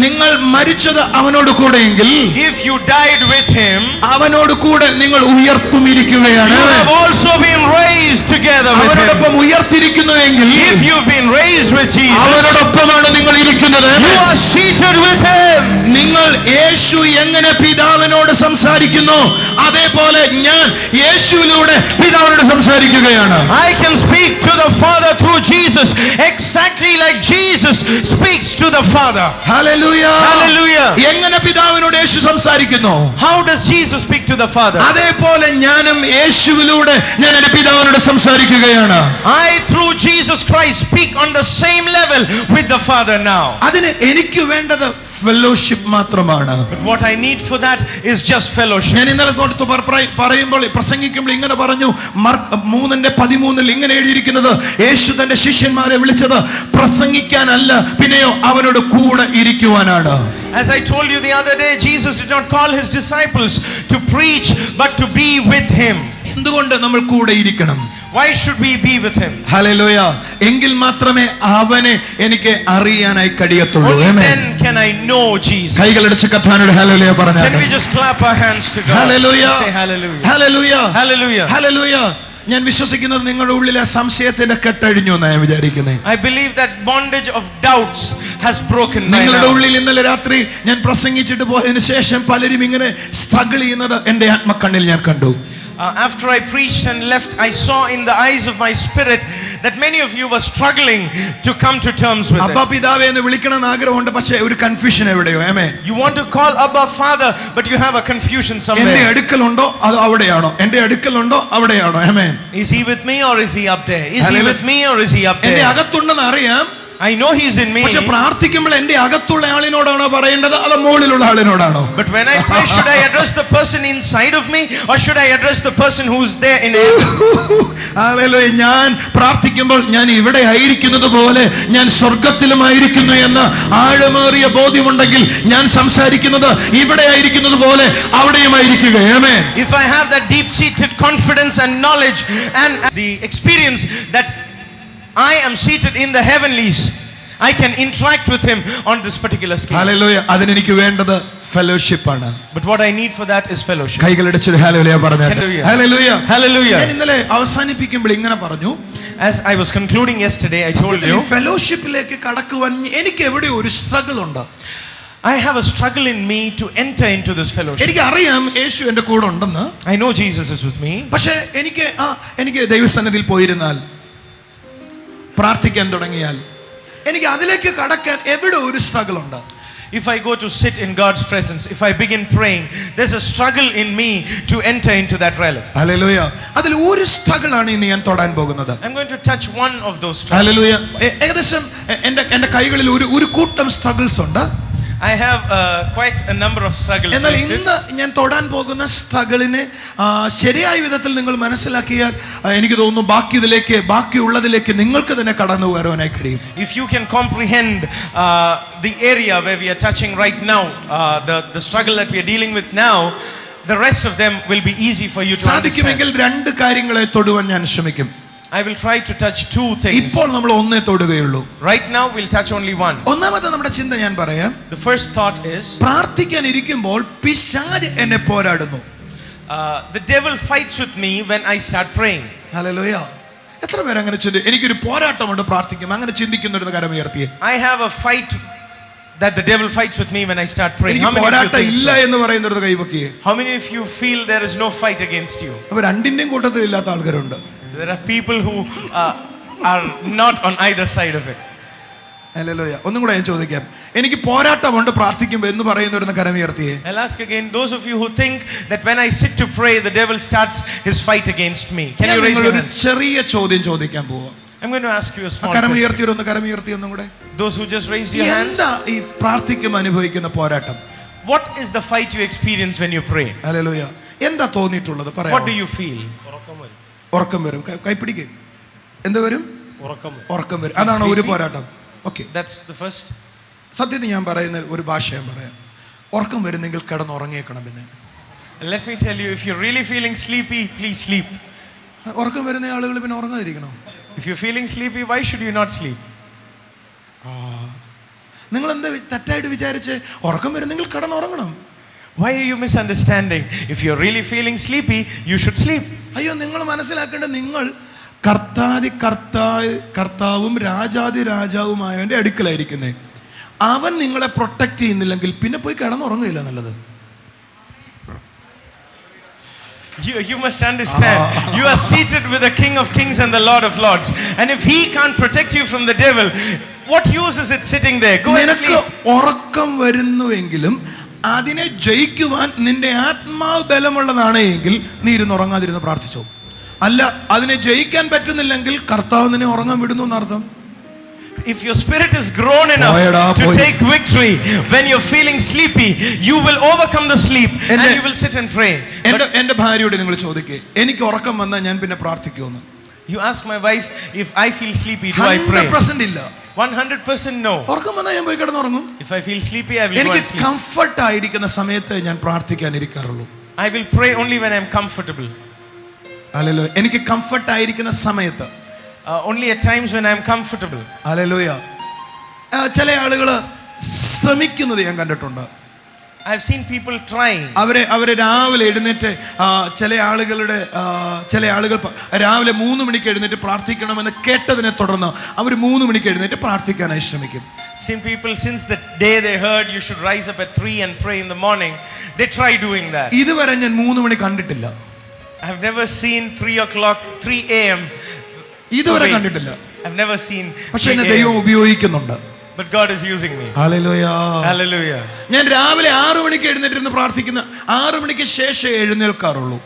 നിങ്ങൾ മരിച്ചത് അവനോട് കൂടെയെങ്കിൽ, if you died with him, അവനോട് കൂടെ നിങ്ങൾ ഉയർത്തുമിരിക്കുകയാണ്. you have also been raised together with him. അവനോടൊപ്പം ഉയർത്തിരിക്കുന്നുവെങ്കിൽ, if you've been raised with Jesus, അവനോടൊപ്പമാണ് നിങ്ങൾ ഇരിക്കുന്നത്. you are seated with him. നിങ്ങൾ യേശു എങ്ങനെ പിതാവിനോട് സംസാരിക്കുന്നു അതേപോലെ ഞാൻ യേശുവിലൂടെ പിതാവിനോട് സംസാരിക്കുകയാണ്. I can speak to the Father through Jesus exactly like Jesus speaks to the Father. Hallelujah. Hallelujah. എങ്ങനെ പിതാവിനോട് യേശു സംസാരിക്കുന്നു? How does Jesus speak to the Father? അതേപോലെ ഞാനും യേശുവിലൂടെ ഞാൻ എൻ്റെ പിതാവിനോട് സംസാരിക്കുകയാണ്. I through Jesus Christ speak on the same level with the Father now. അതിന് എനിക്ക് വേണ്ടത് ഫെലോഷിപ്പ് മാത്രമാണ്. But what I need for that is just fellowship. ഞാൻ ഇന്നലെ പറയുമ്പോൾ പ്രസംഗിക്കുമ്പോൾ ഇങ്ങനെ പറഞ്ഞു, മാർക്ക് 3:13 ഇങ്ങനെ എഴുതിയിരിക്കുന്നത്, യേശു തന്റെ ശിഷ്യന്മാരെ വിളിച്ചത് പ്രസംഗിക്കാനല്ല, പിന്നെയോ അവനോട് കൂടെ ഇരിക്കുവാനാണ്. As I told you the other day, Jesus did not call his disciples to preach but to be with him. എന്തുകൊണ്ട് നമ്മൾ കൂടെ ഇരിക്കണം? Why should we be with him? Hallelujah. എങ്കിൽ മാത്രമേ അവനെ എനിക്ക് അറിയാനായി കഴിയത്തുള്ളൂ. Only then can I know Jesus. കൈകളടിച്ച് കർത്താവിനോട് ഹല്ലേലൂയ പറഞ്ഞാൽ. Can we just clap our hands to God? Hallelujah. Say hallelujah. Hallelujah. Hallelujah. Hallelujah. ഞാൻ വിശ്വസിക്കുന്നത് നിങ്ങളുടെ ഉള്ളിലെ സംശയത്തിന്റെ കെട്ടഴിഞ്ഞു എന്നാണ് ഞാൻ വിചാരിക്കുന്നത്. I believe that bondage of doubts has broken. നിങ്ങളുടെ ഉള്ളിൽ ഇന്നലെ രാത്രി ഞാൻ പ്രസംഗിച്ചിട്ട് പോയതിനു ശേഷം പലരും ഇങ്ങനെ സ്ട്രഗിൾ ചെയ്യുന്നത് എൻ്റെ ആത്മക്കണ്ണിൽ ഞാൻ കണ്ടു. After I preached and left, I saw in the eyes of my spirit that many of you were struggling to come to terms with അബ്ബാ it. പിതാവേ എന്ന് വിളിക്കണമെന്ന് ആഗ്രഹമുണ്ട്, പക്ഷേ ഒരു കൺഫ്യൂഷൻ എവിടെയോ. ആമേൻ. You want to call Abba Father, but you have a confusion എന്റെ somewhere. അടുക്കലുണ്ടോ അത് അവിടെയാണോ? എന്റെ അടുക്കലുണ്ടോ അവിടെയാണോ? ആമേൻ. Is he with me or is he up there? Is he Hallelujah. with me or is he up എന്റെ there? അകത്തുണ്ടെന്ന് അറിയാം, I know he's in me. പക്ഷെ പ്രാർത്ഥിക്കുമ്പോൾ എന്റെ അകത്തുള്ള ആളിനോടാണോ പറയേണ്ടത് അതോ മുകളിലുള്ള ആളിനോടാണോ? But when I pray, should I address the person inside of me or should I address the person who's there in heaven? Hallelujah. ഞാൻ പ്രാർത്ഥിക്കുമ്പോൾ ഞാൻ ഇവിടെ ആയിരിക്കുന്നത് പോലെ ഞാൻ സ്വർഗത്തിലുമായിരിക്കുന്നു എന്ന ആഴമേറിയ ബോധ്യമുണ്ടെങ്കിൽ ഞാൻ സംസാരിക്കുന്നത് ഇവിടെ ആയിരിക്കുന്നത് പോലെ അവിടെയുമായിരിക്കുക. ആമേൻ. If I have that deep-seated confidence and knowledge and the experience that I am seated in the heavenlies, I can interact with him on this particular scale. Hallelujah. അതിനെനിക്ക് വേണ്ടത് ഫെലോഷിപ്പ് ആണ്. But what I need for that is fellowship. കൈകളടിച്ചൊരു ഹല്ലേലൂയ പറഞ്ഞാട്ടെ. Hallelujah. ഹല്ലേലൂയ. Hallelujah. ഞാൻ ഇന്നലെ അവസാനിപ്പിക്കുമ്പോൾ ഇങ്ങനെ പറഞ്ഞു, As I was concluding yesterday, I told you, ഫെലോഷിപ്പിലേക്ക് കടക്കുവാൻ എനിക്ക് എവിടെ ഒരു സ്ട്രഗിൾ ഉണ്ട്. I have a struggle in me to enter into this fellowship. എനിക്ക് അറിയാം യേശു എന്റെ കൂടെ ഉണ്ടെന്ന്. I know Jesus is with me. പക്ഷേ എനിക്ക് ദൈവസന്നിധിയിൽ പോയിരുന്നാൽ പ്രാർത്ഥിക്കാൻ തുടങ്ങിയാൽ എനിക്ക് അതിലേക്ക് കടക്കാൻ എവിടെ ഒരു സ്ട്രഗിൾ ഉണ്ട്. If I go to sit in God's presence, if I begin praying, there's a struggle in me to enter into that realm. Hallelujah. അതിൽ ഒരു സ്ട്രഗിൾ ആണ് ഇന്ന് ഞാൻ തൊടാൻ പോകുന്നത്. I'm going to touch one of those struggles. Hallelujah. ഏകദേശം എന്റെ കൈകളിൽ ഒരു കൂട്ടം സ്ട്രഗിൾസ് ഉണ്ട്. I have quite a number of struggles. എന്നാൽ ഇന്ന് ഞാൻ തൊടാൻ പോകുന്ന സ്ട്രഗിളിനെ ശരിയായ വിധത്തിൽ നിങ്ങൾ മനസ്സിലാക്കിയാൽ എനിക്ക് തോന്നുന്നു ബാക്കിയുള്ളതിലേക്ക് നിങ്ങൾക്ക് തന്നെ കടന്നു വരാനായി കഴിയും. If you can comprehend the area where we are touching right now, the struggle that we are dealing with now, the rest of them will be easy for you to understand. സാധിക്കുമെങ്കിൽ രണ്ട് കാര്യങ്ങളെ തൊടുവാൻ ഞാൻ ശ്രമിക്കും. I will try to touch two things. ഇപ്പോൾ നമ്മൾ ഒന്നേ തൊടുകയുള്ളൂ. Right now we'll touch only one. ഒന്നാമത്തെ നമ്മുടെ ചിന്ത ഞാൻ പറയാം. The first thought is, പ്രാർത്ഥിക്കാൻ ഇരിക്കുമ്പോൾ പിശാച് എന്നെ പോരാടുന്നു. the devil fights with me when I start praying. Hallelujah. എത്ര പേര് അങ്ങനെ ചിന്തി, എനിക്കൊരു പോരാട്ടമുണ്ട് പ്രാർത്ഥിക്കും, അങ്ങനെ ചിന്തിക്കുന്നൊരു കരം ഉയർത്തിയേ. I have a fight that the devil fights with me when I start praying. എനിക്ക് പോരാട്ടം ഇല്ല എന്ന് പറയുന്നത് കൈവക്കിയേ. How many of you feel there is no fight against you? അപ്പൊ രണ്ടിന്റെയും കൂട്ടത്തിൽ ഇല്ലാത്ത ആൾക്കാരുണ്ട്. There are people who are not on either side of it. Hallelujah. ഒന്നും കൂടെ ഞാൻ ചോദിക്കാം, എനിക്ക് പോരാട്ടമുണ്ട് പ്രാർത്ഥിക്കുമ്പോൾ എന്ന് പറയുന്നവരുന്ന കരം ഉയർത്തിയേ. I'll ask again, those of you who think that when I sit to pray the devil starts his fight against me, can you raise your hands? ചെറിയ ചോദ്യം ചോദിക്കാൻ പോവാം. I'm going to ask you a small കരം question. ഉയർത്തിയൊന്ന് കരം ഉയർത്തി ഒന്നും കൂടെ. Those who just raised your hands, എന്താ ഈ പ്രാർത്ഥിക്കുമ്പോൾ അനുഭവിക്കുന്ന പോരാട്ടം? what is the fight you experience when you pray? Hallelujah. എന്താ തോന്നിയിട്ടുള്ളത് പറയാം. What do you feel? ഉറക്കം വരും. കൈപ്പിടിക്ക്. എന്ത് വരും? ഉറക്കം വരും. അതാണ് ഒരു പോരാട്ടം. Okay, That's the first. സത്യത്തിൽ ഞാൻ പറയുന്ന ഒരു ഭാഷ ഞാൻ പറയാം. ഉറക്കം വരുന്നെങ്കിൽ കിടന്നുറങ്ങിയേക്കണം. പിന്നെ Let me tell you, if you're really feeling sleepy, please sleep. ഉറക്കം വരുന്ന ആളുകൾ പിന്നെ ഉറങ്ങാതിരിക്കണം. If you're feeling sleepy, why should you not sleep? നിങ്ങൾ എന്താ തെറ്റായിട്ട് വിചാരിച്ച് ഉറക്കം വരുന്നെങ്കിൽ കിടന്നുറങ്ങണം? Why are you misunderstanding? If you're really feeling sleepy, you should sleep. അയ്യോ, നിങ്ങൾ മനസ്സിലാക്കേണ്ടത് നിങ്ങൾ കർത്താവും രാജാതി രാജാവുമായവന്റെ അടുക്കലായിരിക്കുന്നേ. അവൻ നിങ്ങളെ പ്രൊട്ടക്ട് ചെയ്യുന്നില്ലെങ്കിൽ പിന്നെ പോയി കിടന്നുറങ്ങില്ല നല്ലത്. You must understand, you are seated with the King of Kings and the Lord of Lords, and if he can't protect you from the devil, what use is it sitting there? Go and നിനക്ക് sleep. ഉറക്കം വരുന്നുവെങ്കിലും അതിനെ ജയിക്കുവാൻ നിന്റെ ആത്മാവ് ബലമുള്ളതാണ് എങ്കിൽ നീ ഇരുന്ന് ഉറങ്ങാതിരുന്ന് പ്രാർത്ഥിച്ചോ. അല്ല, അതിനെ ജയിക്കാൻ പറ്റുന്നില്ലെങ്കിൽ കർത്താവ് നിന്നെ ഉറങ്ങാൻ വിടുന്നു എന്നർത്ഥം. If your spirit is grown enough to take victory when you're feeling sleepy, you will overcome the sleep and you will sit and pray. എന്റെ ഭാര്യയോട് നിങ്ങൾ ചോദിക്കേ, എനിക്ക് ഉറക്കം വന്നാൽ ഞാൻ പിന്നെ പ്രാർത്ഥിക്കുമെന്ന്. You ask my wife, if I feel sleepy, do I pray? 100% ഇല്ല. 100% no. ഉറക്കം വന്നാൽ ഞാൻ പോയി കിടന്നുറങ്ങും. If I feel sleepy, I will go and എനിക്ക് sleep. കംഫർട്ട് ആയിരിക്കുന്ന സമയത്ത് ഞാൻ പ്രാർത്ഥിക്കാൻ ഇരിക്കാറുള്ളൂ. I will pray only when I'm comfortable. Hallelujah. എനിക്ക് കംഫർട്ട് ആയിരിക്കുന്ന സമയത്ത്, only at times when I'm comfortable. Hallelujah. ചില ആളുകൾ ശ്രമിക്കുന്നത് ഞാൻ കണ്ടിട്ടുണ്ട്. I've seen people trying. അവരെ രാവിലെ എഴുന്നേറ്റ് ചില ആളുകൾ രാവിലെ 3 മണിക്ക് എഴുന്നേറ്റ് പ്രാർത്ഥിക്കണമെന്ന് കേട്ടതിനെ തുടർന്ന് അവർ 3 മണിക്ക് എഴുന്നേറ്റ് പ്രാർത്ഥിക്കാനായി ശ്രമിക്കും. Seen people since the day they heard you should rise up at 3 and pray in the morning, they try doing that. ഇതുവരെ ഞാൻ 3 മണി കണ്ടിട്ടില്ല. I've never seen 3 a.m. ഇതുവരെ കണ്ടിട്ടില്ല. I've never seen. പക്ഷെ എന്നെ ദൈവം ഉപയോഗിക്കുന്നുണ്ട്. But God is using me. Hallelujah. Hallelujah. ഞാൻ രാവിലെ 6 മണിക്ക് എഴുന്നേറ്റിരുന്ന് പ്രാർത്ഥിക്കുന്ന 6 മണിക്ക് ശേഷം എഴുന്നേൽക്കാറുള്ളൂ.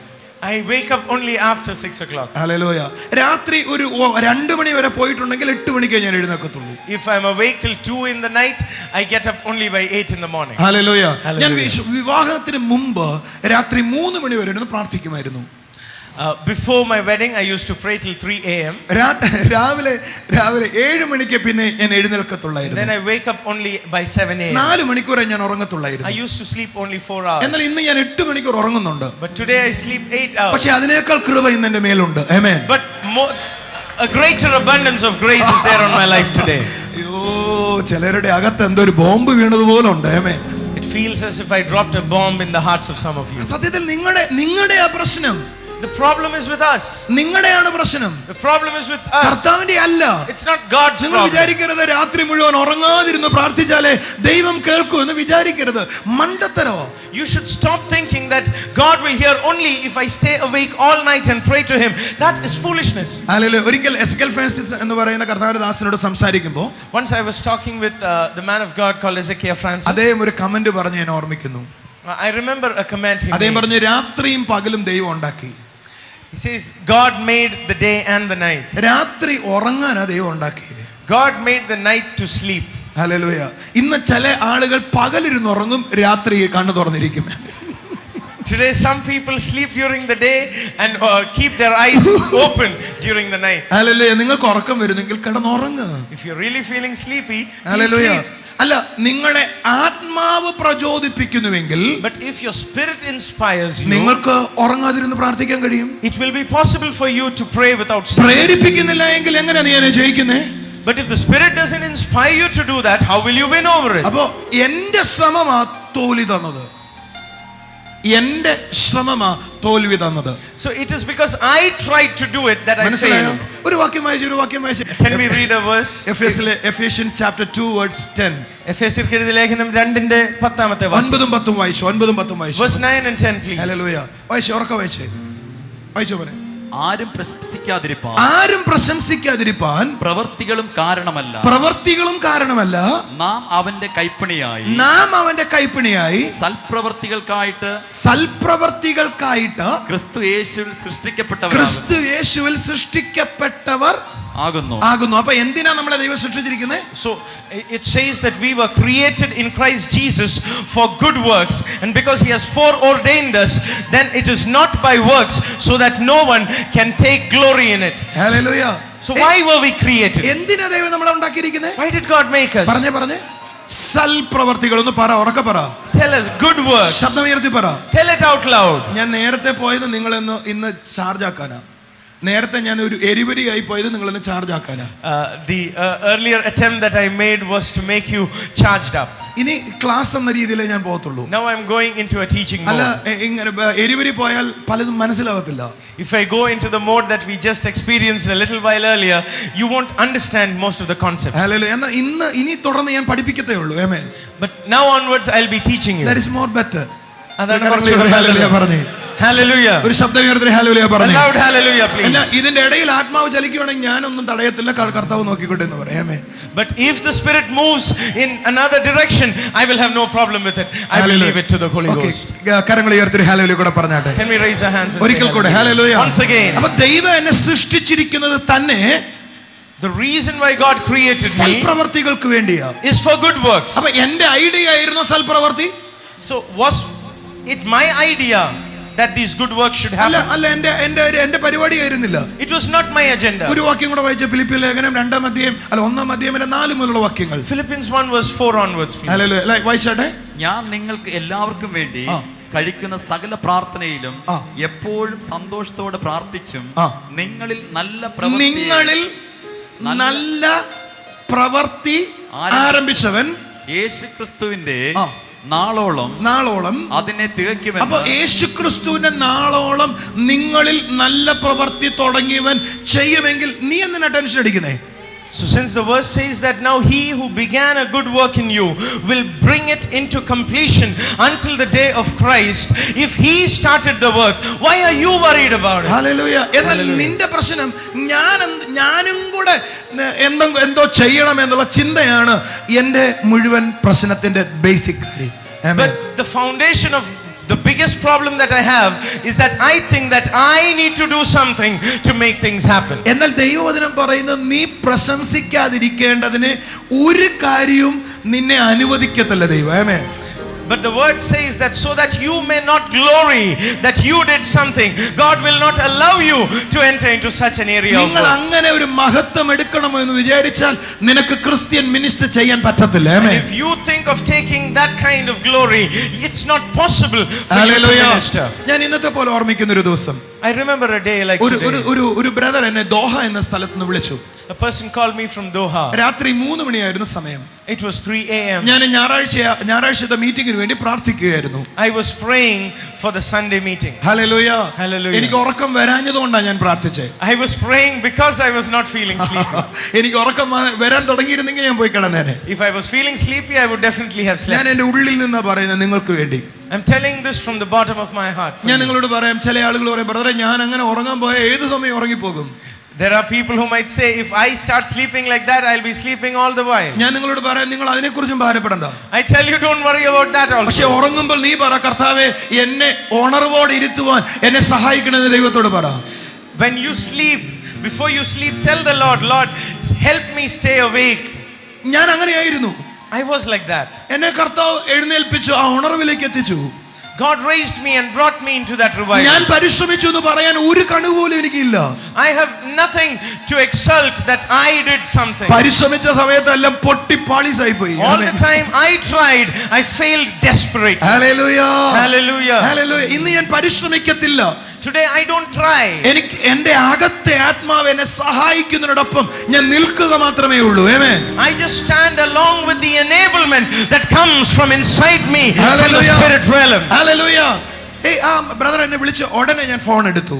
I wake up only after 6 o'clock. Hallelujah. രാത്രി ഒരു 2 മണി വരെ പോയിട്ടുണ്ടെങ്കിൽ 8 മണിക്കേ ഞാൻ എഴുന്നേൽക്കത്തുള്ളൂ. If I'm awake till 2 in the night, I get up only by 8 in the morning. Hallelujah. ഞാൻ വിവാഹത്തിന് മുമ്പ് രാത്രി 3 മണി വരെ ഇരുന്ന് പ്രാർത്ഥിക്കുമായിരുന്നു. Before my wedding, I used to pray till 3 a.m. രാവിലെ 7 മണിക്ക് പിന്നെ ഞാൻ എഴുന്നേൽക്കത്തുള്ളായിരുന്നു. Then I wake up only by 7 a.m. 4 മണിക്കൂറേ ഞാൻ ഉറങ്ങത്തുള്ളായിരുന്നു. I used to sleep only 4 hours. എന്നാൽ ഇന്ന് ഞാൻ 8 മണിക്കൂർ ഉറങ്ങുന്നുണ്ട്. But today I sleep 8 hours. പക്ഷേ അതിനേക്കാൾ കൃപ ഇന്ന് എൻ്റെ മേലുണ്ട്. ആമേൻ. But a greater abundance of grace is there on my life today. അയ്യോ, ചിലരുടെ അകത്ത് എന്തോ ഒരു ബോംബ് വീണതുപോലെ ഉണ്ട്. ആമേൻ. It feels as if I dropped a bomb in the hearts of some of you. സത്യത്തിൽ നിങ്ങളുടെ ആ പ്രശ്നം. The problem is with us. നിങ്ങളുടെയാണ് പ്രശ്നം. The problem is with us. കർത്താവിന്റെ അല്ല. It's not God's problem. നിങ്ങൾ വിചാരിക്കരുത് രാത്രി മുഴുവൻ ഉറങ്ങാതിരുന്ന് പ്രാർത്ഥിച്ചാലേ ദൈവം കേൾക്കൂ എന്ന് വിചാരിക്കരുത്. മണ്ടത്തരോ. You should stop thinking that God will hear only if I stay awake all night and pray to him. That is foolishness. Hallelujah. ഒരിക്കൽ എസെക്കിയേൽ ഫ്രാൻസിസ് എന്ന് പറയുന്ന കർത്താവിന്റെ ദാസനോട് സംസാരിക്കുമ്പോൾ once I was talking with the man of God called Ezekiel Francis. അദ്ദേഹം ഒരു comment പറഞ്ഞു ഞാൻ ഓർമ്മിക്കുന്നു. I remember a comment he made. അദ്ദേഹം പറഞ്ഞു രാത്രിയും പകലും ദൈവം ഉണ്ടാക്കി. He says God made the day and the night. രാത്രി ഉറങ്ങാനാ ദൈവം ഉണ്ടാക്കിയത്. God made the night to sleep. Hallelujah. ഇന്ന് ചില ആളുകൾ പകലിരുന്ന് ഉറങ്ങും, രാത്രി കണ്ണു തുറന്നിരിക്കും. Today some people sleep during the day and keep their eyes open during the night. Hallelujah. നിങ്ങൾക്ക് ഉറക്കം വരുന്നെങ്കിൽ കിടന്നുറങ്ങുക. If you're really feeling sleepy, hallelujah. sleep. അല്ല, നിങ്ങളെ ആത്മാവ് പ്രചോദിപ്പിക്കുന്നുവെങ്കിൽ, but if your spirit inspires you, നിങ്ങൾക്ക് ഉറങ്ങാതിരുന്ന് പ്രാർത്ഥിക്കാൻ കഴിയും. it will be possible for you to pray without sleep. പ്രേരിപ്പിക്കുന്നില്ല എങ്കിൽ എങ്ങനെ നീ എന്നെ ജയിക്കുന്നേ? But if the spirit doesn't inspire you to do that, how will you win over it? അപ്പോ എന്റെ ശ്രമമാ തോൽവി തന്നത്. എന്റെ ശ്രമമാ തോൽവി തന്നത്. So it is because I tried to do it that I failed. ഒരു വാക്യം വായിച്ചു. Can we read a verse? Ephesians chapter 2 verse 10. എഫേസ്യർക്ക് എഴുതിയ ലേഖനം 2-ന്റെ 10-ാമത്തെ വാക്യം. 9-10 വായിച്ചു. 9-10 വായിച്ചു. Verse 9 and 10 please. ഹല്ലേലൂയ. വായിച്ചു, ഉറക്കെ വായിച്ചു. വായിച്ചു പറ. ആരും പ്രശംസിക്കാതിരിപ്പാൻ പ്രവൃത്തികളും കാരണമല്ല നാം അവന്റെ കൈപ്പണിയായി സൽപ്രവർത്തികൾക്കായിട്ട് ക്രിസ്തു യേശുവിൽ സൃഷ്ടിക്കപ്പെട്ടവർ ആകുന്നു. അപ്പൊ എന്തിനാ നമ്മളെ ദൈവം സൃഷ്ടിച്ചിരിക്കുന്നത്? So it says that we were created in Christ Jesus for good works, and because he has foreordained us, then it is not by works, so that no one can take glory in it. Hallelujah. So why were we created? എന്തിനാ ദൈവം നമ്മളെ ഉണ്ടാക്കിയിരിക്കുന്നത്? Why did God make us? പറഞ്ഞേ സൽപ്രവർത്തികൾ ഒന്ന് പറ, ഉറക്കെ പറ. Tell us good works. ശബ്ദം ഉയർത്തി പറ. Tell it out loud. ഞാൻ നേരത്തെ പോയത് നിങ്ങൾ ഇന്ന് ചാർജ് ആക്കാനാ. നേരത്തെ ഞാൻ ഒരു എരിവരിയായി പോയത് നിങ്ങളെന്നെ charge ആക്കാനാ. The earlier attempt that I made was to make you charged up. ഇനി ക്ലാസ് എന്ന രീതിയിലേ ഞാൻ പോകത്തുള്ളൂ. Now I'm going into a teaching mode. അല്ല, ഇങ്ങനെ എരിവരി പോയാൽ പലതും മനസ്സിലാവത്തില്ല. If I go into the mode that we just experienced a little while earlier, you won't understand most of the concepts. Hallelujah. എന്നാൽ ഇനി തുടർന്ന് ഞാൻ പഠിപ്പിക്കത്തേ ഉള്ളൂ. Amen. But now onwards I'll be teaching you. That is more better. അതാണ് കുറച്ചുകൂടി hallelujah പറഞ്ഞേ. Hallelujah. ഒരു ശബ്ദം ഉയർത്തി ഹല്ലേലൂയ പറഞ്ഞേ. Loud hallelujah please. അല്ല, ഇതിന്റെ ഇടയിൽ ആത്മാവ് ചലിക്കുകയാണെങ്കിൽ ഞാനൊന്നും തടയത്തില്ല, കർത്താവ് നോക്കിക്കോട്ടെ എന്ന് പറയാം. Amen. But if the spirit moves in another direction, I will have no problem with it. I will leave it to the Holy Ghost. കരങ്ങൾ ഉയർത്തി ഹല്ലേലൂയ കൂടെ പറഞ്ഞാട്ടെ. Can we raise our hands and ഒരിക്കൽ കൂടെ hallelujah. once again? അപ്പോൾ ദൈവം എന്നെ സൃഷ്ടിച്ചിരിക്കുന്നത് തന്നെ the reason why God created me സൽപ്രവർത്തികൾക്ക് വേണ്ടിയാ, is for good works. അപ്പോൾ എൻ്റെ ഐഡിയ ആയിരുന്നു സൽപ്രവർത്തി. So was it my idea that these good works should happen? അല്ല, എൻ്റെ പരിപാടി ആയിരുന്നില്ല. It was not my agenda. ഒരു വാക്യം കൂടെ വായിച്ച ഫിലിപ്പിയ ലേഖനം 2-ാം അധ്യായം 1-ാം അധ്യായം 4 മുതലുള്ള വാക്യങ്ങൾ. Philippians 1 verse 4 onwards please. Hallelujah. വായിച്ചാട്ടെ. ഞാൻ നിങ്ങൾക്ക് എല്ലാവർക്കും വേണ്ടി കഴിക്കുന്ന സകല പ്രാർത്ഥനയിലും എപ്പോഴും സന്തോഷത്തോടെ പ്രാർത്ഥിച്ചും നിങ്ങളിൽ നല്ല പ്രവൃത്തി ആരംഭിച്ചവൻ യേശുക്രിസ്തുവിന്റെ നാളോളം അതിനെ തികയ്ക്കുമെന്ന്. അപ്പോൾ യേശുക്രിസ്തുവിന്റെ നാളോളം നിങ്ങളിൽ നല്ല പ്രവൃത്തി തുടങ്ങിയവൻ ചെയ്യുമെങ്കിൽ നീ എന്തിനാ tension അടിക്കുന്നേ? So since the verse says that now he who began a good work in you will bring it into completion until the day of Christ, if he started the work, why are you worried about it? Hallelujah. എന്നാൽ നിന്റെ പ്രശ്നം ഞാനും കൂടെ എന്തോ ചെയ്യണം എന്നുള്ള ചിന്തയാണ് എൻ്റെ മുഴുവൻ പ്രശ്നത്തിന്റെ ബേസിക് കാര്യം. But the foundation of the biggest problem that I have is that I think that I need to do something to make things happen. എന്നാൽ ദൈവവചനം പറയുന്നത് നീ പ്രശംസിക്കാതിരിക്കേണ്ടതിന് ഒരു കാര്യവും നിന്നെ അനുവദിക്കത്തില്ല ദൈവം. ആമേൻ. But the word says that so that you may not glory that you did something, God will not allow you to enter into such an area of നിങ്ങൾ work. അങ്ങനെ ഒരു മഹത്വം എടുക്കണമോ എന്ന് വിചാരിച്ചാൽ നിനക്ക് ക്രിസ്ത്യൻ മിനിസ്റ്റർ ചെയ്യാൻ പറ്റത്തില്ല. ആമേൻ. If you think of taking that kind of glory, it's not possible for you to minister. ഞാൻ ഇന്നത്തെ പോലെ ഓർമ്മിക്കുന്ന ഒരു ദിവസം, I remember a day like today. ഒരു ബ്രദർ എന്നെ ദോഹ എന്ന സ്ഥലത്ത് നിന്ന് വിളിച്ചു. A person called me from Doha. രാത്രി 3 മണിയായിരുന്നു സമയം. It was 3 a.m. ഞാൻ ഞായറാഴ്ചത്തെ മീറ്റിംഗിന് വേണ്ടി പ്രാർത്ഥിക്കുകയായിരുന്നു. I was praying for the Sunday meeting. Hallelujah. Hallelujah. എനിക്ക് ഉറക്കം വരാഞ്ഞതുകൊണ്ടാണ് ഞാൻ പ്രാർത്ഥിച്ചത്. I was praying because I was not feeling sleepy. എനിക്ക് ഉറക്കം വരാൻ തുടങ്ങിയിരുന്നെങ്കിൽ ഞാൻ പോയി കിടന്നേനെ. If I was feeling sleepy, I would definitely have slept. ഞാൻ എൻ്റെ ഉള്ളിൽ നിന്നാ പറയുന്നത് നിങ്ങൾക്ക് വേണ്ടി. I'm telling this from the bottom of my heart. ഞാൻ നിങ്ങളോട് പറയാം, ചില ആളുകൾ പറയും, ബ്രദറെ ഞാൻ അങ്ങനെ ഉറങ്ങാൻ പോയാൽ ഏത് സമയം ഉറങ്ങിപ്പോകും. There are people who might say, if I start sleeping like that, I'll be sleeping all the while. ഞാൻ നിങ്ങളോട് പറയാം, നിങ്ങൾ അതിനെക്കുറിച്ചും ഭാരപ്പെടണ്ട. I tell you, don't worry about that also. പക്ഷേ ഉറങ്ങുമ്പോൾ നീ പറ, കർത്താവേ എന്നെ ഉണർവോടെ ഇരുത്തുവാൻ എന്നെ സഹായിക്കണമെന്ന് ദൈവത്തോട് പറ. When you sleep, before you sleep, tell the Lord, Lord, help me stay awake. ഞാൻ അങ്ങനെയായിരുന്നു. I was like that. എന്നെ കർത്താവ് എഴുന്നേൽപ്പിച്ചു, ആ ഉണർവിലേക്ക് എത്തിച്ചു. God raised me and brought me into that revival. ഞാൻ പരിശ്രമിച്ചു എന്ന് പറയാൻ ഒരു കണു പോലും എനിക്കില്ല. I have nothing to exult that I did something. പരിശ്രമിച്ച സമയത്തെല്ലാം പൊട്ടി പാളിസായി പോയി. All the time I tried, I failed desperately. Hallelujah. Hallelujah. Hallelujah. ഇന്ന് ഞാൻ പരിശ്രമിക്കത്തില്ല. Today I don't try. എനിക്ക് എൻ്റെ അകത്തെ ആത്മാവ് എന്നെ സഹായിക്കുന്നതിനോടൊപ്പം ഞാൻ നിൽക്കുക മാത്രമേ ഉള്ളൂ. ആമേൻ. I just stand along with the enablement that comes from inside me, from the spirit realm. Hallelujah. Hey, brother എന്നെ വിളിച്ചു ഉടനെ ഞാൻ ഫോൺ എടുത്തു.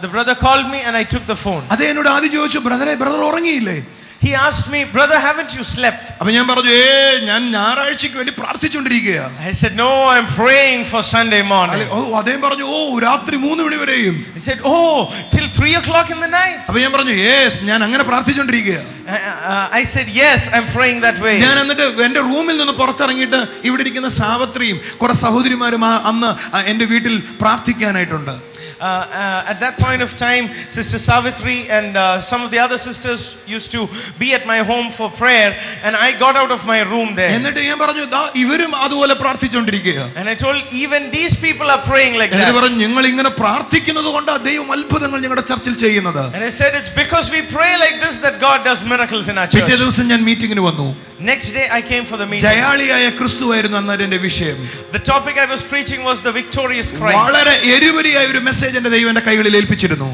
The brother called me and I took the phone. അതേ എന്നോട് ആദ്യം ചോദിച്ചു, brother ഉറങ്ങിയില്ലേ? He asked me, brother, haven't you slept? അപ്പോൾ ഞാൻ പറഞ്ഞു, ഞാൻ ഞായറാഴ്ചയ്ക്ക് വേണ്ടി പ്രാർത്ഥിച്ചുകൊണ്ടിരിക്കുകയാണ്. I said, no, I'm praying for Sunday morning. അദ്ദേഹം പറഞ്ഞു, രാത്രി 3 മണി വരെയും. He said, till 3 o'clock in the night. അപ്പോൾ ഞാൻ പറഞ്ഞു, ഞാൻ അങ്ങനെ പ്രാർത്ഥിച്ചുകൊണ്ടിരിക്കുകയാണ്. I said, yes, I'm praying that way. ഞാൻ എന്നിട്ട് എൻ്റെ റൂമിൽ നിന്ന് പുറത്തിറങ്ങിയിട്ട് ഇവിടെ ഇരിക്കുന്ന സാവത്രിയും കുറെ സഹോദരിമാരും അന്ന് എൻ്റെ വീട്ടിൽ പ്രാർത്ഥിക്കാനായിട്ടുണ്ട്. At that point of time, Sister Savitri and some of the other sisters used to be at my home for prayer, and I got out of my room there. എന്നിട്ട് ഞാൻ പറഞ്ഞു, ഇവരും അതുപോലെ പ്രാർത്ഥിച്ചുകൊണ്ടിരിക്കുകയാണ്. And I told, even these people are praying like that. എന്നിട്ട് പറഞ്ഞു, നിങ്ങൾ ഇങ്ങനെ പ്രാർത്ഥിക്കുന്നത് കൊണ്ടാണ് ദൈവം അത്ഭുതങ്ങൾ ഞങ്ങളുടെ ചർച്ചിൽ ചെയ്യുന്നത്. And I said, it's because we pray like this that God does miracles in our church. പിറ്റേ ദിവസം ഞാൻ മീറ്റിംഗിന് വന്നു. Next day I came for the meeting. ജയാളിയായ ക്രിസ്തുവായിരുന്നു അന്ന് എൻ്റെ വിഷയം. The topic I was preaching was the victorious Christ. വളരെ എരിവരിയായ ഒരു message എൻ്റെ ദൈവം എൻ്റെ കൈകളിൽ ഏൽപ്പിച്ചിരുന്നു.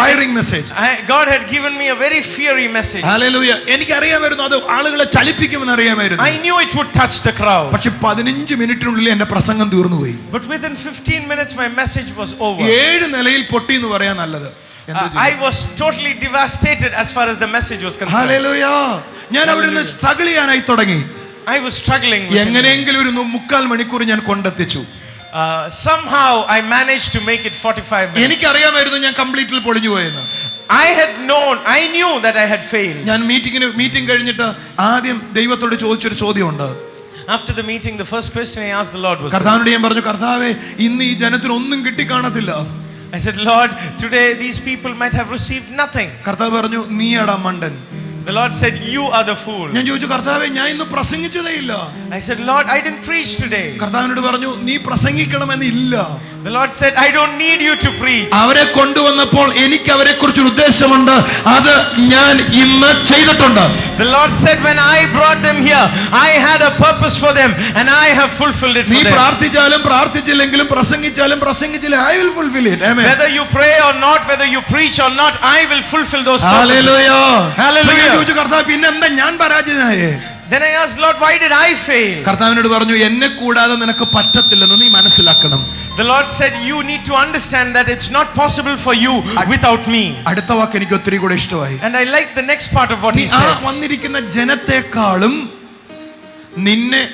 Firing message. God had given me a very fiery message. Hallelujah. എനിക്ക് അറിയാമായിരുന്നു അത് ആളുകളെ ചലിപ്പിക്കുമെന്ന് അറിയാമായിരുന്നു. I knew it would touch the crowd. പക്ഷേ 15 മിനിറ്റിനുള്ളിൽ എൻ്റെ പ്രസംഗം തീർന്നുപോയി. But within 15 minutes my message was over. 7 നിലയിൽ പൊട്ടി എന്ന് പറയാൻ നല്ലത്. I was totally devastated as far as the message was concerned. Hallelujah. ഞാൻ അവിടുന്ന് സ്ട്രഗിൾ ചെയ്യാനായി തുടങ്ങി. I was struggling. എങ്ങനെയെങ്കിലും ഒരു 3/4 മണിക്കൂർ ഞാൻ കൊണ്ടെത്തിച്ചു. Somehow I managed to make it 45 minutes. എനിക്കറിയാമായിരുന്നു ഞാൻ കംപ്ലീറ്റ്ലി പൊളിഞ്ഞു പോയെന്ന്. I knew that I had failed. ഞാൻ മീറ്റിംഗ് കഴിഞ്ഞിട്ട് ആദ്യം ദൈവത്തോട് ചോദിച്ചൊരു ചോദ്യമുണ്ട്. After the meeting, the first question I asked the Lord was, കർത്താവിനോട് ഞാൻ പറഞ്ഞു, കർത്താവേ ഇന്ന് ഈ ജനത്തിന് ഒന്നും കിട്ടിക്കാണത്തില്ല. I said, Lord, today these people might have received nothing. കർത്താവ് പറഞ്ഞു, നീയാടാ മണ്ടൻ. The Lord said, you are the fool. ഞാൻ ചോദിച്ചു, കർത്താവേ ഞാൻ ഇന്ന് പ്രസംഗിച്ചതേ ഇല്ല. I said, Lord, I didn't preach today. കർത്താവിനോട് പറഞ്ഞു, നീ പ്രസംഗിക്കണമെന്ന് ഇല്ല. The Lord said, I don't need you to preach. അവരെ കൊണ്ടുവന്നപ്പോൾ എനിക്ക് അവരെ കുറിച്ച് ഒരു ഉദ്ദേശമുണ്ട്, അത് ഞാൻ ഇന്ന് ചെയ്തിട്ടുണ്ട്. The Lord said, when I brought them here, I had a purpose for them and I have fulfilled it for നീ them. പ്രാർത്ഥിച്ചാലും പ്രാർത്ഥിച്ചില്ലെങ്കിലും പ്രസംഗിച്ചില്ല, I will fulfill it. Amen. Whether you pray or not, whether you preach or not, I will fulfill those purposes. Hallelujah. Hallelujah. ഞാൻ ചോദിച്ചു, കർത്താവ് പിന്നെ എന്താ ഞാൻ പരാജയനായേ? Then I asked, Lord, why did I fail? കർത്താവിനോട് പറഞ്ഞു, എന്നെ കൂടാതെ നിനക്ക് പറ്റത്തില്ലെന്ന് നീ മനസ്സിലാക്കണം. The Lord said, you need to understand that it's not possible for you without me. അടുത്ത വാക്ക് എനിക്ക് ഒത്തിരി കൂടെ ഇഷ്ടമായി. And I like the next part of what he ആ said. വന്നിരിക്കുന്ന ജനത്തെക്കാളും നിന്നെ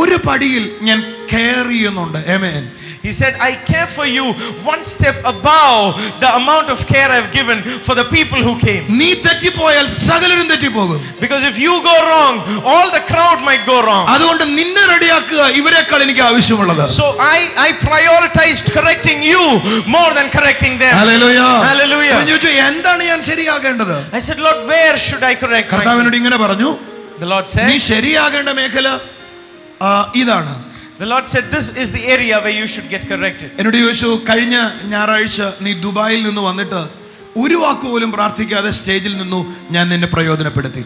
ഒരു പടിയിൽ ഞാൻ കെയർ ചെയ്യുന്നുണ്ട്. ആമേൻ. He said, I care for you one step above the amount of care I've given for the people who came. നീ തെറ്റിപ്പോയാൽ സകലരും തെറ്റിപ്പോകും. Because if you go wrong, all the crowd might go wrong. അതുകൊണ്ട് നിന്നെ റെഡിയാക്കുക ഇവരെക്കാൾ എനിക്ക് ആവശ്യമുള്ളത്. So I prioritized correcting you more than correcting them. Hallelujah. Hallelujah. ഞാൻ ചോദിച്ചു എന്താണ് ഞാൻ ശരിയാകേണ്ടത്? I said, Lord, where should I correct myself? കർത്താവിനോട് ഇങ്ങനെ പറഞ്ഞു. The Lord said, നീ ശരിയാകേണ്ട മേഖല ഇതാണ്. The Lord said, this is the area where you should get corrected. എന്നോട് ചോദിച്ചു, കഴിഞ്ഞ ഞായറാഴ്ച നീ ദുബായിൽ നിന്ന് വന്നിട്ട് ഒരു വാക്ക് പോലും പ്രാർത്ഥിക്കാതെ സ്റ്റേജിൽ നിന്നു, ഞാൻ നിന്നെ പ്രയോജനപ്പെടുത്തി.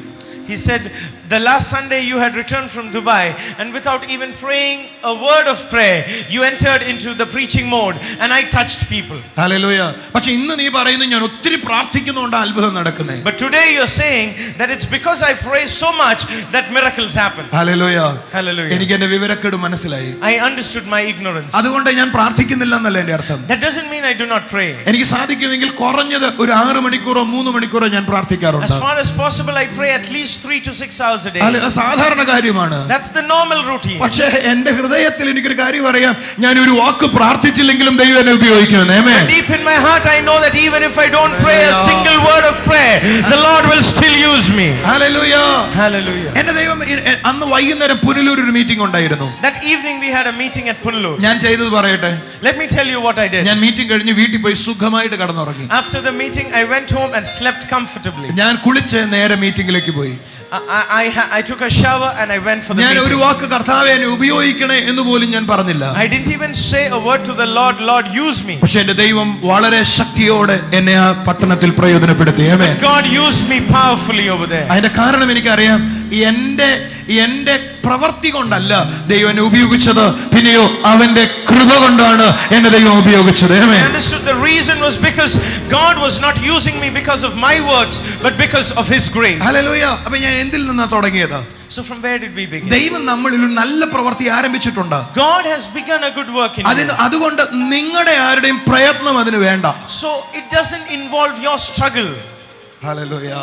He said, the last Sunday you had returned from Dubai and without even praying a word of prayer, you entered into the preaching mode and I touched people. Hallelujah. പക്ഷേ ഇന്ന് നീ പറയുന്നു ഞാൻ ഒത്തിരി പ്രാർത്ഥിക്കുന്നതുകൊണ്ട് അത്ഭുതം നടക്കുന്നേ. But today you're saying that it's because I pray so much that miracles happen. Hallelujah. Hallelujah. എനിക്ക് എന്റെ വിവരക്കേട് മനസ്സിലായി. I understood my ignorance. അതുകൊണ്ട് ഞാൻ പ്രാർത്ഥിക്കുന്നില്ല എന്നല്ല എന്റെ അർത്ഥം. That doesn't mean I do not pray. എനിക്ക് സാധിക്കുമെങ്കിൽ കുറഞ്ഞത് ഒരു 6 മണിക്കൂറോ 3 മണിക്കൂറോ ഞാൻ പ്രാർത്ഥിക്കാറുണ്ട്. As far as possible I pray at least 3 to 6 hours a day. സാധാരണ കാര്യമാണ്. That's the normal routine. പക്ഷേ എന്റെ ഹൃദയത്തിൽ എനിക്കൊരു കാര്യം അറിയാം, ഞാൻ ഒരു വാക്ക് പ്രാർത്ഥിച്ചില്ലെങ്കിലും ദൈവം എന്നെ ഉപയോഗിക്കും. ആമേൻ. Deep in my heart I know that even if I don't pray a single word of prayer, the Lord will still use me. Hallelujah. Hallelujah. എന്റെ ദൈവം അന്ന് വൈകുന്നേരം പുനലൂർ ഒരു മീറ്റിംഗ് ഉണ്ടായിരുന്നു. That evening we had a meeting at Punalur. ഞാൻ ചെയ്തത് പറയട്ടെ. Let me tell you what I did. ഞാൻ മീറ്റിംഗ് കഴിഞ്ഞ് വീട്ടിൽ പോയി സുഖമായിട്ട് കിടന്നുറങ്ങി. After the meeting I went home and slept comfortably. ഞാൻ കുളിച്ച് നേരെ മീറ്റിംഗിലേക്ക് പോയി. I took a shower and I went for the ഞാൻ ഒരു meeting. വാക്ക് കർത്താവേ എന്നെ ഉപയോഗിക്കണേ എന്ന് പോലും ഞാൻ പറഞ്ഞില്ല. I didn't even say a word to the Lord, Lord use me. പക്ഷേ എന്റെ ദൈവം വളരെ ശക്തിയോടെ എന്നെ ആ പട്ടണത്തിൽ പ്രയോജനപ്പെടുത്തി. ആമേൻ. God used me powerfully over there. അതിന്റെ കാരണം എനിക്കറിയാം, എന്റെ പ്രവൃത്തി കൊണ്ടല്ല ദൈവം എന്നെ ഉപയോഗിച്ചത്, പിന്നെയോ അവന്റെ കൃപ കൊണ്ടാണ് എന്നെ ദൈവം ഉപയോഗിച്ചത്. I understood the reason was because God was not using me because of my works but because of his grace. Hallelujah. അപ്പോൾ ഞാൻ എന്തിൽ നിന്നാ തുടങ്ങിയത്? So from where did we begin? ദൈവം നമ്മളിൽ ഒരു നല്ല പ്രവൃത്തി ആരംഭിച്ചിട്ടുണ്ട്. God has begun a good work in you. അതുകൊണ്ട് നിങ്ങളുടെ ആരുടെയും പ്രയത്നം അതിന് വേണ്ട. So it doesn't involve your struggle. Hallelujah.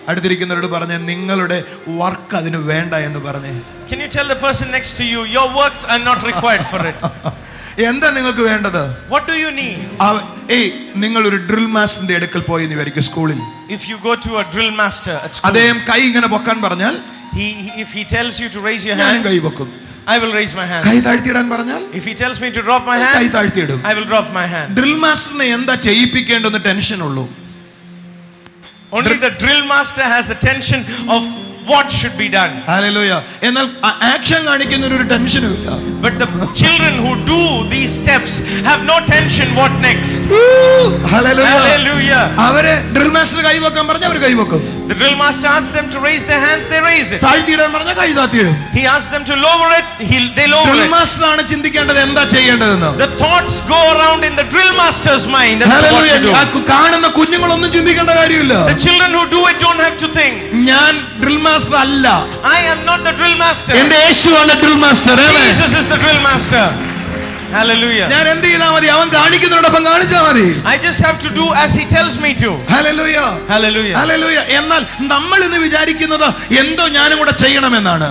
അടുത്തിരിക്കുന്നവരോട് പറഞ്ഞേ, നിങ്ങളുടെ വർക്ക് അതിന് വേണ്ട എന്ന് പറഞ്ഞേ. Can you tell the person next to you, your works are not required for it? എന്താ നിങ്ങൾക്ക് വേണ്ടത്? What do you need? നിങ്ങൾ ഒരു ഡ്രിൽ മാസ്റ്ററിന്റെ അടുക്കൽ പോയി എന്ന് വിചാരിക്കുക സ്കൂളിൽ. If you go to a drill master at school, അദ്ദേഹം കൈ ഇങ്ങനെ പൊക്കാൻ പറഞ്ഞാൽ, if he tells you to raise your ഞാനും hands, കൈ പൊക്കും. I will raise my hand. കൈ താഴ്ത്തിയിടാൻ പറഞ്ഞാൽ, If he tells me to drop my കൈ hand, താഴ്ത്തിയിടും. I will drop my hand. Drill മാസ്റ്ററിനെ എന്താ ചെയ്യിപ്പിക്കേണ്ടെന്ന് ടെൻഷൻ ഉള്ളൂ. Only the drill master has the tension of what should be done. Hallelujah. എന്നാൽ action കാണിക്കുന്നതിന് ഒരു ടെൻഷനും ഇല്ല. But the children who do these steps have no tension what next. Hallelujah. Hallelujah. അവരെ ഡ്രിൽ മാസ്റ്റർ കൈ വെക്കാൻ പറഞ്ഞാൽ അവർ കൈ വെക്കും. The drill master asks them to raise their hands, they raise it. താഴ്ത്തിയിടാൻ പറഞ്ഞാൽ കൈ താഴ്ത്തിയിടും. He asks them to lower it, they lower drill it. Master ആണ് ചിന്തിക്കേണ്ടത് എന്താ ചെയ്യേണ്ടതെന്ന്. The thoughts go around in the drill master's mind as to what to do. കാണുന്ന കുഞ്ഞുങ്ങളൊന്നും ചിന്തിക്കേണ്ട കാര്യമില്ല. The children who do it don't have to think. ഞാൻ drill master അല്ല. I am not the drill master. എന്റെ യേശുവാണ് drill master. Jesus is the drill master. Hallelujah. ഞാൻ എന്ത് ചെയ്താൽ മതി? അവൻ കാണിക്കുന്നതോടൊപ്പം കാണിച്ചാൽ മതി. I just have to do as he tells me to. Hallelujah. Hallelujah. Hallelujah. എന്നാൽ നമ്മൾ ഇന്ന് വിചാരിക്കുന്നത് എന്തോ ഞാനും കൂടെ ചെയ്യണമെന്നാണ്.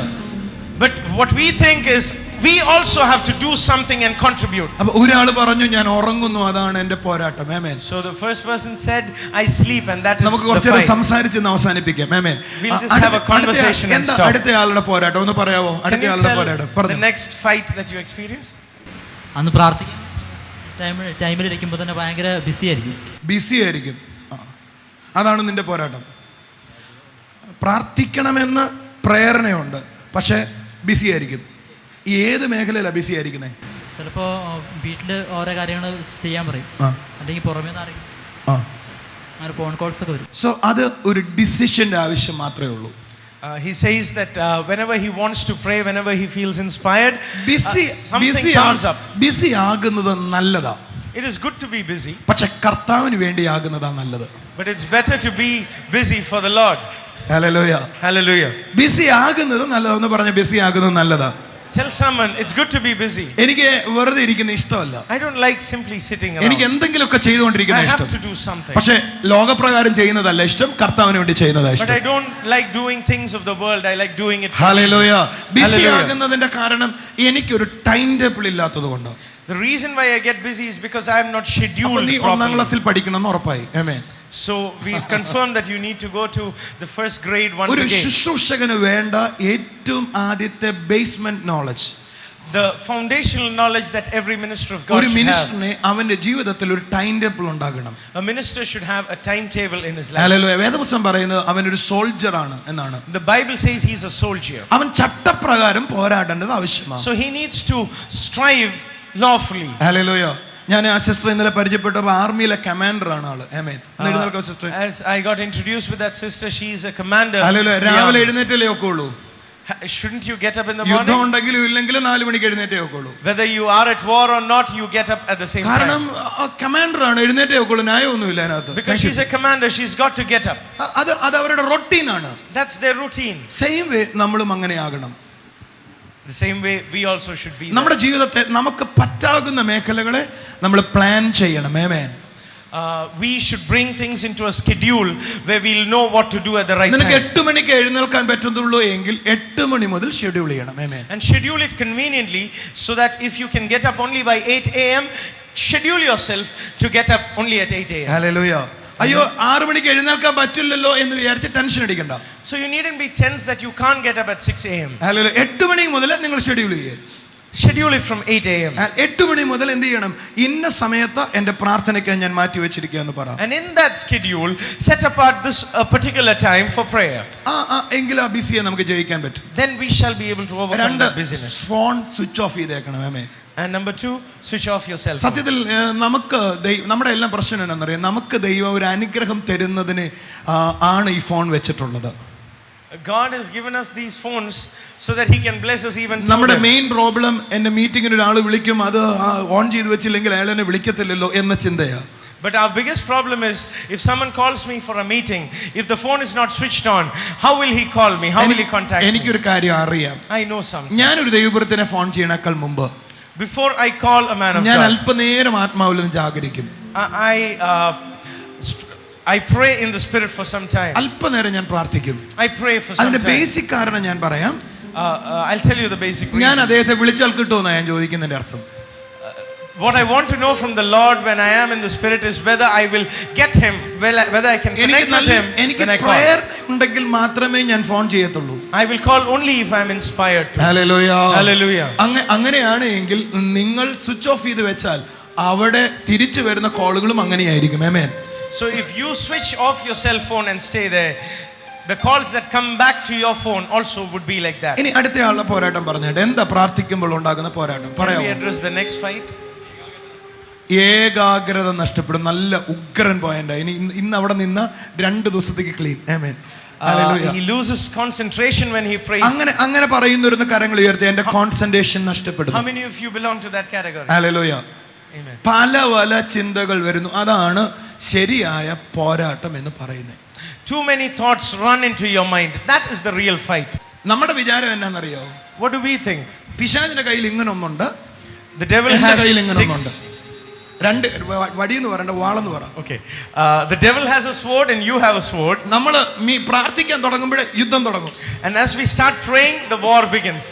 But what we think is we also have to do something and contribute. അപ്പോൾ ഒരാൾ പറഞ്ഞു ഞാൻ ഉറങ്ങുന്നു, അതാണ് എൻ്റെ പോരാട്ടം. ആമേൻ. So the first person said I sleep and that is നമുക്ക് the കുറച്ച് നേരം fight. സംസാരിച്ച് അവസാനിപ്പിക്കാം. ആമേൻ. We'll just have a conversation and എന്താ stop. അടുത്ത ആളുടെ പോരാട്ടം ഒന്ന് പറയാവോ? Can അടുത്ത you ആളുടെ tell പോരാട്ടം the പറഞ്ഞു. next fight that you experience? അന്ന് പ്രാർത്ഥിക്കാൻ ടൈമിലിരിക്കുമ്പോൾ തന്നെ ഭയങ്കര ബിസി ആയിരിക്കും. ബിസി ആയിരിക്കും. അതാണ് നിന്റെ പോരാട്ടം. പ്രാർത്ഥിക്കണമെന്ന് പ്രേരണയുണ്ട്, പക്ഷേ ബിസി ആയിരിക്കും. ഏത് മേഖലയിലാണ് ബിസി ആയിരിക്കുന്നത്? ചിലപ്പോൾ വീട്ടിൽ ഓരോ കാര്യങ്ങൾ ചെയ്യാൻ പറയും, അല്ലെങ്കിൽ പുറമേ നിന്ന് അറിയും, അങ്ങനെ ഫോൺ കോൾസ് ഒക്കെ വരും. സോ അത് ഒരു ഡിസിഷന്റെ ആവശ്യം മാത്രമേ ഉള്ളൂ. He says that whenever he wants to pray, whenever he feels inspired, something comes up. Busy ആകുന്നത് നല്ലതാ. It is good to be busy. പക്ഷെ കർത്താവിന് വേണ്ടി ആകുന്നതാ നല്ലത്. But it's better to be busy for the Lord. Hallelujah. Hallelujah. Busy ആകുന്നത് നല്ലതാന്ന് പറഞ്ഞ BC ആകുന്നത് നല്ലതാ. Tell someone it's good to be busy. എനിക്ക് വെറുതെ ഇരിക്കുന്ന ഇഷ്ടമല്ല. I don't like simply sitting around. എനിക്ക് എന്തെങ്കിലുമൊക്കെ ചെയ്തുകൊണ്ടിരിക്കുന്ന I have ഇഷ്ടം. to do something. പക്ഷേ ലോകപ്രകാരം ചെയ്യുന്നതല്ല ഇഷ്ടം, കർത്താവിന് വേണ്ടി ചെയ്യുന്നതാണ് But ഇഷ്ടം. I don't like doing things of the world. I like doing it for hallelujah. Busy Hallelujah. ആകുന്നതിന്റെ കാരണം എനിക്കൊരു ടൈം ടേബിൾ ഇല്ലാത്തതുകൊണ്ട്. The reason why I get busy is because I am not അപ്പോൾ scheduled നീ ഒന്നാം properly. ക്ലാസ്സിൽ പഠിക്കണമെന്ന് ഉറപ്പായി. ആമേൻ. So we've confirmed that you need to go to the first grade once ഒരു again. ശുശ്രൂഷകന് വേണ്ട ഏറ്റവും ആദ്യത്തെ basement knowledge, The foundational knowledge that every minister of God ഒരു should have. മിനിസ്റ്ററിന് അവന്റെ ജീവിതത്തിൽ ഒരു ടൈം ടേബിൾ ഉണ്ടാകണം. A minister should have a timetable in his life. Hallelujah. വേദപുസ്തകം പറയുന്നത് അവനൊരു സോൾജർ ആണ് എന്നാണ്. The Bible says he's a soldier. അവൻ ചട്ടപ്രകാരം പോരാടേണ്ടത് ആവശ്യമാണ്. So he needs to strive lawfully. Hallelujah. ഞാൻ ആ സിസ്റ്റർ ഇന്നലെ പരിചയപ്പെട്ടപ്പോൾ ആർമിയിലെ കമാൻഡർ ആണ് ആള്. Amen. Sister, As I got introduced with that sister, she is a commander. Hallelujah. രാവിലെ എഴുന്നേറ്റല്ലേ ഒക്കെ ഉള്ളൂ. Shouldn't you get up in the യുദ്ധം morning? ഉണ്ടെങ്കിലും ഇല്ലെങ്കിലും 4 മണിക്ക് എഴുന്നേറ്റേ ഒക്കെ ഉള്ളൂ. Whether you are at war or not, you get up at the same കാരണം time. കമാൻഡർ ആണ്, എഴുന്നേറ്റേ ഒക്കെ ഉള്ളൂ. ന്യായമൊന്നുമില്ല അതിനകത്ത്. Because she's a commander, she's got to get up. അത് അവരുടെ റൊട്ടീൻ ആണ്. That's their routine. Same way നമ്മളും അങ്ങനെ ആകണം. The same way we also should be. നമ്മുടെ ജീവിതത്തെ നമുക്ക് പറ്റാകുന്ന മേഖലകളെ നമ്മൾ പ്ലാൻ ചെയ്യണം. ആമേൻ. We should bring things into a schedule where we'll know what to do at the right നിനക്ക് time. 8 മണിക്ക് എഴുന്നേൽക്കാൻ പറ്റുന്നുള്ളൂ എങ്കിൽ 8 മണി മുതൽ ഷെഡ്യൂൾ ചെയ്യണം. ആമേൻ. And schedule it conveniently so that if you can get up only by 8 a.m., schedule yourself to get up only at 8 a.m. Hallelujah. അയ്യോ 6 മണിക്ക് എഴുന്നേൽക്കാൻ പറ്റില്ലല്ലോ എന്ന് വിചാരിച്ച് ടെൻഷൻ അടിക്കണ്ട. So you needn't be tense that you can't get up at 6 a.m. Hallelujah. 8 മണി മുതൽ നിങ്ങൾ schedule ചെയ്യേ. Schedule it from 8 a.m. 8 മണി മുതൽ എന്ത് ചെയ്യണം? ഇന്ന സമയത്ത് എന്റെ പ്രാർത്ഥനയ്ക്ക് ഞാൻ മാറ്റി വെച്ചിരിക്കുക എന്ന് പറ. And in that schedule, set apart this a particular time for prayer. എങ്കിൽ ആ ബിസിയെ നമുക്ക് ജയിക്കാൻ പറ്റും. Then we shall be able to overcome that busyness. Phone switch off ചെയ്തേക്കണം. ആമേൻ. And number 2, switch off your cell phone. സത്യത്തിൽ നമുക്ക് നമ്മുടെ എല്ലാം പ്രശ്നം എന്താണെന്നറിയാം, നമുക്ക് ദൈവം ഒരു അനുഗ്രഹം തരുന്നതിന് ആണ് ഈ ഫോൺ വെച്ചിട്ടുള്ളത്. God has given us these phones so that he can bless us even through നമ്മുടെ them. മെയിൻ പ്രോബ്ലം എന്നെ മീറ്റിങ്ങിന് ഒരാൾ വിളിക്കും, അത് ഓൺ ചെയ്ത് വെച്ചില്ലെങ്കിൽ അയാൾ എന്നെ വിളിക്കത്തില്ലല്ലോ എന്ന ചിന്തയാ. But our biggest problem is if someone calls me for a meeting, if the phone is not switched on, how will he call me? How will he contact me? എനിക്കൊരു കാര്യം അറിയാം. I know something. ഞാനൊരു ദൈവപുരത്തിനെ phone ചെയ്യണേക്കാൾ മുമ്പ് Before I call a man of ഞാൻ God, അല്പനേരം ആത്മാവിൽ നിന്ന് ജാഗരിക്കും. I pray in the spirit for some time. അല്പനേരം ഞാൻ പ്രാർത്ഥിക്കും. I pray for some അതിന്റെ time. ബേസിക് കാരണം ഞാൻ പറയാം. I'll tell you the basic reason. ഞാൻ അദ്ദേഹത്തെ വിളിച്ചാൽ കിട്ടുമെന്നാ ഞാൻ ചോദിക്കുന്നതിന്റെ അർത്ഥം. What I want to know from the Lord when I am in the spirit is whether I will get him, whether I can connect with him എനിക്ക് when I prayer call. ഉണ്ടെങ്കിൽ മാത്രമേ ഞാൻ phone ചെയ്യത്തുള്ളൂ. I will call only if I am inspired to. Hallelujah. Hallelujah. അങ്ങനെയാണ് എങ്കിൽ നിങ്ങൾ switch off ചെയ്ത് വെച്ചാൽ അവിടെ തിരിച്ചു വരുന്ന കോളുകളും അങ്ങനെയായിരിക്കും. ആമേൻ. So if you switch off your cell phone and stay there, the calls that come back to your phone also would be like that. ഇനി അടുത്ത ആളുടെ പോരാട്ടം പറഞ്ഞിട്ട് എന്താ പ്രാർത്ഥിക്കുമ്പോൾ ഉണ്ടാകുന്ന പോരാട്ടം Can we പറയാമോ? address the next fight? ഏകാഗ്രത നഷ്ടപ്പെടും. നല്ല ഉഗ്രൻ പോയിന്റ്. ഇന്ന് അവിടെ നിന്ന് 2 ദിവസത്തേക്ക് clean. Amen. He loses concentration when he prays. അങ്ങനെ പറയുന്നവരുന്ന കരങ്ങൾ ഉയർത്തി എന്റെ കോൺസെൻട്രേഷൻ നഷ്ടപ്പെടും. How many of you belong to that category? Hallelujah. Amen. പല ചിന്തകൾ വരുന്നു. അതാണ് ശരിയായ പോരാട്ടം എന്ന് പറയുന്നത്. Too many thoughts run into your mind. That is the real fight. നമ്മുടെ വിചാരം എന്നാണെന്നറിയോ? What do we think? പിശാചിന്റെ കയ്യിൽ ഇങ്ങനെ ഒന്നുണ്ട്, The devil എന്റെ has കയ്യിൽ ഇങ്ങനെ ഒന്നുണ്ട്. sticks. വടിയെന്ന് പറയണ്ട, വാളെന്ന് പറ. Okay. The devil has a sword and you have a sword. നമ്മൾ പ്രാർത്ഥിക്കാൻ തുടങ്ങുമ്പോഴേ യുദ്ധം തുടങ്ങും. And as we start praying, the war begins.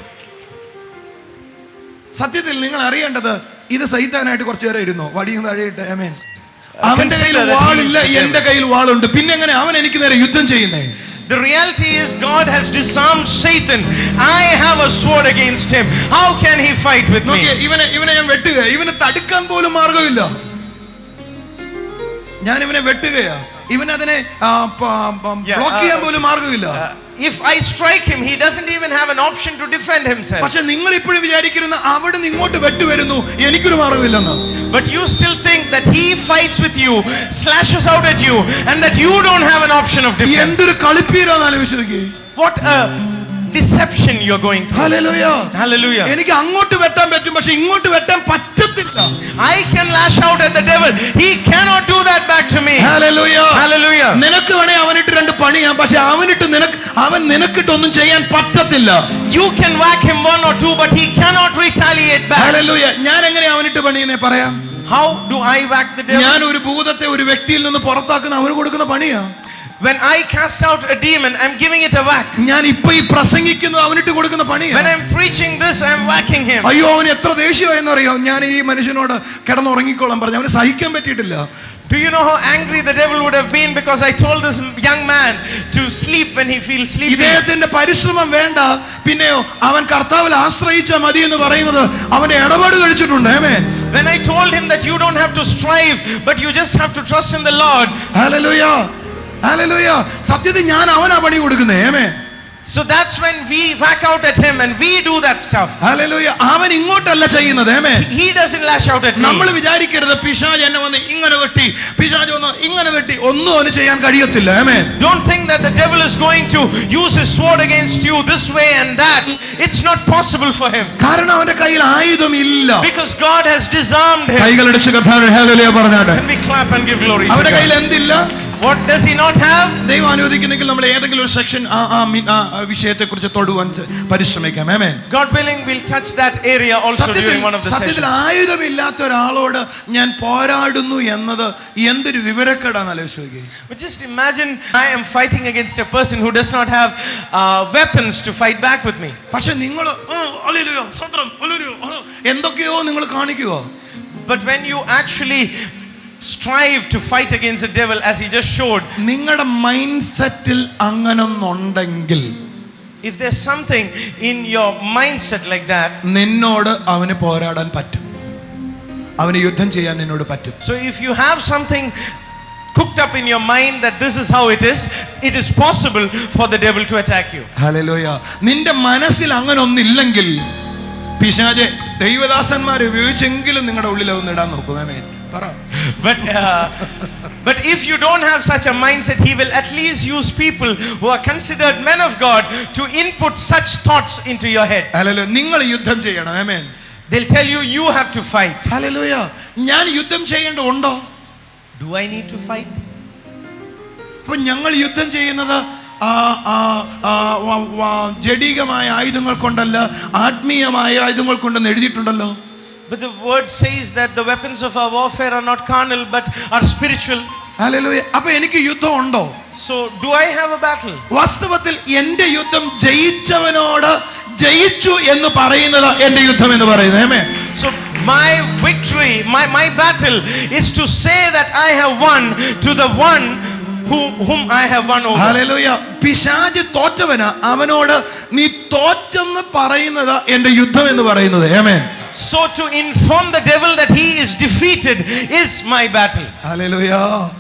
സത്യത്തിൽ നിങ്ങൾ അറിയേണ്ടത് ഇത് സൈത്താനായിട്ട് കുറച്ചു നേരം ഇരുന്നോ, വടിയും താഴെയിട്ട്. ആമേൻ. അവന്റെ കയ്യിൽ വാളില്ല, എന്റെ കയ്യിൽ വാളുണ്ട്. പിന്നെ എങ്ങനെ അവൻ എനിക്ക് നേരെ യുദ്ധം ചെയ്യുന്നേ? The reality is God has disarmed Satan. I have a sword against him. How can he fight with me? ഇവനെ ഞാൻ വെട്ടുക, ഇവനെ തടുക്കാൻ പോലും മാർഗമില്ല. ഞാൻ ഇവനെ വെട്ടുകയാ, ഇവനതിനെ ബ്ലോക്ക് ചെയ്യാൻ പോലും മാർഗമില്ല. If I strike him, he doesn't even have an option to defend himself. പക്ഷെ നിങ്ങൾ ഇപ്പോഴും വിചാരിക്കുന്ന അവിടെ നിന്ന് ഇങ്ങോട്ട് വെട്ടു വരുന്നു, എനിക്കൊരു മാർഗമില്ലെന്ന്. But you still think that he fights with you, slashes out at you, and that you don't have an option of defense. എന്തൊരു കളിപ്പീരാന്ന് ആലോചിച്ച് നോക്കിയേ. What a deception you're going through. Hallelujah. Hallelujah. എനിക്ക് അങ്ങോട്ട് വെട്ടാൻ പറ്റും, പക്ഷെ ഇങ്ങോട്ട് വെട്ടാൻ പറ്റത്തില്ല. I can lash out at the devil. He cannot do that back to me. Hallelujah. Hallelujah. നിനക്ക് വേണേ അവനിട്ട് രണ്ട് പണിയാം, പക്ഷെ അവൻ നിനക്കിട്ടൊന്നും ചെയ്യാൻ പറ്റത്തില്ല. You can whack him one or two, but he cannot retaliate back. Hallelujah. ഞാൻ എങ്ങനെ അവനിട്ട് പണിയെന്നേ പറയാം. How do I whack the devil? ഞാൻ ഒരു ഭൂതത്തെ ഒരു വ്യക്തിയിൽ നിന്ന് പുറത്താക്കുന്ന അവന് കൊടുക്കുന്ന പണിയാ. When I cast out a demon, I'm giving it a whack. ഞാൻ ഇപ്പൊ ഈ പ്രസംഗിക്കുന്നത് അവനിട്ട് കൊടുക്കുന്ന പണിയാ. When I'm preaching this, I'm whacking him. അയ്യോ, അവന് എത്ര ദേഷ്യമായെന്ന് അറിയാം. ഞാൻ ഈ മനുഷ്യനോട് കിടന്നുറങ്ങിക്കോളാൻ പറഞ്ഞു, അവന് സഹിക്കാൻ പറ്റിയിട്ടില്ല. Do you know how angry the devil would have been because I told this young man to sleep when he feels sleepy? ഇദ്ദേഹത്തിന്റെ പരിശ്രമം വേണ്ട, പിന്നെയോ അവൻ കർത്താവിൽ ആശ്രയിച്ചാൽ മതി എന്ന് പറയുന്നത് അവന്റെ ഇടപാട് കഴിച്ചിട്ടുണ്ട്. ആമേൻ. When I told him that you don't have to strive, but you just have to trust in the Lord. Hallelujah, hallelujah. സത്യത്തിൽ ഞാൻ അവനാ പണി കൊടുക്കുന്നേ. ആമേൻ. So that's when we whack out at him and we do that stuff. Hallelujah. അവൻ ഇങ്ങോട്ടല്ല ചെയ്യുന്നത്. ആമേൻ. He doesn't lash out at me. നമ്മൾ വിചാരിക്കരുത് പിശാച് എന്നെ വന്ന് ഇങ്ങനെ വെട്ടി, പിശാച് വന്ന് ഇങ്ങനെ വെട്ടി, ഒന്നും അവന് ചെയ്യാൻ കഴിയത്തില്ല. ആമേൻ. Don't think that the devil is going to use his sword against you this way and that. It's not possible for him. കാരണം അവന്റെ കയ്യിൽ ആയുധം ഇല്ല. Because God has disarmed him. കൈകളടിച്ച് കർത്താവിനെ ഹല്ലേലൂയ പറഞ്ഞാട്ടെ. Can we clap and give glory to അവന്റെ കയ്യിൽ God? എന്തില്ല? What does he not have? ദൈവം അനുവദിക്കുന്നെങ്കിൽ നമ്മൾ ഏതെങ്കിലും ഒരു സെക്ഷൻ വിഷയത്തെ കുറിച്ച് തൊടുവാൻ പരിശ്രമിക്കാം. ആമേൻ. God willing, we'll touch that area also during one of the സത്യത്തിൽ sessions. ആയുധമില്ലാത്ത ഒരാളോട് ഞാൻ പോരാടുന്നു എന്നത് എന്തൊരു വിവരക്കേടാണ് ആലോചിക്കുക. But just imagine I am fighting against a person who does not have weapons to fight back with me. പക്ഷെ നിങ്ങൾ എന്തൊക്കെയോ നിങ്ങൾ കാണിക്കുക. But when you actually strive to fight against the devil as he just showed, നിങ്ങളുടെ mind സെറ്റിൽ അങ്ങനൊന്നുണ്ടെങ്കിൽ, if there's something in your mindset like that, നിന്നോട് അവന് പോരാടാൻ പറ്റും, അവന് യുദ്ധം ചെയ്യാൻ നിന്നോട് പറ്റും. so if you have something cooked up in your mind that this is how it is possible for the devil to attack you. Hallelujah. നിന്റെ മനസ്സിൽ അങ്ങനൊന്നില്ലെങ്കിൽ പിശാചെ ദൈവദാസന്മാരെ ഉപയോഗിച്ചെങ്കിലും നിങ്ങളുടെ ഉള്ളിൽ അതൊന്ന് ഇടാൻ നോക്കും. ആമേൻ. പറ. But if you don't have such a mindset, he will at least use people who are considered men of God to input such thoughts into your head. Hallelujah. നിങ്ങൾ യുദ്ധം ചെയ്യണം. ആമേൻ. They'll tell you you have to fight. Hallelujah. ഞാൻ യുദ്ധം ചെയ്യേണ്ടതുണ്ടോ? Do I need to fight? അപ്പോൾ ഞങ്ങൾ യുദ്ധം ചെയ്യുന്നത് ജഡികമായ ആയുധങ്ങൾ കൊണ്ടല്ല, ആത്മീയമായ ആയുധങ്ങൾ കൊണ്ടെന്ന് എഴുതിയിട്ടുണ്ടല്ലോ. But the word says that the weapons of our warfare are not carnal but are spiritual. Hallelujah. അപ്പോൾ എനിക്ക് യുദ്ധം ഉണ്ടോ? So do I have a battle? വാസ്തവത്തിൽ എൻ്റെ യുദ്ധം ജയിച്ചവനോട് ജയിച്ചു എന്ന് പറയുന്നത് എൻ്റെ യുദ്ധം എന്ന് പറയുന്നത്. ആമേൻ. So my victory, my battle is to say that I have won to the one whom I have won over. Hallelujah. പിശാച് തോറ്റവനാ, അവനോട് നീ തോറ്റെന്ന് പറയുന്നത് എൻ്റെ യുദ്ധം എന്ന് പറയുന്നത്. ആമേൻ. So to inform the devil that he is defeated is my battle. Hallelujah.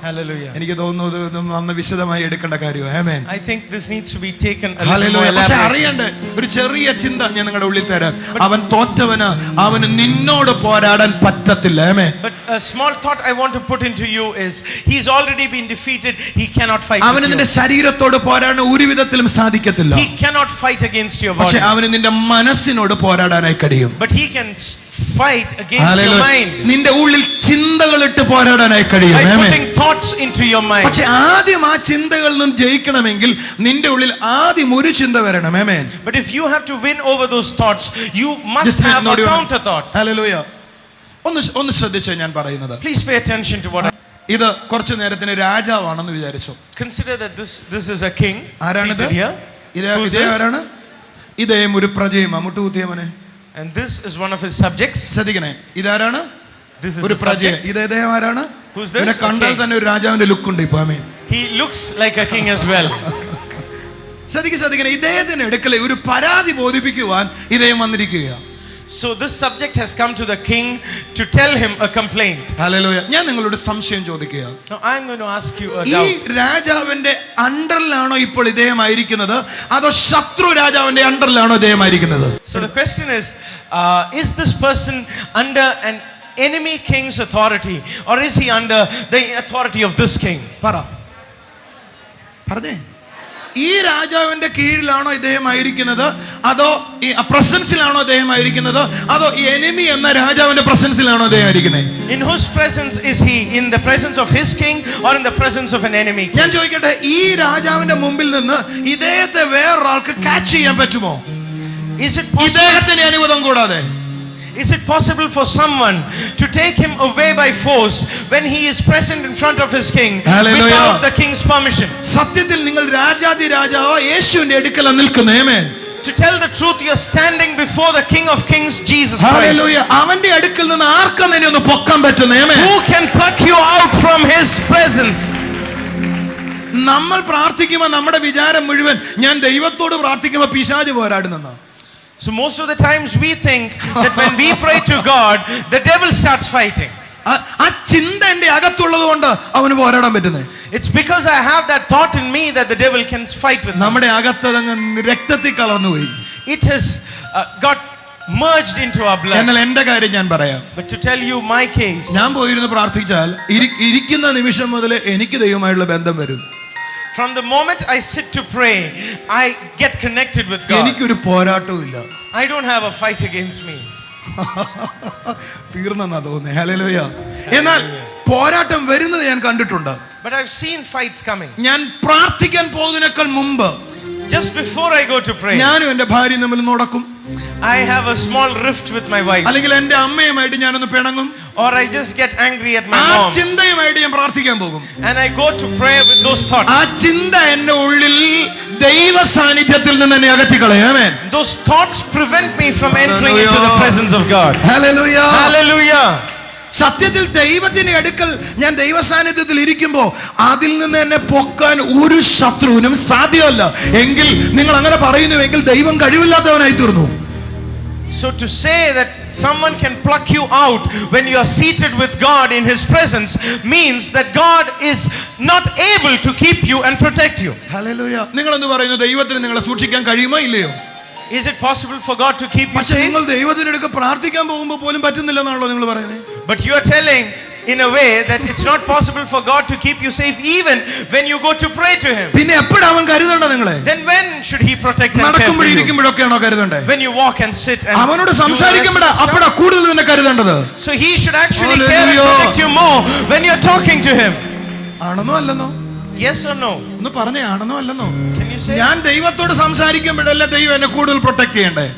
Hallelujah. എനിക്ക് തോന്നുന്നു ഇത് നന്ന വിശദമായി എടുക്കേണ്ട കാര്യമാണ്. ആമേൻ. I think this needs to be taken a little hallelujah. more പക്ഷേ elaborate. അറിയണ്ട ഒരു ചെറിയ ചിന്ത ഞാൻ നിങ്ങളുടെ ഉള്ളിൽ തരാം. അവൻ തോറ്റവനാ, അവന് നിന്നോട് പോരാടാൻ പറ്റത്തില്ല. ആമേൻ. But a small thought I want to put into you is he's already been defeated. He cannot fight. അവന് നിന്റെ ശരീരത്തോട് പോരാടാൻ ഒരു വിധത്തിലും സാധിക്കത്തില്ല. He cannot fight against your body. പക്ഷേ അവന് നിന്റെ മനസ്സിനോട് പോരാടാനായി കഴിയും. But he can fight against your mind. നിന്റെ ഉള്ളിൽ ചിന്തകളിട്ട് പോരാടാനായി കഴിയും. By putting thoughts into your mind. പക്ഷേ ആദ്യം ആ ചിന്തകളിൽ നിന്ന് ജയിക്കണമെങ്കിൽ നിന്റെ ഉള്ളിൽ ആദ്യം ഒരു ചിന്ത വരണം. ആമേൻ. But if you have to win over those thoughts, you must have a counter thought. Hallelujah. ഒന്ന് ശ്രദ്ധിച്ചേ ഞാൻ പറയുന്നത്. Please pay attention to what ഇത് കുറച്ചു നേരത്തിന് രാജാവാണെന്ന് വിചാരിച്ചു. consider that this is a king. ആരാണിത്? seated here. ഇതേ ആരാണ്? ഇതേം ഒരു പ്രജയും മുട്ടുകുത്തിയവനെ. And this is one of his subjects. ശ്രദ്ധിക്കണേ, ഇതാരാണ്? This is ഒരു a പ്രജ. subject. ഇതേ ആരാണ്? Who's this? ഇവനെ കണ്ടാൽ തന്നെ ഒരു രാജാവിന്റെ ലുക്ക് ഉണ്ട് ഇപ്പൊ. ആമേൻ. He looks like a king as well. ശ്രദ്ധിക്കണേ, ഇദ്ദേഹത്തിന് എടുക്കലേ ഒരു പരാതി ബോധിപ്പിക്കുവാൻ ഇദ്ദേഹം വന്നിരിക്കുകയാണ്. So this subject has come to the king to tell him a complaint. Hallelujah. ഞാൻ നിങ്ങളോട് സംശയം ചോദിക്കുക. Now I'm going to ask you a ഈ doubt. രാജാവിന്റെ അണ്ടറിലാണോ ഇപ്പോൾ ഇദ്ദേഹം ആയിരിക്കുന്നത്, അതോ ശത്രു രാജാവിന്റെ അണ്ടറിലാണോ ഇദ്ദേഹം ആയിരിക്കുന്നത്? So the question is this person under an enemy king's authority or is he under the authority of this king? പറഞ്ഞേ. ഈ രാജാവിന്റെ കീഴിലാണോ ഇദ്ദേഹം ആയിരിക്കുന്നത്, അതോ ഈ പ്രസൻസിലാണോ അദ്ദേഹം ആയിരിക്കുന്നത്, അതോ ഈ എനിമി എന്ന രാജാവിന്റെ പ്രസൻസിലാണോ അദ്ദേഹം ആയിരിക്കുന്നത്? In whose presence is he? In the presence of his king or in the presence of an enemy king? ഞാൻ ചോദിക്കട്ടെ, ഈ രാജാവിന്റെ മുമ്പിൽ നിന്ന് ഇദ്ദേഹത്തെ വേറൊരാൾക്ക് ക്യാച്ച് ചെയ്യാൻ പറ്റുമോ? Is it possible? ഇദ്ദേഹത്തിന്റെ അനുവാദം കൂടാതെ Is it possible for someone to take him away by force when he is present in front of his king? Hallelujah. Without the king's permission? സത്യത്തിൽ നിങ്ങൾ രാജാതി രാജാവ് യേശുവിന്റെ അടുക്കൽ നിൽക്കുന്നു. ആമേൻ. To tell the truth, you are standing before the King of Kings, Jesus Christ. Hallelujah. അവന്റെ അടുക്കൽ നിന്ന് ആർക്കും നിന്നെ ഒന്ന് പൊക്കാൻ പറ്റുന്നു? ആമേൻ. Who can pluck you out from his presence? നമ്മൾ പ്രാർത്ഥിക്കുമ്പോൾ നമ്മുടെ വിചാരം മുഴുവൻ ഞാൻ ദൈവത്തോട് പ്രാർത്ഥിക്കുമ്പോൾ പിശാച് പോരാടുന്നെന്നാ. So most of the times we think that when we pray to God, the devil starts fighting. ആ ചിന്ത എന്റെ അകത്തുള്ളത് കൊണ്ട് അവന് പോരാടാൻ പറ്റുന്നത്. It's because I have that thought in me that the devil can fight with me. നമ്മുടെ അകത്തതങ്ങ് രക്തത്തിൽ കലർന്നുപോയി. It has got merged into our blood. എന്നാൽ എന്റെ കാര്യം ഞാൻ പറയാം. But to tell you my case, ഞാൻ പോയിരുന്ന് പ്രാർത്ഥിച്ചാൽ ഇരിക്കുന്ന നിമിഷം മുതൽ എനിക്ക് ദൈവമായുള്ള ബന്ധം വരും. from the moment I sit to pray, I get connected with God. എനിക്കൊരു പോരാട്ടവും ഇല്ല. I don't have a fight against me. തീർന്നെന്നാ തോന്നുന്നേ. ഹല്ലേലൂയ. എന്നാൽ പോരാട്ടം വരുന്നത് ഞാൻ കണ്ടിട്ടുണ്ട്. But I've seen fights coming. ഞാൻ പ്രാർത്ഥിക്കാൻ പോകുന്നതിനേക്കാൾ മുമ്പ്, just before I go to pray, ഞാനും എന്റെ ഭാര്യയും തമ്മിൽ നടക്കും. I have a small rift with my wife. അല്ലെങ്കിൽ എന്റെ അമ്മയുമായിട്ട് ഞാനൊന്ന് പിണങ്ങും. Or I just get angry at my ആ mom. ചിന്തയുമായിട്ട് ഞാൻ പ്രാർത്ഥിക്കാൻ പോകും. And I go to pray with those thoughts. ആ ചിന്ത എന്റെ ഉള്ളിൽ ദൈവ സാന്നിധ്യത്തിൽ നിന്ന് എന്നെ അകറ്റിക്കളയും. ആമേൻ. Those thoughts prevent me from entering into the presence of God. Hallelujah. Hallelujah. സത്യത്തിൽ ദൈവത്തിന്റെ അടുക്കൽ ഞാൻ ദൈവ സാന്നിധ്യത്തിൽ ഇരിക്കുമ്പോൾ അതിൽ നിന്ന് എന്നെ പൊക്കാൻ ഒരു ശത്രുവിനും സാധ്യമല്ല. എങ്കിൽ നിങ്ങൾ അങ്ങനെ പറയുന്നുവെങ്കിൽ ദൈവം കഴിവില്ലാത്തവനായി തീർന്നു. So to say that someone can pluck you out when you are seated with God in his presence means that God is not able to keep you and protect you. Hallelujah. നിങ്ങൾ എന്ത് പറയുന്നു? ദൈവത്തിന് നിങ്ങളെ സൂക്ഷിക്കാൻ കഴിയുമോ ഇല്ലയോ? Is it possible for God to keep you പക്ഷേ safe? നിങ്ങൾ ദൈവത്തിന്റെ അടുക്ക പ്രാർത്ഥിക്കാൻ പോകുമ്പോൾ പോലും പറ്റുന്നില്ലെന്നാണല്ലോ നിങ്ങൾ പറയുന്നത്. But you are telling in a way that it's not possible for God to keep you safe even when you go to pray to him. പിന്നെ എപ്പോഴാണ് അവൻ കരുതേണ്ട നിങ്ങളെ? Then when should he protect and care for നടക്കുമ്പോഴും you? ഇരിക്കുമ്പോഴൊക്കെയാണോ കരുതണ്ടേ? When you walk and sit and അവനോട് do the സംസാരിക്കുമ്പോഴാ rest of the അപ്പോഴാ കൂടുതൽ നിന്നെ കരുതേണ്ടത്. stuff? So he should actually care and Hallelujah. protect you more when you're talking to him. ആണെന്നോ അല്ലെന്നോ? Yes or no? ഒന്ന് പറഞ്ഞേ, ആണെന്നോ അല്ലെന്നോ? Can you say? ഞാൻ ദൈവത്തോട് സംസാരിക്കുമ്പോഴല്ല ദൈവം എന്നെ കൂടുതൽ പ്രൊട്ടക്ട് ചെയ്യണ്ടേ?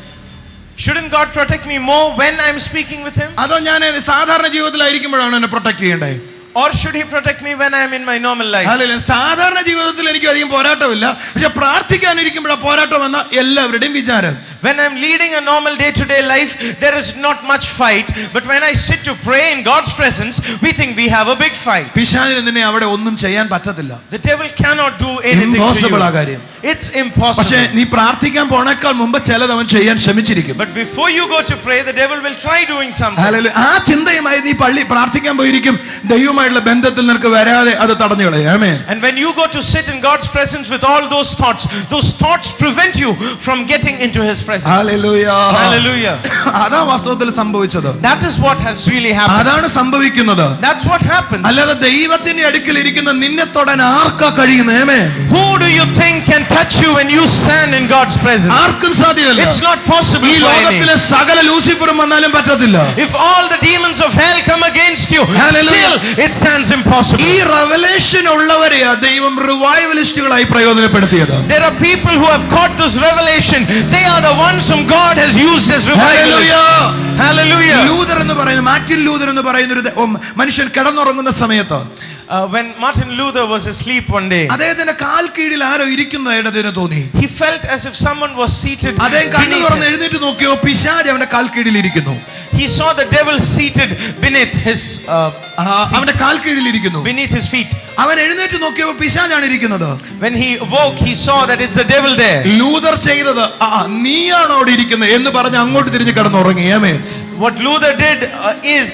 Shouldn't God protect me more when I'm speaking with him? അതോ ഞാൻ സാധാരണ ജീവിതത്തിലായിരിക്കുമ്പോഴാണ് എന്നെ പ്രൊട്ടക്ട് ചെയ്യണ്ടേ? Or should he protect me when I'm in my normal life? അല്ലല്ല, സാധാരണ ജീവിതത്തിൽ എനിക്ക് അധികം പോരാട്ടമില്ല. പക്ഷെ പ്രാർത്ഥിക്കാനിരിക്കുമ്പോഴാ പോരാട്ടം എന്ന എല്ലാവരുടെയും വിചാരം. When I'm leading a normal day-to-day life, there is not much fight. But when I sit to pray in God's presence, we think we have a big fight. പിശാചിന് നിന്നെ അവിടെ ഒന്നും ചെയ്യാൻ പറ്റത്തില്ല. The devil cannot do anything Impossible to ആ you. കാര്യം. It's impossible. പക്ഷെ നീ പ്രാർത്ഥിക്കാൻ പോണേക്കാൾ മുമ്പ് ചിലത് അവൻ ചെയ്യാൻ ശ്രമിച്ചിരിക്കും. But before you go to pray, the devil will try doing something. Hallelujah. ആ ചിന്തയുമായി നീ പള്ളി പ്രാർത്ഥിക്കാൻ പോയിരിക്കും. ദൈവമായിട്ടുള്ള ബന്ധത്തിൽ നിനക്ക് വരാതെ അത് തടഞ്ഞു കളയും. ആമേൻ. And when you go to sit in God's presence with all those thoughts prevent you from getting into his presence. Hallelujah. Hallelujah. അതാ വാസ്തവത്തിൽ സംഭവിച്ചത്. That is what has really happened. അതാണ് സംഭവിക്കുന്നത്. That's what happens. അല്ലാതെ ദൈവത്തിന്റെ അടുക്കൽ ഇരിക്കുന്ന നിന്നെ തൊടാൻ ആർക്കാ കഴിയുന്നത്? ആമേൻ. Who do you think can touch you when you stand in God's presence? ആർക്കും സാധ്യമല്ല. It's not possible ഈ for any. ലോകത്തിലെ സകല ലൂസിഫറും വന്നാലും പറ്റത്തില്ല. If all the demons of hell come against you, Hallelujah. still it stands impossible. ഈ revelation ഉള്ളവരെയാ ദൈവം റിവൈവലിസ്റ്റുകളായി പ്രയോജനപ്പെടുത്തിയത്. There are people who have caught this revelation. They are the ones whom God has used as revivalists. Hallelujah. Luther എന്ന് പറയുന്ന Martin Luther എന്ന് പറയുന്ന ഒരു മനുഷ്യൻ കിടന്നുറങ്ങുന്ന സമയത്ത് When Martin Luther was asleep one day, അദ്ദേഹത്തിന്റെ കാൽ കീഴിൽ ആരോ ഇരിക്കുന്നതായിട്ട് തോന്നി. he felt as if someone was seated അദ്ദേഹം കണ്ണു beneath തുറന്ന് him. എഴുന്നേറ്റ് നോക്കിയോ പിശാച് അവന്റെ കാൽ കീഴിൽ ഇരിക്കുന്നു. He saw the devil seated beneath his അവന്റെ കാൽ കീഴിൽ ഇരിക്കുന്നു. beneath his feet. അവൻ എഴുന്നേറ്റ് നോക്കിയപ്പോൾ പിശാചാണ് ഇരിക്കുന്നത്. When he awoke, he saw that it's the devil there. Luther ചെയ്തത് നീയാണോ അവിടെ ഇരിക്കുന്നത് എന്ന് പറഞ്ഞ് അങ്ങോട്ട് തിരിഞ്ഞ് കിടന്നുറങ്ങി. ആമേൻ. What Luther did is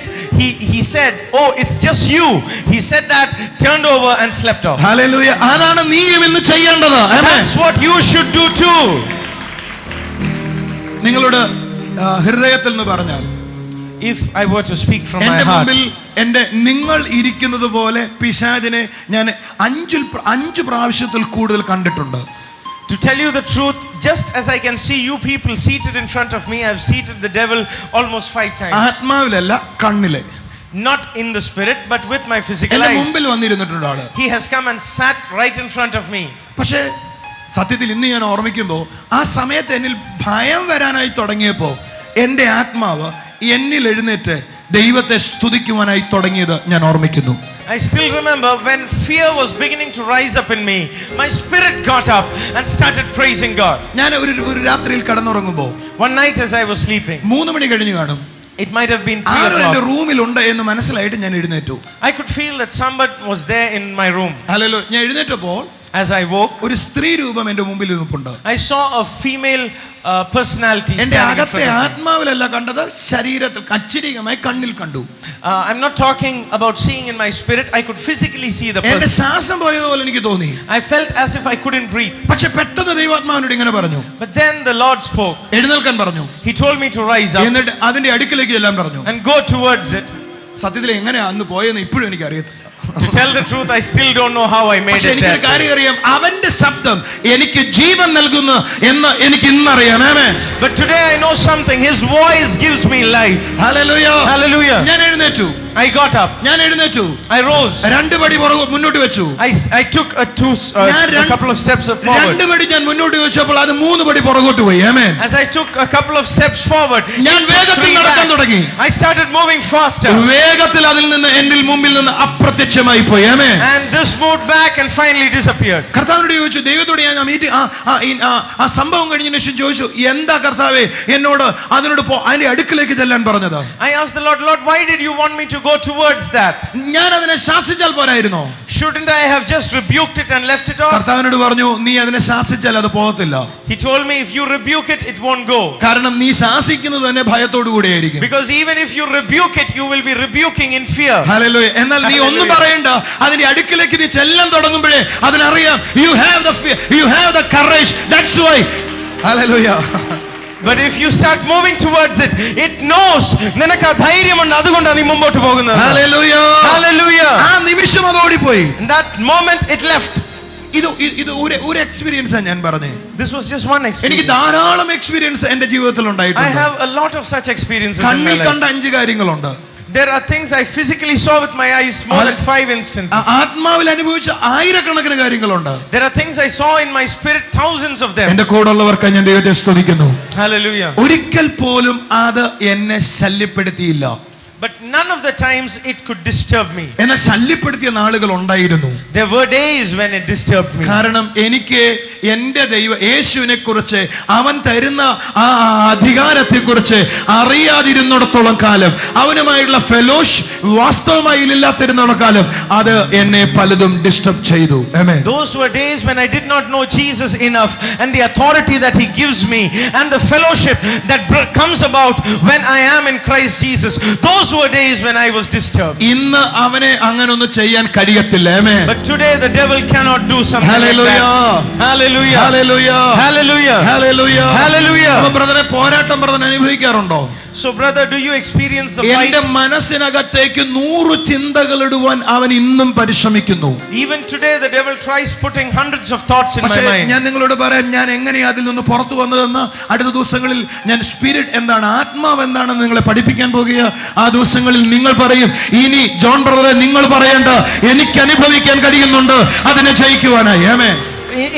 he said, "Oh, it's just you." He said that, turned over and slept off. Hallelujah. അതാണ് നീയും ഇന്ന് ചെയ്യേണ്ടത്. ആമേൻ. That's what you should do too. നിങ്ങളുടെ ഹൃദയത്തിൽ നിന്ന് പറഞ്ഞാൽ, If I were to speak from my എന്റെ heart, മുമ്പിൽ നിങ്ങൾ ഇരിക്കുന്നത് പോലെ പിശാചിനെ ഞാൻ 5 പ്രാവശ്യത്തിൽ കൂടുതൽ കണ്ടിട്ടുണ്ട്. To tell you the truth, just as I can see you people seated in front of me, I have seated the devil almost 5 times. ആത്മാവിലല്ല, കണ്ണിലെ. Not in the spirit, but with my physical എന്റെ eyes. മുമ്പിൽ വന്നിരുന്നിട്ടുണ്ട് ആള്. He has come and sat right in front of me. പക്ഷേ സത്യത്തിൽ ഇന്ന് ഞാൻ ഓർമ്മിക്കുമ്പോൾ ആ സമയത്ത് എന്നിൽ ഭയം വരാനായി തുടങ്ങിയപ്പോൾ എൻ്റെ ആത്മാവ് എന്നിൽ എഴുന്നേറ്റ് ദൈവത്തെ സ്തുതിക്കുവാനായി തുടങ്ങിയത് ഞാൻ ഓർമ്മിക്കുന്നു. I still remember when fear was beginning to rise up in me, my spirit got up and started praising God. ഞാൻ ഒരു രാത്രിയിൽ കിടന്നുറങ്ങുമ്പോൾ One night as I was sleeping, 3 മണി കഴിഞ്ഞു കാണും, it might have been 3 ആരോ എന്റെ o'clock. റൂമിൽ ഉണ്ട് എന്ന് മനസ്സിലായിട്ട് ഞാൻ എഴുന്നേറ്റു. I could feel that somebody was there in my room. Hallelujah. ഞാൻ എഴുന്നേറ്റപ്പോൾ As I woke, ഒരു സ്ത്രീ രൂപം എന്റെ മുമ്പിൽ നിൽപ്പുണ്ട്. I saw a female personality എന്റെ standing in അകത്തെ front of me. ആത്മാവിലല്ല കണ്ടത്, ശരീരത്തിൽ അച്ചിരികമായി കണ്ണിൽ കണ്ടു. I'm not talking about seeing in my spirit. I could physically see the എന്റെ person. ശ്വാസം പോയതുപോലെ എനിക്ക് തോന്നി. I felt as if I couldn't breathe. പക്ഷെ പെട്ടെന്ന് ദൈവാത്മാവിനോട് ഇങ്ങനെ പറഞ്ഞു, But then the Lord spoke. എഴുന്നേൽക്കാൻ പറഞ്ഞു. He told me to rise up എന്നിട്ട് അതിന്റെ അടുക്കിലേക്ക് എല്ലാം പറഞ്ഞു. and go towards it. സത്യത്തിൽ എങ്ങനെയാ അന്ന് പോയെന്ന് ഇപ്പോഴും എനിക്ക് അറിയത്തില്ല. To tell the truth, I still don't know how I made പക്ഷെ it എനിക്കൊരു there. കാര്യം അറിയാം, അവന്റെ ശബ്ദം എനിക്ക് ജീവൻ നൽകുന്നു എന്ന് എനിക്ക് ഇന്നറിയാം. ആമേൻ. But today I know something. His voice gives me life. Hallelujah. Hallelujah. ഞാൻ എഴുന്നേറ്റു. I got up. ഞാൻ എഴുന്നേറ്റു. I rose. 2 പടി മുന്നോട്ട് വെച്ചു. I took a couple of steps forward. 2 പടി ഞാൻ മുന്നോട്ട് വെച്ചപ്പോൾ അത് 3 പടി പുറകോട്ട് പോയി. ആമേൻ. As I took a couple of steps forward, ഞാൻ വേഗത്തിൽ നടക്കാൻ തുടങ്ങി. I started moving faster. വേഗത്തിൽ അതിൽ നിന്ന് എന്നിൽ മുമ്പിൽ നിന്ന് അപ്രത്യക്ഷമായി പോയി. ആമേൻ. And this moved back and finally disappeared. കർത്താവിനോട് ചോദിച്ചു, ദൈവത്തോട് ഞാൻ ആ സംഭവം കഴിഞ്ഞതിന് ശേഷം ചോദിച്ചു, എന്താ കർത്താവേ എന്നോട് അതിനോട് അതിന്റെ അടുക്കിലേക്ക് ചെല്ലാൻ പറഞ്ഞത്? I asked the Lord, why did you want me to go towards that? ഞാൻ അതിനെ ശാസിച്ചാൽ പോരായിരുന്നോ? Shouldn't I have just rebuked it and left it off? കർത്താവിനോട് പറഞ്ഞു, നീ അതിനെ ശാസിച്ചാൽ അത് പോകത്തില്ല. He told me, if you rebuke it, it won't go. കാരണം നീ ശാസിക്കുന്നത് തന്നെ ഭയത്തോടു കൂടിയായിരിക്കും. Because even if you rebuke it, you will be rebuking in fear. Hallelujah. എന്നാൽ നീ ഒന്നും പറയണ്ട, അതിന്റെ അടുക്കിലേക്ക് നീ ചെല്ലാൻ തുടങ്ങുമ്പോഴേ അതിനറിയാം, you have the courage, that's why. Hallelujah. But if you start moving towards it, it knows നിനക്ക് ആ ധൈര്യമുണ്ട്, അതുകൊണ്ടാണ് നീ മുമ്പോട്ട് പോകുന്നത്. ഹല്ലേലൂയ. Hallelujah. ആ നിമിഷം അത് ഓടിപ്പോയി. In that moment it left. ഇത് ഒരു എക്സ്പീരിയൻസാണ് ഞാൻ പറഞ്ഞേ. This was just one experience. എനിക്ക് ധാരാളം എക്സ്പീരിയൻസ് എന്റെ ജീവിതത്തിൽ I ഉണ്ടായിട്ടുണ്ട്. have a lot of such experiences in my കണ്ണിൽ life. കണ്ട 5 കാര്യങ്ങളുണ്ട്. There are things I physically saw with my eyes, more than 5 instances. ആത്മാവിൽ അനുഭവിച്ച ആയിരക്കണക്കിന് കാര്യങ്ങളുണ്ട്. There are things I saw in my spirit, thousands of them. എന്റെ കൂടെ ഉള്ളവർക്ക് ഞാൻ ദൈവത്തെ സ്തുതിക്കുന്നു. Hallelujah. ഒരിക്കൽ പോലും അത് എന്നെ ശല്യപ്പെടുത്തിയില്ല. But none of the times it could disturb me. എന്നെ ശല്യപ്പെടുത്തിയ നാളുകൾ ഉണ്ടായിരുന്നു. There were days when it disturbed me. കാരണം എനിക്ക് എൻ്റെ യേശുവിനെ കുറിച്ച്, അവൻ തരുന്ന ആ അധികാരത്തെ കുറിച്ച് അറിയാതിരുന്നിടത്തോളം കാലം, അവനുമായുള്ള ഫെലോഷിപ്പ് വാസ്തവമായി ഇല്ലാത്തിരുന്നിടത്തോളം കാലം അത് എന്നെ പലതും ഡിസ്റ്റർബ് ചെയ്തു. ആമേൻ. Those were days when I did not know Jesus enough, and the authority that he gives me and the fellowship that comes about when I am in Christ Jesus. Those were days when I was disturbed. ഇന്ന് അവനെ അങ്ങനെ ഒന്നും ചെയ്യാൻ കഴിയത്തില്ല. ആമേൻ. But today the devil cannot do something like Hallelujah. that. Hallelujah. Hallelujah. Hallelujah. Hallelujah. Hallelujah. അപ്പോൾ ബ്രദറെ, പോരാട്ടം brother അനുഭവിക്കാറുണ്ടോ? So brother, do you experience the fight? എന്റെ മനസ്സിനകത്തേക്ക് 100 ചിന്തകൾ ഇടുവാൻ അവൻ ഇന്നും പരിശ്രമിക്കുന്നു. Even today the devil tries putting hundreds of thoughts in my പക്ഷേ mind. ഞാൻ നിങ്ങളോട് പറയാം, ഞാൻ എങ്ങനെയാ അതിൽ നിന്ന് പുറത്തു വന്നതെന്ന് അടുത്ത ദിവസങ്ങളിൽ ഞാൻ സ്പിരിറ്റ് എന്താണ്, ആത്മാവ് എന്താണെന്ന് നിങ്ങളെ പഠിപ്പിക്കാൻ പോകുക. ആ ദിവസങ്ങളിൽ നിങ്ങൾ പറയും, ഇനി ജോൺ ബ്രദറെ നിങ്ങൾ പറയേണ്ട, എനിക്ക് അനുഭവിക്കാൻ കഴിയുന്നുണ്ട് അതിനെ ജയിക്കുവാനായി. ആമേൻ.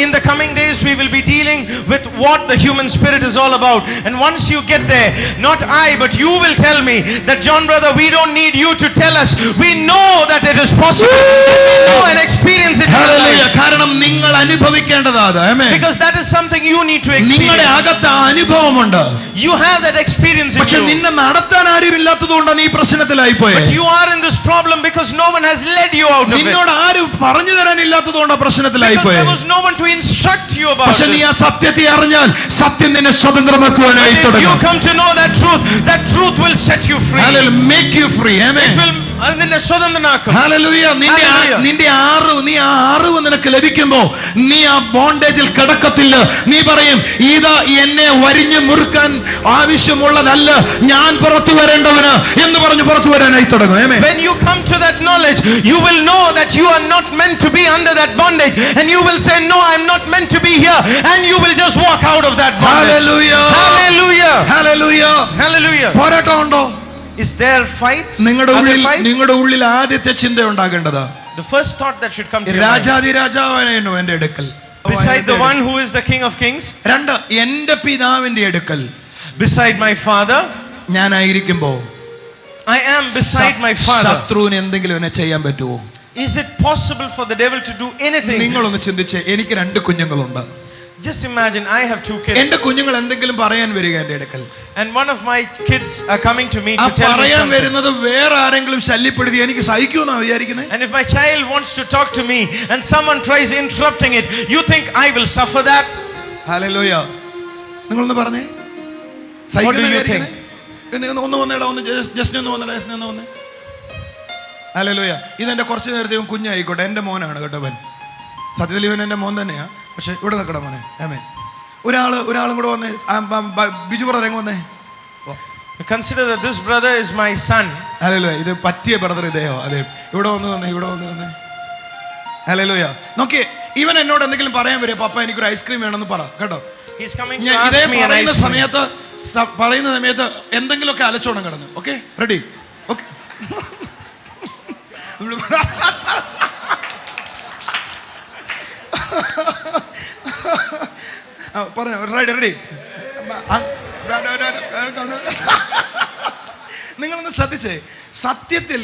In the coming days we will be dealing with what the human spirit is all about, and once you get there, not I but you will tell me that, John brother, we don't need you to tell us, we know that it is possible. We know and experience it. Hallelujah. കാരണം നിങ്ങൾ അനുഭവിക്കേണ്ടതാണ്. ആമേൻ. Because that is something you need to experience. നിങ്ങളുടെ അകത്ത് അനുഭവമുണ്ട്. You have that experience in പക്ഷെ you. നിന്നെ നടത്താൻ ആരും ഇല്ലാത്തതുകൊണ്ടാണ് ഈ പ്രശ്നത്തിലായി പോയത്. But you are in this problem because no one has led you out of it. നിന്നോട് ആരും പറഞ്ഞു തരാൻ ഇല്ലാത്തതുകൊണ്ടാണ് പ്രശ്നത്തിലായി Because there പോയത്. was no one to instruct you about പക്ഷെ നീ it. ആ സത്യത്തെ അറിഞ്ഞാൽ സത്യം നിന്നെ സ്വതന്ത്രമാക്കുവാനായി But if you തുടങ്ങും. come to know that truth will set you free. Hallelujah. Make you free. Amen. It will അത് നിന്നെ സ്വതന്ത്രനാക്കും. ഹല്ലേലൂയ. നിന്റെ നീ ആ അറിവ് നിനക്ക് ലഭിക്കുമ്പോ നീ ആ ബോണ്ടേജിൽ കിടക്കത്തില്ല. നീ പറയും, ഇതാ എന്നെ വരിഞ്ഞു മുറുക്കാൻ ആവശ്യമുള്ളതല്ല, ഞാൻ പുറത്തു വരേണ്ടവന് എന്ന് പറഞ്ഞു പുറത്തു വരാനായി തുടങ്ങും. When you come to that knowledge, you will know that you are not meant to be under that bondage, and you will say, no, I'm not meant to be here, and you will just walk out of that bondage. Hallelujah. Hallelujah. Hallelujah. Hallelujah. പോരാട്ടം ഉണ്ടോ? Is there fights? നിങ്ങളുടെ ഉള്ളിൽ ആദ്യത്തെ ചിന്ത ഉണ്ടാകേണ്ടത്, the first thought that should come to your mind, രാജാതിരാജാവാണോ എന്റെ അടുക്കൽ, beside the one who is the King of Kings, രണ്ട് എന്റെ പിതാവിന്റെ അടുക്കൽ, beside my father, ഞാനായിരിക്കുമ്പോ I am beside my father. ശത്രുവിന് എന്തെങ്കിലും എന്നെ ചെയ്യാൻ പറ്റുമോ? Is it possible for the devil to do anything? നിങ്ങളൊന്ന് ചിന്തിച്ചേ. എനിക്ക് രണ്ട് കുഞ്ഞുങ്ങളുണ്ട്. Just imagine, I have two kids. എന്റെ കുഞ്ഞുങ്ങൾ എന്തെങ്കിലും പറയാൻ വരിക എന്റെ അടുക്കൽ, and one of my kids are coming to me to tell me പറയാൻ something. വരുന്നത് വേറെ ആരെങ്കിലും ശല്യപ്പെടുത്തി എനിക്ക് സഹിക്കുമെന്നാ വിചാരിക്കുന്നത്? And if my child wants to talk to me and someone tries interrupting it, you think I will suffer that? Hallelujah. നിങ്ങളൊന്ന് പറഞ്ഞേ, What do you think? ഒന്ന് വന്നേടാ, ഒന്ന് ജസ്റ്റ് ഒന്ന് വന്നേ. ഹല്ലേലൂയ. ഇതെന്റെ കുറച്ച് നേരത്തെ കുഞ്ഞായിക്കോട്ടെ, എന്റെ മോനാണ് കേട്ടവൻ. സത്യത്തിൽ ഇവൻ എന്റെ മോൻ തന്നെയാ. പക്ഷെ ഇവിടെ നിൽക്കട മോനെ. ആമേൻ. ഒരാളും കൂടെ വന്നേ. ബിജു ബ്രദർ എങ്ങ് വന്നേ. Consider that this brother is my son. Hallelujah. ഇത് പറ്റിയ ബ്രദർ ഇദ്ദേഹം. അതെ, ഇവിടെ വന്നേ. ഹല്ലേലൂയ. നോക്കിയേ, ഇവൻ എന്നോട് എന്തെങ്കിലും പറയാൻ വരും, പപ്പ എനിക്കൊരു ഐസ്ക്രീം വേണമെന്ന് പറ കേട്ടോ. He's coming to ask me an ice cream. പറയുന്ന സമയത്ത് എന്തെങ്കിലുമൊക്കെ അലച്ചോണം കിടന്ന്. Okay, ready? ഓക്കെ. റെഡി. നിങ്ങളൊന്ന് ശ്രദ്ധിച്ചേ. സത്യത്തിൽ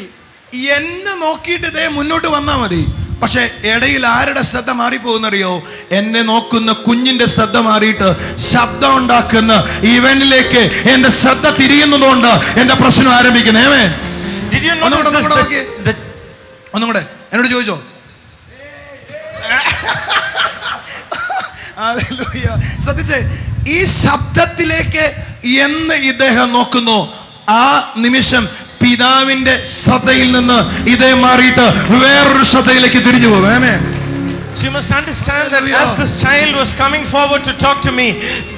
എന്നെ നോക്കിയിട്ട് ഇതേ മുന്നോട്ട് വന്നാ മതി. പക്ഷെ ഇടയിൽ ആരുടെ ശ്രദ്ധ മാറിപ്പോകുന്നറിയോ? എന്നെ നോക്കുന്ന കുഞ്ഞിന്റെ ശ്രദ്ധ മാറിയിട്ട് ശബ്ദം ഉണ്ടാക്കുന്ന ഇവനിലേക്ക് എന്റെ ശ്രദ്ധ തിരിയുന്നതുകൊണ്ട് എന്റെ പ്രശ്നം ആരംഭിക്കുന്നേ. ഒന്നും കൂടെ എന്നോട് ചോദിച്ചോ. ശ്രദ്ധിച്ചേ, ഈ ശബ്ദത്തിലേക്ക് എന്ന് ഇദ്ദേഹം നോക്കുന്നു, ആ നിമിഷം പിതാവിന്റെ ശ്രദ്ധയിൽ നിന്ന് ഇതേ മാറിയിട്ട് വേറൊരു ശ്രദ്ധയിലേക്ക് തിരിഞ്ഞു പോകും. So you must understand that as this child was coming forward to talk to me,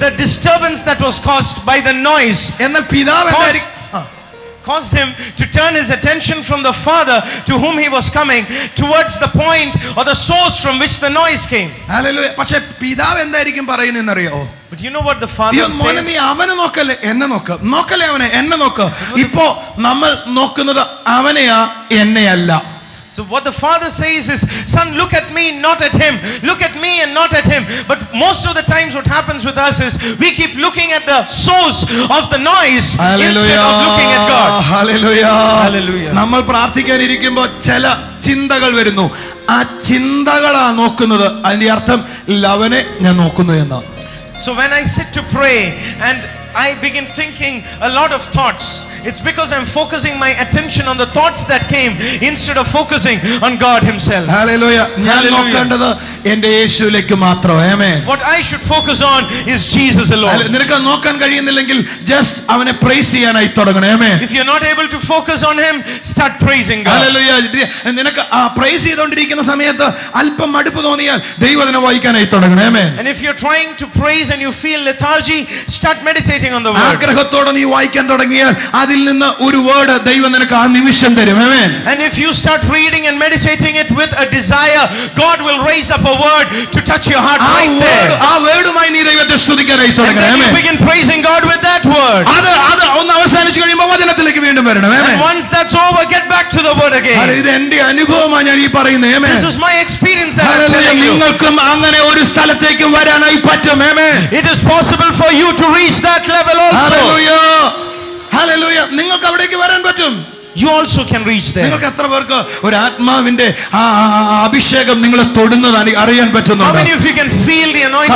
the disturbance that was caused by the noise എന്നാൽ പിതാവ് caused him to turn his attention from the father to whom he was coming towards the point or the source from which the noise came. Hallelujah. പക്ഷേ പിതാവ് എന്തായിരിക്കും പറയുന്നതെന്നറിയോ? But you know what the father says? മോനെ നീ അവനെ നോക്കല്ലേ, എന്നെ നോക്കല്ലേ, അവനെ എന്നെ നോക്ക്. ഇപ്പോ നമ്മൾ നോക്കുന്നത് അവനെയാ, എന്നെയല്ല. So what the father says is, son, look at me, not at him. Look at me and not at him. But most of the times what happens with us is we keep looking at the source of the noise instead of looking at God. Hallelujah. Hallelujah. നമ്മൾ പ്രാർത്ഥിക്കാനിരിക്കുമ്പോൾ ചില ചിന്തകൾ വരുന്നു. ആ ചിന്തകളാ നോക്കുന്നത്. അതിന്റെ അർത്ഥം അവനെ ഞാൻ നോക്കുന്നു എന്നാണ്. So when I sit to pray and I begin thinking a lot of thoughts, it's because I'm focusing my attention on the thoughts that came instead of focusing on God himself. Hallelujah. ഞാൻ നോക്കേണ്ടത് എൻ്റെ യേശുവിലേക്ക് മാത്രം. ആമേൻ. What I should focus on is Jesus alone. നിനക്ക് നോക്കാൻ കഴിയുന്നില്ലെങ്കിൽ just അവനെ price ചെയ്യാനായി തുടങ്ങണം. ആമേൻ. If you're not able to focus on him, start praising God. Hallelujah. നിനക്ക് പ്രൈസ് ചെയ്തുകൊണ്ടിരിക്കുന്ന സമയത്ത് അല്പം മടുപ്പ് തോന്നിയാൽ ദൈവത്തിനെ വായിക്കാനായി തുടങ്ങണം. ആമേൻ. And if you're trying to praise and you feel lethargy, start meditating on the word. ആഗ്രഹത്തോടെ നീ വായിക്കാൻ തുടങ്ങിയാൽ അതിൽ നിന്ന് ഒരു വേർഡ് ദൈവം നിനക്ക് ആ നിമിഷം തരും. ആമേൻ. And if you start reading and meditating it with a desire, God will raise up a word to touch your heart right there. ആ വേർഡുമായി നീ ദൈവത്തെ സ്തുതിക്കാനായി തുടങ്ങണം. And then you begin praising God with that word. അത് ഒന്ന് അവസാനിച്ചു കഴിയുമ്പോൾ വചനത്തിലേക്ക് വീണ്ടും വരണം. And once that's over, get back to the word again. ഇത് എൻ്റെ അനുഭവമാണ് ഞാൻ ഈ പറയുന്നത്. ആമേൻ. This is my experience that I'm telling you. നിങ്ങൾക്കും അങ്ങനെ ഒരു സ്ഥലത്തേക്ക് വരാനായി പറ്റും. ആമേൻ. It is possible for you to reach that level also. Hallelujah. Hallelujah. നിങ്ങൾക്ക് അവിടേക്ക് വരാൻ പറ്റും. You also can reach there. നിങ്ങൾക്ക് എത്ര പേർക്ക് ഒരു ആത്മാവിന്റെ അഭിഷേകം നിങ്ങളെ തൊടുന്നത് അറിയാൻ പറ്റുന്നുണ്ട്? How many of you can feel the anointing?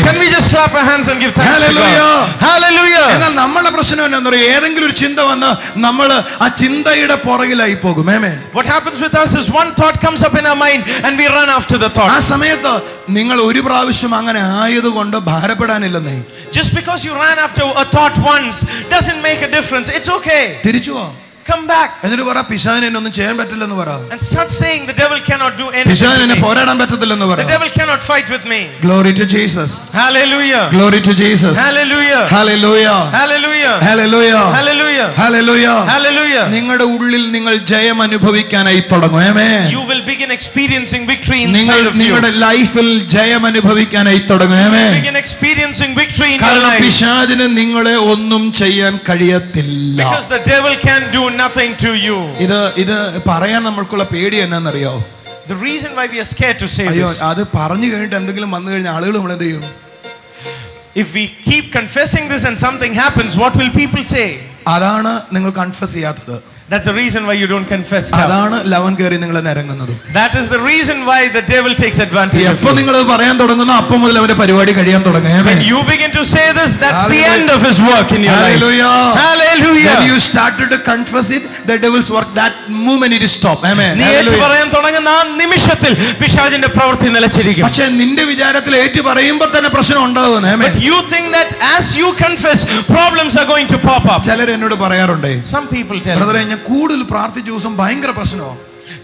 Can we just clap our hands and give thanks to God? Hallelujah. എന്നാൽ നമ്മുടെ പ്രശ്നം എന്താണെന്ന് അറിയോ? ഏതെങ്കിലും ഒരു ചിന്ത വന്ന് നമ്മൾ ആ ചിന്തയുടെ പുറകിലായി പോകും. ആമേൻ. What happens with us is one thought comes up in our mind and we run after the thought. ആ സമയത്ത് നിങ്ങൾ ഒരു പ്രാവശ്യം അങ്ങനെ ആയതുകൊണ്ട് ഭാരപ്പെടാനില്ലെന്നേ. Just because you ran after a thought once doesn't make a difference. It's okay. തിരിച്ചു പോ. Come back. എന്നിട്ട് പറ പിശാചിന് എന്നെ ഒന്നും ചെയ്യാൻ പറ്റില്ലെന്ന് പറ. And start saying the devil cannot do anything. പിശാചിന് എന്നെ പോരാടാൻ പറ്റത്തില്ലെന്ന് പറ. The devil cannot fight with me. Glory to Jesus. Hallelujah. Glory to Jesus. Hallelujah. Hallelujah. Hallelujah. Hallelujah. Hallelujah. Hallelujah. Hallelujah. നിങ്ങളുടെ ഉള്ളിൽ നിങ്ങൾ ജയം അനുഭവിക്കാനായി തുടങ്ങും. ആമേൻ. You will begin experiencing victory inside നിങ്ങൾ of you. നിങ്ങളുടെ ലൈഫിൽ ജയം അനുഭവിക്കാനായി തുടങ്ങും. ആമേൻ. Begin experiencing victory in your കാരണം life. പിശാചിന് നിങ്ങളെ ഒന്നും ചെയ്യാൻ കഴിയത്തില്ല. Because the devil can do nothing to you. ഇത് പറയാൻ നമ്മൾക്കുള്ള പേടി എന്നാന്നറിയോ? The reason why we are scared to say അയ്യോ this. അത് പറഞ്ഞു കഴിഞ്ഞിട്ട് എന്തെങ്കിലും വന്നു കഴിഞ്ഞാൽ ആളുകൾ നമ്മൾ എന്ത് ചെയ്യും? If we keep confessing this and something happens, what will people say? അതാണ് നിങ്ങൾ കൺഫസ് ചെയ്യാത്തത്. That's the reason why you don't confess now. അതാണ് ലവൻ കയറി നിങ്ങൾ നിരങ്ങുന്നത്. That is the reason why the devil takes advantage of എപ്പോ you. നിങ്ങൾ പറയാൻ തുടങ്ങുന്നു അപ്പം മുതൽ അവന്റെ പരിപാടി കഴിയാൻ തുടങ്ങും. When you begin to say this, that's the end of his work in your life. Hallelujah. Hallelujah. When you started to confess it, the devil's work, that moment it is stopped. Amen. നീ ഏറ്റു പറയാൻ തുടങ്ങുന്ന ആ നിമിഷത്തിൽ പിശാചിന്റെ പ്രവൃത്തി നിലച്ചിരിക്കും. പക്ഷേ നിന്റെ വിചാരത്തിൽ ഏറ്റു പറയുമ്പോൾ തന്നെ പ്രശ്നം ഉണ്ടാകും. But you think that as you confess, problems are going to pop up. ചിലർ എന്നോട് പറയാറുണ്ട്, Some people tell me, ബ്രദറെ ഞാൻ കൂടുതൽ പ്രാർത്ഥിച്ച ദിവസം ഭയങ്കര പ്രശ്നമോ.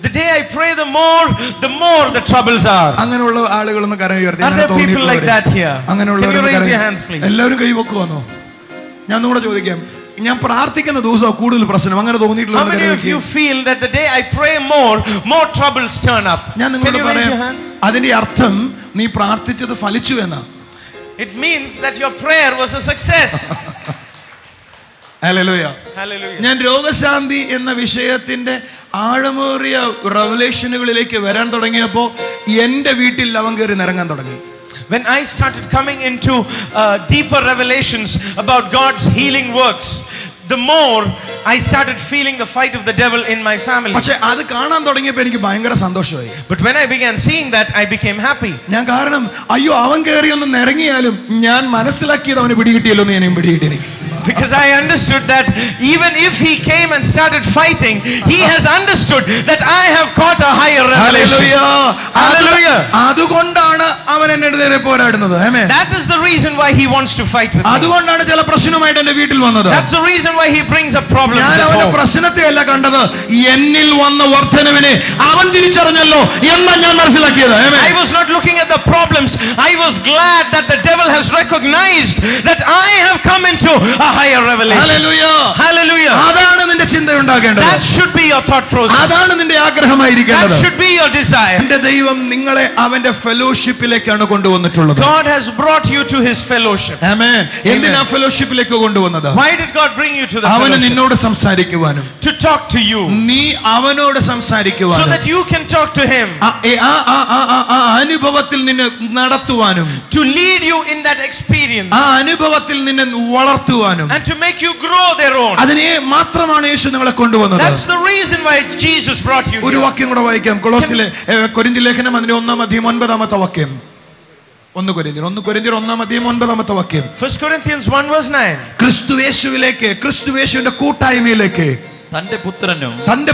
the day I pray the more the troubles are. അങ്ങനെയുള്ള ആളുകളൊന്ന് കരം ഉയർത്തി. Are there people like that here? Can you raise your hands please? എല്ലാവരും കൈ വെക്കുവാന്നോ? ഞാൻ ഒന്നുകൂടെ ചോദിക്കാം, ഞാൻ പ്രാർത്ഥിക്കുന്ന ദിവസം കൂടുതൽ പ്രശ്നം അങ്ങനെ How many of you feel that the day I pray more troubles turn up? ഞാൻ Can നിങ്ങളോട് you raise your പറയാം, hands? അതിന്റെ അർത്ഥം നീ പ്രാർത്ഥിച്ചത് ഫലിച്ചു എന്നാ. It means that your prayer was a success. Hallelujah. Hallelujah. ഞാൻ രോഗശാന്തി എന്ന വിഷയത്തിന്റെ ആഴമേറിയ റെവലേഷനുകളിലേക്ക് വരാൻ തുടങ്ങിയപ്പോൾ എൻ്റെ വീട്ടിൽ അവൻ കയറി നിറങ്ങാൻ തുടങ്ങി. When I started coming into deeper revelations about God's healing works, the more I started feeling the fight of the devil in my family. പക്ഷേ അത് കാണാൻ തുടങ്ങിയപ്പോൾ എനിക്ക് ഭയങ്കര സന്തോഷമായി. But when I began seeing that, I became happy. ഞാൻ കാരണം അയ്യോ അവൻ കയറി ഒന്ന് നിറങ്ങിയാലും ഞാൻ മനസ്സിലാക്കിയത് അവന് പിടികിട്ടിയല്ലോ എന്ന് ഞാനും പിടികിട്ടിയിരിക്കും. Because I understood that even if he came and started fighting, he has understood that I have caught a higher revelation. Hallelujah. അതുകൊണ്ടാണ് അവൻ എന്നെതിരെ പോരാടുന്നത്. ആമേൻ. That is the reason why he wants to fight with me. അതുകൊണ്ടാണ് ചില പ്രശ്നമായിട്ട് എൻ്റെ വീട്ടിൽ വന്നത്. That's the reason why he brings up problems. ഞാൻ അവന്റെ പ്രശ്നത്തെ അല്ല കണ്ടത്, എന്നിൽ വന്ന വർധനവിനെ അവൻ തിരിച്ചറിഞ്ഞല്ലോ എന്നാ ഞാൻ മനസ്സിലാക്കിയത്. ആമേൻ. I was not looking at the problems. I was glad that the devil has recognized that I have come into a higher revelation. Hallelujah. Hallelujah. അതാണ് നിന്റെ ചിന്ത ഉണ്ടാകേണ്ടത്. That should be your thought process. അതാണ് നിന്റെ ആഗ്രഹമായിരിക്കേണ്ടത്. That should be your desire. എന്റെ ദൈവം നിങ്ങളെ അവന്റെ ഫെലോഷിപ്പിലേക്കാണ് കൊണ്ടുവന്നിട്ടുള്ളത്. God has brought you to his fellowship. ആമേൻ. എന്തിനാ ഫെലോഷിപ്പിലേക്ക് കൊണ്ടുവന്നത്? Why did God bring you to the അവന് fellowship? നിന്നോട് സംസാരിക്കുവാനും, To talk to you, നീ അവനോട് so സംസാരിക്കുവാനും, that you can talk to him, ആ അനുഭവത്തിൽ നിന്നെ നടത്തുവാനും, to lead you in that experience, ആ അനുഭവത്തിൽ നിന്നെ വളർത്തുവാനും, and to make you grow their own. അതിനെ മാത്രമാണ് യേശു നിങ്ങളെ കൊണ്ടുവന്നത്. That's the reason why Jesus brought you ഒരു here. വാക്യം കൂടെ വായിക്കാം. കൊലോസിലെ കൊരിന്ത്യർ ലേഖനം അതിന്റെ 1:9 വാക്യം. 1 കൊരിന്ത്യർ 1:9 വാക്യം. 1 Corinthians 1:9. ക്രിസ്തുയേശുവിന്റെ കൂട്ടായ്മയിലേക്ക് തന്റെ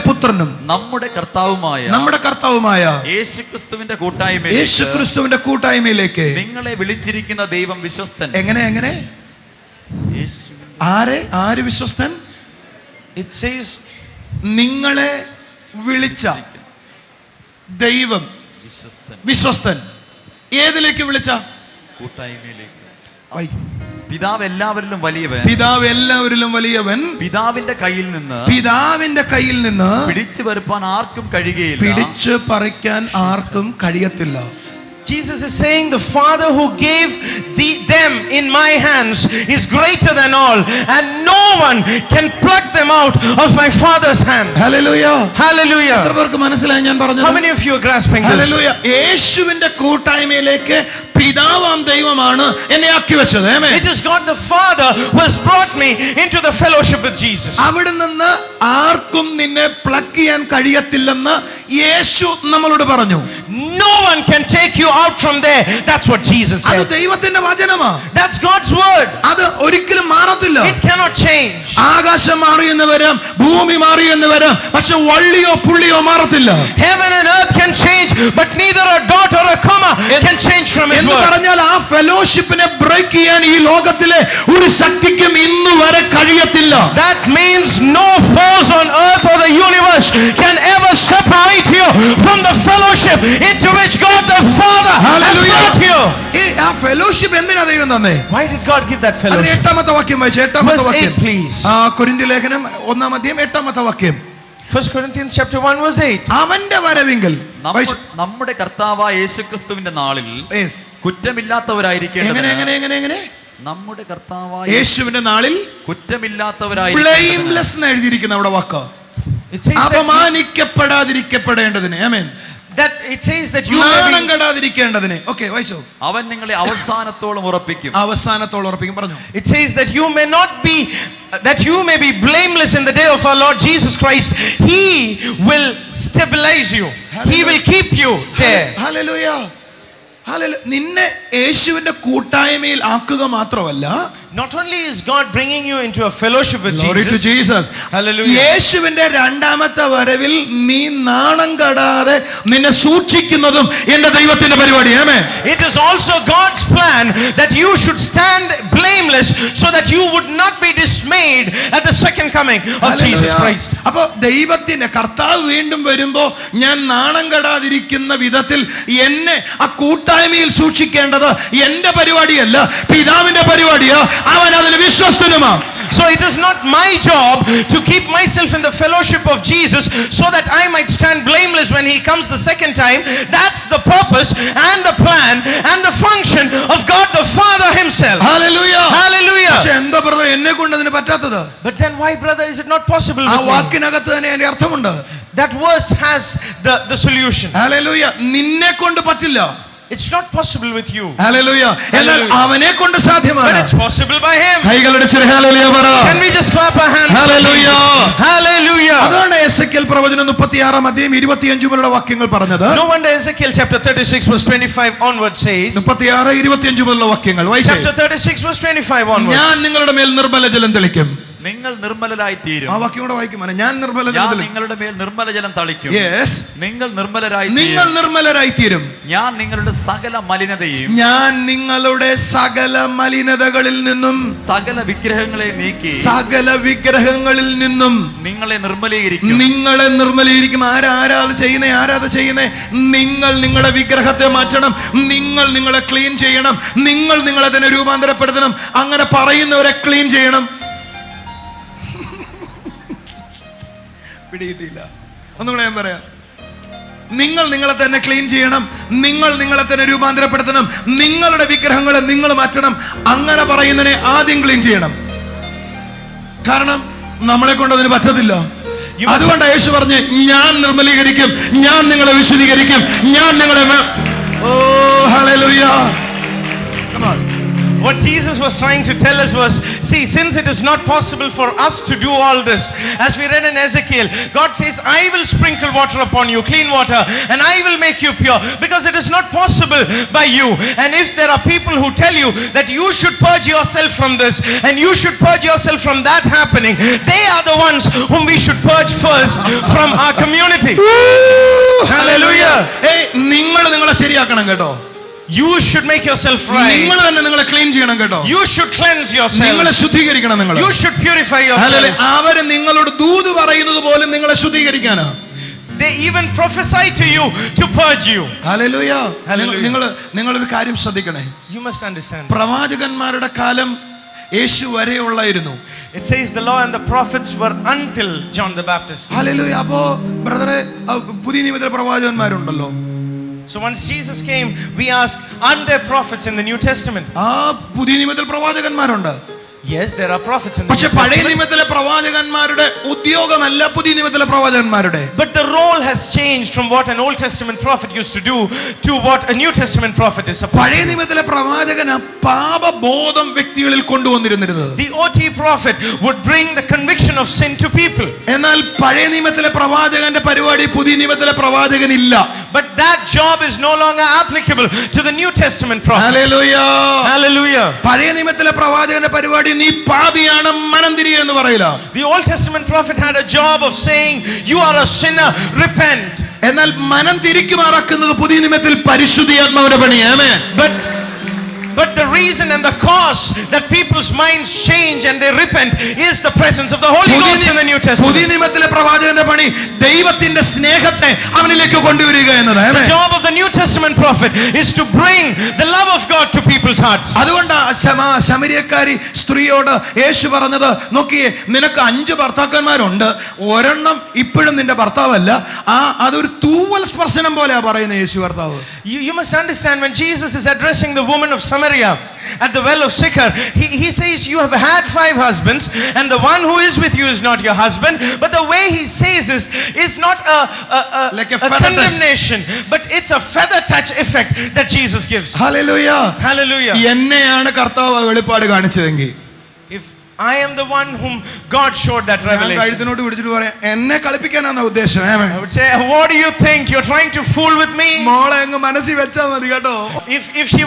പുത്രനും നമ്മുടെ കർത്താവുമായ യേശുക്രിസ്തുവിന്റെ കൂട്ടായ്മയിലേക്ക് നിങ്ങളെ വിളിച്ചിരിക്കുന്ന ദൈവം വിശ്വസ്തൻ. എങ്ങനെ ആര് വിശ്വസ്തൻ? It says നിങ്ങളെ വിളിച്ച ദൈവം വിശ്വസ്തൻ. ഏതിലേക്ക് വിളിച്ച? കൂട്ടായ്മയിലേക്ക്. വായിക്കും. പിതാവ് എല്ലാവരിലും വലിയവൻ പിതാവിന്റെ കയ്യിൽ നിന്ന് പിടിച്ചു പറിക്കാൻ ആർക്കും കഴിയത്തില്ല. Jesus is saying the Father who gave them in my hands is greater than all, and no one can pluck them out of my Father's hands. Hallelujah. Hallelujah. എത്ര പേർക്ക് മനസ്സിലായി ഞാൻ പറഞ്ഞത്? How many of you are grasping this? Hallelujah. യേശുവിന്റെ കൂട്ടായ്മയിലേക്ക് പിതാവാം ദൈവമാണ് എന്നെ ആക്കി വെച്ചത്. ആമേൻ. It is God the Father who has brought me into the fellowship with Jesus. അവിടെ നിന്ന് ആർക്കും നിന്നെ പ്ലക്ക് ചെയ്യാൻ കഴിയത്തില്ലെന്ന് യേശു നമ്മളോട് പറഞ്ഞു. No one can take you out from there. That's what Jesus said. അത് ദൈവത്തിന്റെ വചനമാണ്. That's God's word. അത് ഒരിക്കലും മാറത്തില്ല. It cannot change. ആകാശം മാറിയെന്ന് വരാം, ഭൂമി മാറിയെന്ന് വരാം, പക്ഷെ വള്ളിയോ പുള്ളിയോ മാറത്തില്ല. Heaven and earth can change, but neither a dot or a comma can change from his എന്ന് word. പറഞ്ഞാൽ ആ ഫെലോഷിപ്പിനെ ബ്രേക്ക് ചെയ്യാൻ ഈ ലോകത്തിലെ ഒരു ശക്തിക്കും ഇന്നു വരെ കഴിയത്തില്ല. That means no force on earth or the universe can ever separate you from the fellowship into which God the Father has brought you. ആ ഫെലോഷിപ്പ് എന്തിനാ ദൈവം തന്നേ? Why did God give that അതിന്റെ fellowship? 8-ാമത്തെ വാക്യം വായിച്ചു. 8-ാമത്തെ വാക്യം please. കൊരിന്ത്യർ ലേഖനം 1-ാം 8-ാമത്തെ വാക്യം. 1 Corinthians chapter 1 verse 8. അവന്റെ വരവിങ്കൽ നമ്മുടെ കർത്താവായ യേശുക്രിസ്തുവിന്റെ നാളിൽ കുറ്റമില്ലാത്തവരായിരിക്കേണ്ടതിന് എങ്ങനെ നമ്മുടെ കർത്താവായ യേശുവിന്റെ നാളിൽ കുറ്റമില്ലാത്തവരായിരിക്കേണ്ടതിന് ബ്ലെയിംലെസ് എന്ന് എഴുതിയിരിക്കുന്ന അവിടെ വാക്ക് It says അപമാനിക്കപ്പെടാതിരിക്കപ്പെടേണ്ടതിന്. Amen. that it says that you നാണം കെടാതിരിക്കേണ്ടതിന്. ഓക്കേ, വായിച്ചോ. അവൻ നിങ്ങളെ അവസാനത്തോളം ഉറപ്പിക്കും. അവസാനത്തോളം ഉറപ്പിക്കും. പറഞ്ഞു. It says that you may be blameless in the day of our Lord Jesus Christ. He will stabilize you. He will keep you there. Hallelujah. നിന്നെ യേശുവിന്റെ കൂട്ടായ്മയിൽ ആക്കുക മാത്രമല്ല, not only is God bringing you into a fellowship with Glory to Jesus. Hallelujah. യേശുവിന്റെ രണ്ടാമത്തെ വരവിൽ നീ നാണം കെടാതെ നിന്നെ സൂക്ഷിക്കുന്നതും എൻ്റെ ദൈവത്തിന്റെ പരിപാടി. ആമേൻ. It is also God's plan that you should stand blameless so that you would not be dismayed at the second coming of Jesus Christ. അപ്പോൾ ദൈവത്തിന്റെ കർത്താവ് വീണ്ടും വരുമ്പോൾ ഞാൻ നാണം കെടാതിരിക്കുന്ന വിധത്തിൽ എന്നെ ആ കൂട്ടായ്മയിൽ സൂക്ഷിക്കേണ്ടത് എൻ്റെ പരിപാടിയല്ല, പിതാവിന്റെ പരിപാടിയാ. അവൻ അതിന് വിശ്വസ്തനുമാണ്. So it is not my job to keep myself in the fellowship of Jesus so that I might stand blameless when he comes the second time. That's the purpose and the plan and the function of God the Father himself. Hallelujah. Hallelujah. പക്ഷേ എന്താ brother എന്നെ കൊണ്ട് അതിന് പറ്റാത്തത്? But then why, brother, is it not possible? ആ വാക്കിനകത്ത് തന്നെ അതിന്റെ അർത്ഥമുണ്ട്. That verse has the solution. Hallelujah. നിന്നെ കൊണ്ട് പറ്റില്ല. It's not possible with you. Hallelujah. എന്നാൽ അവനെ കൊണ്ട് സാധ്യമാണ്. But it's possible by him. കൈകളടിച്ച് ഹല്ലേലൂയ പറ. Can we just clap our hands? Hallelujah. Hallelujah. അതാണ് എസെക്കിയേൽ പ്രവചനം 36-ാം അധ്യായം 25 മുതലുള്ള വാക്യങ്ങൾ പറഞ്ഞത്. No wonder Ezekiel chapter 36 verse 25 onward says. 36-25 മുതലുള്ള വാക്യങ്ങൾ വായിച്ചേ. Chapter 36 verse 25 onward. ഞാൻ നിങ്ങളുടെ മേൽ നിർമ്മല ജലം തെളിക്കും. നിങ്ങൾ നിർമ്മലരായി തീരും. ആ വാക്യം കൂടെ വായിക്കുമോ? ഞാൻ നിങ്ങളുടെ മേൽ നിർമ്മല ജലം തളിക്കും. യെസ്. നിങ്ങൾ നിർമ്മലരായി തീരും. ഞാൻ നിങ്ങളുടെ സകല മലിനതകളിൽ നിന്നും സകല വിഗ്രഹങ്ങളിൽ നിന്നും നിങ്ങളെ നിർമ്മലീകരിക്കും. ആരാത് ചെയ്യുന്നേ? നിങ്ങൾ നിങ്ങളുടെ വിഗ്രഹത്തെ മാറ്റണം. നിങ്ങൾ നിങ്ങളെ ക്ലീൻ ചെയ്യണം. നിങ്ങൾ നിങ്ങളെ തന്നെ രൂപാന്തരപ്പെടുത്തണം. അങ്ങനെ പറയുന്നവരെ ക്ലീൻ ചെയ്യണം. പിടിയിട്ടില്ല. ഒന്നുകൂടെ ഞാൻ പറയാം. നിങ്ങൾ നിങ്ങളെ തന്നെ ക്ലീൻ ചെയ്യണം. നിങ്ങൾ നിങ്ങളെ തന്നെ രൂപാന്തരപ്പെടുത്തണം. നിങ്ങളുടെ വിഗ്രഹങ്ങളെ നിങ്ങൾ മാറ്റണം. അങ്ങനെ പറയുന്നതിനെ ആദ്യം ക്ലീൻ ചെയ്യണം. കാരണം നമ്മളെ കൊണ്ട് അതിന് പറ്റത്തില്ല. അതുകൊണ്ട് യേശു പറഞ്ഞു, ഞാൻ നിർമ്മലീകരിക്കും, ഞാൻ നിങ്ങളെ വിശുദ്ധീകരിക്കും, ഞാൻ നിങ്ങളെ. ഓ hallelujah. Come on. What Jesus was trying to tell us was, see, since it is not possible for us to do all this, as we read in Ezekiel, God says, I will sprinkle water upon you, clean water, and I will make you pure, because it is not possible by you. And if there are people who tell you that you should purge yourself from this and you should purge yourself from that happening, they are the ones whom we should purge first from our community. Hallelujah. Hey, നിങ്ങളെ ശരിയാക്കണം കേട്ടോ. You should make yourself right. നിങ്ങൾ തന്നെ നിങ്ങളെ clean ചെയ്യണം കേട്ടോ. You should cleanse yourself. നിങ്ങളെ ശുദ്ധീകരിക്കണം. നിങ്ങൾ You should purify yourself. അവർ നിങ്ങളോട് ദൂത് പറയുന്നത് പോലെ നിങ്ങളെ ശുദ്ധീകരിക്കാനാ. They even prophesy to you to purge you. Hallelujah. നിങ്ങൾ ഒരു കാര്യം ശ്രദ്ധിക്കണേ. You must understand. പ്രവാചകന്മാരുടെ കാലം യേശു വരെ ഉള്ളായിരുന്നു. It says the law and the prophets were until John the Baptist. Hallelujah. അപ്പോ ബ്രദറെ പുതിയ നിയമത്തിലെ പ്രവാചകന്മാരുണ്ടല്ലോ. So once Jesus came, we ask, aren't there prophets in the New Testament? പുതിയ നിയമത്തിൽ പ്രവാചകന്മാരുണ്ട്. Yes, there are prophets in the New Testament. പക്ഷേ പഴയ നിയമത്തിലെ പ്രവാചകന്മാരുടെ ഉദ്യോഗമല്ല പുതിയ നിയമത്തിലെ പ്രവാചകന്മാരുടെ. But the role has changed from what an Old Testament prophet used to do to what a New Testament prophet is supposed to do. പഴയ നിയമത്തിലെ പ്രവാചകന് പാപബോധം വ്യക്തികളിൽ കൊണ്ടുവന്നിരുന്നത്. The OT prophet would bring the conviction of sin to people. എന്നാൽ പഴയ നിയമത്തിലെ പ്രവാചകന്റെ പരിപാടി പുതിയ നിയമത്തിലെ പ്രവാചകനില്ല. But that job is no longer applicable to the New Testament prophet. Hallelujah. Hallelujah. പഴയ നിയമത്തിലെ പ്രവാചകന്റെ പരിപാടി നീ പാപിയാണ് മനം തിരിയ എന്ന് പറയില്ല. The Old Testament prophet had a job of saying you are a sinner, repent. എന്നാൽ മനം തിരിക്കുമാറാക്കുന്നത് പുതിയ നിയമത്തിൽ പരിശുദ്ധാത്മാവിന്റെ പണിയാണ്. But But the reason and the cause that people's minds change and they repent is the presence of the Holy Ghost in the New Testament. പുതിയ നിയമത്തിലെ പ്രവാചകന്റെ പണി ദൈവത്തിന്റെ സ്നേഹത്തെ അവനിലേക്ക് കൊണ്ടുവരിക എന്നതാണ്. The job of the New Testament prophet is to bring the love of God to people's hearts. അതുകൊണ്ട് ശമരിയക്കാരി സ്ത്രീയോട് യേശു പറഞ്ഞത്, നോക്കിയേ, നിനക്ക് 5 ഭർത്താക്കന്മാരുണ്ട്, ഒരെണ്ണം ഇപ്പോഴും നിന്റെ ഭർത്താവല്ല. അതൊരു തൂവൽ സ്പർശനം പോലെയാ പറയുന്നത് യേശു കർത്താവ്. You must understand, when Jesus is addressing the woman of Samaria at the well of Sychar, he says, you have had 5 husbands and the one who is with you is not your husband. But the way he says is not like a condemnation, but it's a feather touch effect that Jesus gives. Hallelujah. Hallelujah. എന്നെയാണ് കർത്താവ് വെളിപ്പാട് കാണിച്ചതെങ്കിൽ, If I am the one whom God showed that revelation, കഴുത്തിനോട് പിടിച്ചിട്ട് പറയാം, എന്നെ കളിപ്പിക്കാനാണ് ഉദ്ദേശം. I would say, what do you think? You're trying to fool with me? മോളെ അങ്ങ് മനസ്സിൽ വെച്ചാ മതി കേട്ടോ. If she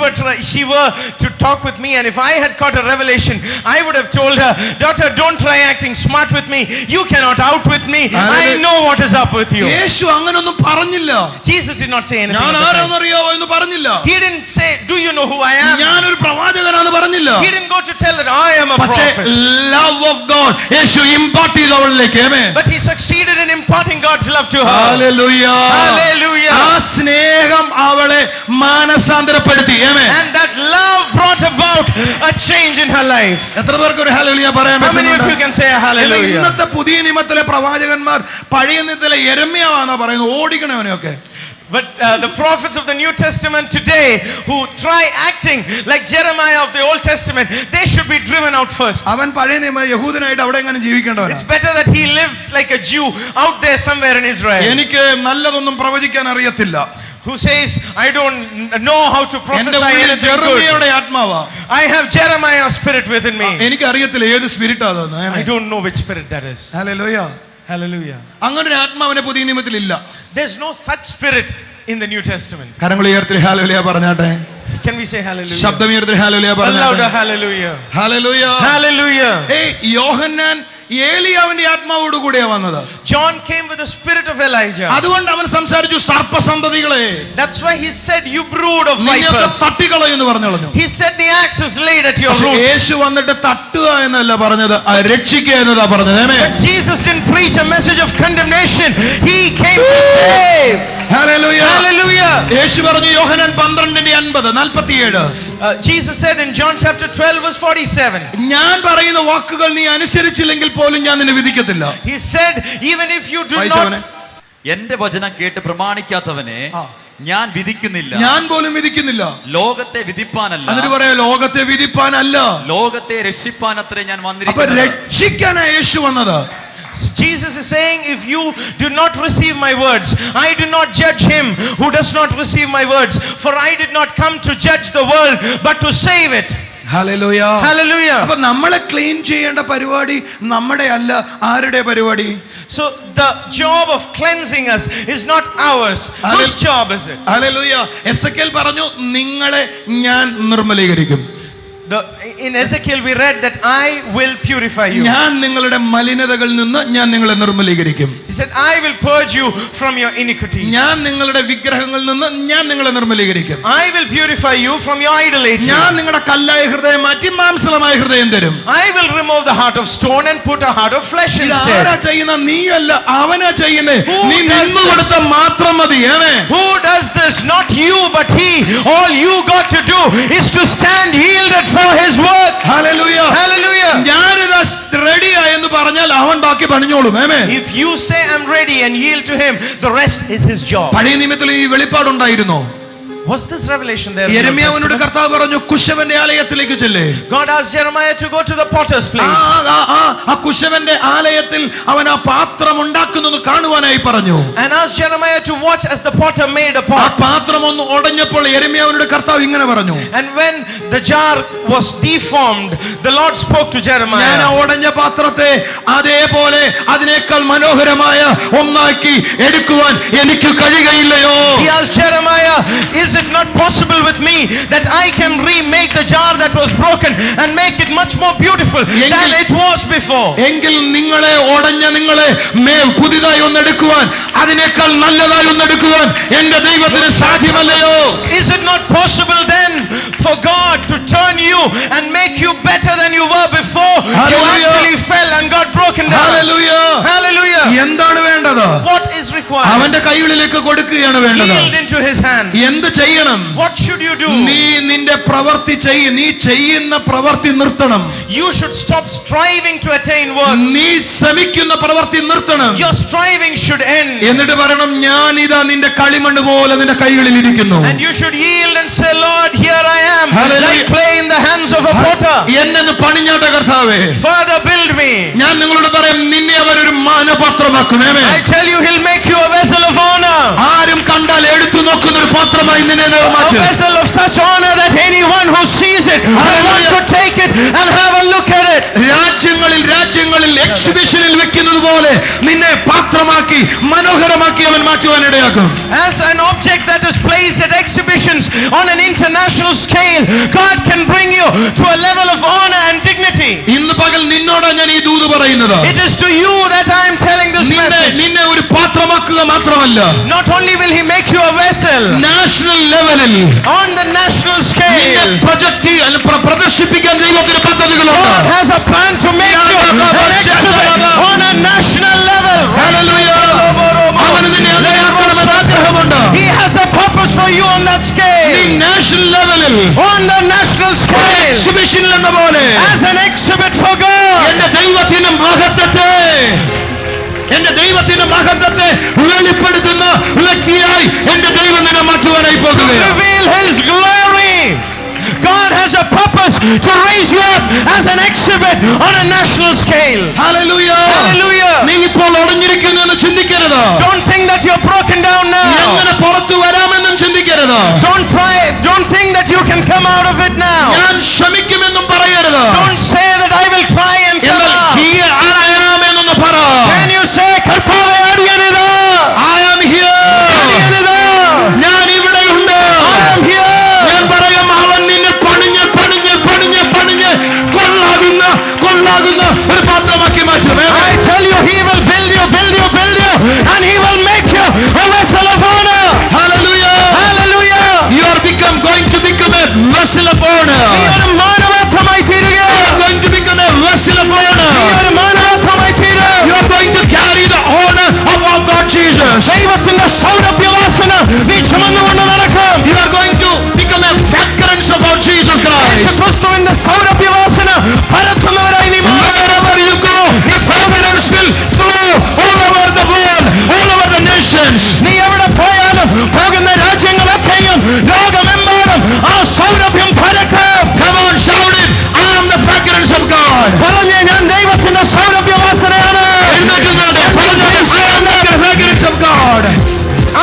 were to talk with me, and if I had caught a revelation, I would have told her, daughter, don't try acting smart with me. You cannot outwit me. I know what is up with you. യേശു അങ്ങനൊന്നും പറഞ്ഞില്ല. Jesus did not say anything. ഞാൻ ആരാന്നറിയാവോ എന്ന് പറഞ്ഞില്ല. He didn't say, do you know who I am? ഞാനൊരു പ്രവാചകനാണെന്ന് പറഞ്ഞില്ല. He didn't go to tell that I am a prophet. Love of God Yesu impart ചെയ്തു അവളിലേക്ക്. ആമേൻ. But he succeeded in imparting God's love to her. ഹല്ലേലൂയ. Hallelujah. ആ സ്നേഹം അവളെ മാനസാന്തരപ്പെടുത്തി. ആമേൻ. And that love brought about a change in her life. എത്ര പേർക്ക് ഒരു ഹല്ലേലൂയ പറയാൻ How many of പറ്റും? you can say a hallelujah? ഇന്നത്തെ പുതിയ നിയമത്തിലെ പ്രവാചകന്മാർ പഴയ നിയമത്തിലെ യെരമ്യാവാന്നാ പറയുന്നത്, ഓടിക്കണവനെയൊക്കെ. But the prophets of the New Testament today who try acting like Jeremiah of the Old Testament, they should be driven out first. അവൻ പഴയ നിയമ യഹൂദനായിട്ട് അവിടെ എങ്ങനെ ജീവിക്കേണ്ടവനാ. It's better that he lives like a Jew out there somewhere in Israel. എനിക്ക് നല്ലതൊന്നും പ്രവചിക്കാൻ അറിയത്തില്ല. Who says, I don't know how to prophesy anything good. ജെറമിയയുടെ ആത്മാവാ. I have Jeremiah's spirit within me. എനിക്ക് അറിയത്തില്ല ഏത് സ്പിരിറ്റാ അതെന്ന്. I don't know which spirit that is. Hallelujah. Hallelujah. അങ്ങനെ ഒരു ആത്മാവിനെ പുതിയ നിയമത്തിൽ ഇല്ല. There's no such spirit in the New Testament. കരങ്ങൾ ഉയർത്തി ഹല്ലേലൂയ പറഞ്ഞാട്ടെ. Can we say hallelujah? ശബ്ദം ഉയർത്തി ഹല്ലേലൂയ പറഞ്ഞാട്ടെ. Louder hallelujah. ഹല്ലേലൂയ. Hallelujah. യോഹന്നാൻ ഏലിയാവിന്റെ ആത്മാവോട് കൂടിയാ വന്നത്. John came with the spirit of Elijah. അതുകൊണ്ട് അവൻ സംസാരിച്ചു, സർപ്പസന്തതികളെ. That's why he said, you brood of vipers. തട്ടിക്കളയെന്ന് പറഞ്ഞു. He said the axe is laid at your roots. യേശു വന്നിട്ട് തട്ടുക എന്നല്ല പറഞ്ഞത്, രക്ഷിക്കുക എന്നതാ പറഞ്ഞത്. ആമേൻ. But Jesus didn't preach a message of condemnation. He came to save. Hallelujah. Hallelujah. യേശു പറഞ്ഞു യോഹന്നാൻ 12:50-47. Jesus said in John chapter 12 verse 47. ഞാൻ പറയുന്ന വാക്കുകൾ നീ അനുസരിച്ചില്ലെങ്കിൽ പോലും ഞാൻ നിന്നെ വിധിക്കത്തില്ല. He said, even if you do not. എന്റെ വചനം കേട്ട് പ്രമാണിക്കാത്തവനെ ഞാൻ വിധിക്കുന്നില്ല. ഞാൻ പോലും വിധിക്കുന്നില്ല. ലോകത്തെ വിധിപ്പാനല്ല. എന്നിട്ട് പറയാ, ലോകത്തെ വിധിപ്പാനല്ല, ലോകത്തെ രക്ഷിപ്പാനത്രേ ഞാൻ അപ്പൊ വന്നിരിക്കുന്നത്. രക്ഷിക്കാനാ യേശു വന്നത്. Jesus is saying, if you do not receive my words, I do not judge him who does not receive my words, for I did not come to judge the world but to save it. Hallelujah. Hallelujah. അപ്പൊ നമ്മളെ clean ചെയ്യേണ്ട പരിപാടി നമ്മുടെ അല്ല, ആരുടെ പരിപാടി? So the job of cleansing us is not ours. Whose job is it? Hallelujah. Ezekiel പറഞ്ഞു, നിങ്ങളെ ഞാൻ നിർമ്മലീകരിക്കും. In Ezekiel we read that I will purify you. ഞാൻ നിങ്ങളുടെ മലിനതകളിൽ നിന്ന് ഞാൻ നിങ്ങളെ നിർമ്മലീകരിക്കും. He said, I will purge you from your iniquities. ഞാൻ നിങ്ങളുടെ വിഗ്രഹങ്ങളിൽ നിന്ന് ഞാൻ നിങ്ങളെ നിർമ്മലീകരിക്കും. I will purify you from your idolatry. ഞാൻ നിങ്ങളുടെ കല്ലായ ഹൃദയം മാറ്റി മാംസളമായ ഹൃദയം തരും. I will remove the heart of stone and put a heart of flesh instead. ആരാ ചെയ്യുന്ന? നീയല്ല, അവനാ ചെയ്യുന്നേ. നീ നിന്നു കൊടുത്ത മാത്രം മതി. Who does this? Not you but he. All you got to do is to stand yielded for his work. Hallelujah. Hallelujah. ഞാനിതാ റെഡിയാ എന്ന് പറഞ്ഞാൽ അവൻ ബാക്കി പണിഞ്ഞോളും. ആമേൻ. If you say I'm ready and yield to him, the rest is his job. പഴയ നിയമത്തിൽ ഈ വെളിപ്പാടുണ്ടായിരുന്നോ? Was this revelation there? യെരമ്യാവിനോട് കർത്താവ് പറഞ്ഞു, കുശവന്റെ ആലയത്തിലേക്ക് ചെല്ലേ. God asked Jeremiah to go to the potter's place. ആ കുശവന്റെ ആലയത്തിൽ അവൻ ആ പാത്രം ഉണ്ടാക്കുന്നത് കാണുവാനായി പറഞ്ഞു. And asked Jeremiah to watch as the potter made a ആ pot. പാത്രം ഒന്ന് ഉടഞ്ഞപ്പോൾ യെരമ്യാവിനോട് കർത്താവ് ഇങ്ങനെ പറഞ്ഞു. And when the jar was deformed, the Lord spoke to Jeremiah. ഞാൻ ആ ഉടഞ്ഞ പാത്രത്തെ അതേപോലെ അതിനേക്കാൾ മനോഹരമായ ഒന്നാക്കി എടുക്കുവാൻ എനിക്ക് കഴിയുകയില്ലയോ? He asked Jeremiah, is it not possible with me that I can remake the jar that was broken and make it much more beautiful than it was before? എങ്കിൽ നിങ്ങളെ ഉടഞ്ഞ നിങ്ങളെ പുതിയതായി ഒന്നെടുക്കുവാൻ, അതിനേക്കാൾ നല്ലതായി ഒന്നെടുക്കുവാൻ എന്റെ ദൈവത്തിന് സാധ്യമല്ലയോ? Is it not possible then for God to required. അവന്റെ കൈകളിലേക്ക് കൊടുക്കുകയാണ് വേണ്ടത്. Yield into his hand. എന്ത് ചെയ്യണം? What should you do? നീ നിന്റെ പ്രവൃത്തി നീ ചെയ്യുന്ന പ്രവൃത്തി നിർത്തണം. You should stop striving to attain works. നീ ശ്രമിക്കുന്ന പ്രവൃത്തി നിർത്തണം. Your striving should end. എന്നിട്ട് പറയണം, ഞാൻ ഇതാ നിന്റെ കളിമണ്ണ് പോലെ നിന്റെ കൈകളിൽ ഇരിക്കുന്നു. And you should yield and say, Lord, here I am. Hallelujah. Like clay in the hands of a potter. എന്നെ പണിഞ്ഞാട്ടെ കർത്താവേ. Father, build me. ഞാൻ നിങ്ങളോട് പറയാം, നിന്നെ അവർ ഒരു മാനപാത്രമാക്കും. I tell you, he'll make you a vessel of honor. ആരും കണ്ടാൽ എടുത്തു നോക്കുന്ന ഒരു പാത്രമായി നിന്നെ മാറ്റും. A vessel of such honor that anyone who sees it will want to take it and have a look at it. രാജ്യങ്ങളിൽ എക്സിബിഷനിൽ വെക്കുന്നത് പോലെ നിന്നെ പാത്രമാക്കി മനോഹരമാക്കി അവൻ മാറ്റുവാൻ ഇടയാക്കും. As an object that is placed at exhibitions on an international scale, God can bring you to a level of honor and dignity. ഇന്ന് പകൽ നിന്നോടാ ഞാൻ ഈ ദൂത് പറയുന്നത്. It is to you that I am telling this message. നിന്നെ ഒരു പാത്രമാക്കുക മാത്രമല്ല, not only will he make you a vessel, national ലെവലിൽ on the national scale, പ്രദർശിപ്പിക്കാൻ ദൈവത്തിന് പദ്ധതികളുണ്ട്. God has a plan to make you an exhibit on a national level. അവന് നിന്നെ അങ്ങനെ ആക്കണമെന്ന് ആഗ്രഹമുണ്ട്. He has a purpose for you on that scale. നീ national ലെവലിൽ on the national scale, എക്സിബിഷനിൽ എന്ന പോലെ as an exhibit for God. എന്റെ ദൈവത്തിന്റെ മഹത്വത്തെ വെളിപ്പെടുത്തുന്ന വ്യക്തിയായി എന്റെ ദൈവം നിന്നെ മാറ്റുവാനായി പോകുകയാണ്. Reveal his glory. God has a purpose to raise you up as an exhibit on a national scale. Hallelujah. Hallelujah. നീ ഇപ്പോൾ ഒടഞ്ഞിരിക്കുന്നു എന്ന് ചിന്തിക്കരുത്. Don't think that you're broken down now. എങ്ങനെ പുറത്തു വരാമെന്നും ചിന്തിക്കരുത്. Don't think that you can come out of it now. ഞാൻ ശ്രമിക്കുമെന്നും പറയരുത്. Don't say that I will try and come out. Here I am എന്നൊന്ന് പറ. Can you say, കർത്താവേ അടിയനിതാ? I am here. അടിയനിതാ. ഞാൻ ഇവിടെയുണ്ട്. I am here. ഞാൻ പറയാം, അവൻ നിന്നെ പണിഞ്ഞ് കൊള്ളാകുന്ന ഒരു പാത്രമാക്കി മാറ്റും. I tell you, he will build you and he will make you a vessel of honor. Hallelujah. Hallelujah. You are going to become a vessel of honor. നീ ഒരു മാനവത്വമായി തീരുക. You are going to become a vessel of honor. നീ ഒരു മാനവത്വമായി തീരുക. You are going to carry the honor of our God Jesus. ദൈവത്തിന്റെ സൗരഭ്യവാസന നീ ചുമന്നുകൊണ്ട് നടക്കും. You are going to become a fragrance of our Jesus Christ. ക്രിസ്തുവിന്റെ സൗരഭ്യവാസന പരത്തുന്നവരായി നീ മാറും. Wherever you go, your fragrance will flow all over the world, all over the nations. നീ എവിടെ പോയാലും പോകുന്ന രാജ്യങ്ങളൊക്കെയും ലോകമെമ്പാടും ആ സൗരഭ്യം പരക്കും. Come on, shout it. I am the fragrance of God. പറഞ്ഞേ, ഞാൻ ദൈവത്തിന്റെ സൗരഭ്യവാസനയാണ്. I am the fragrance of God.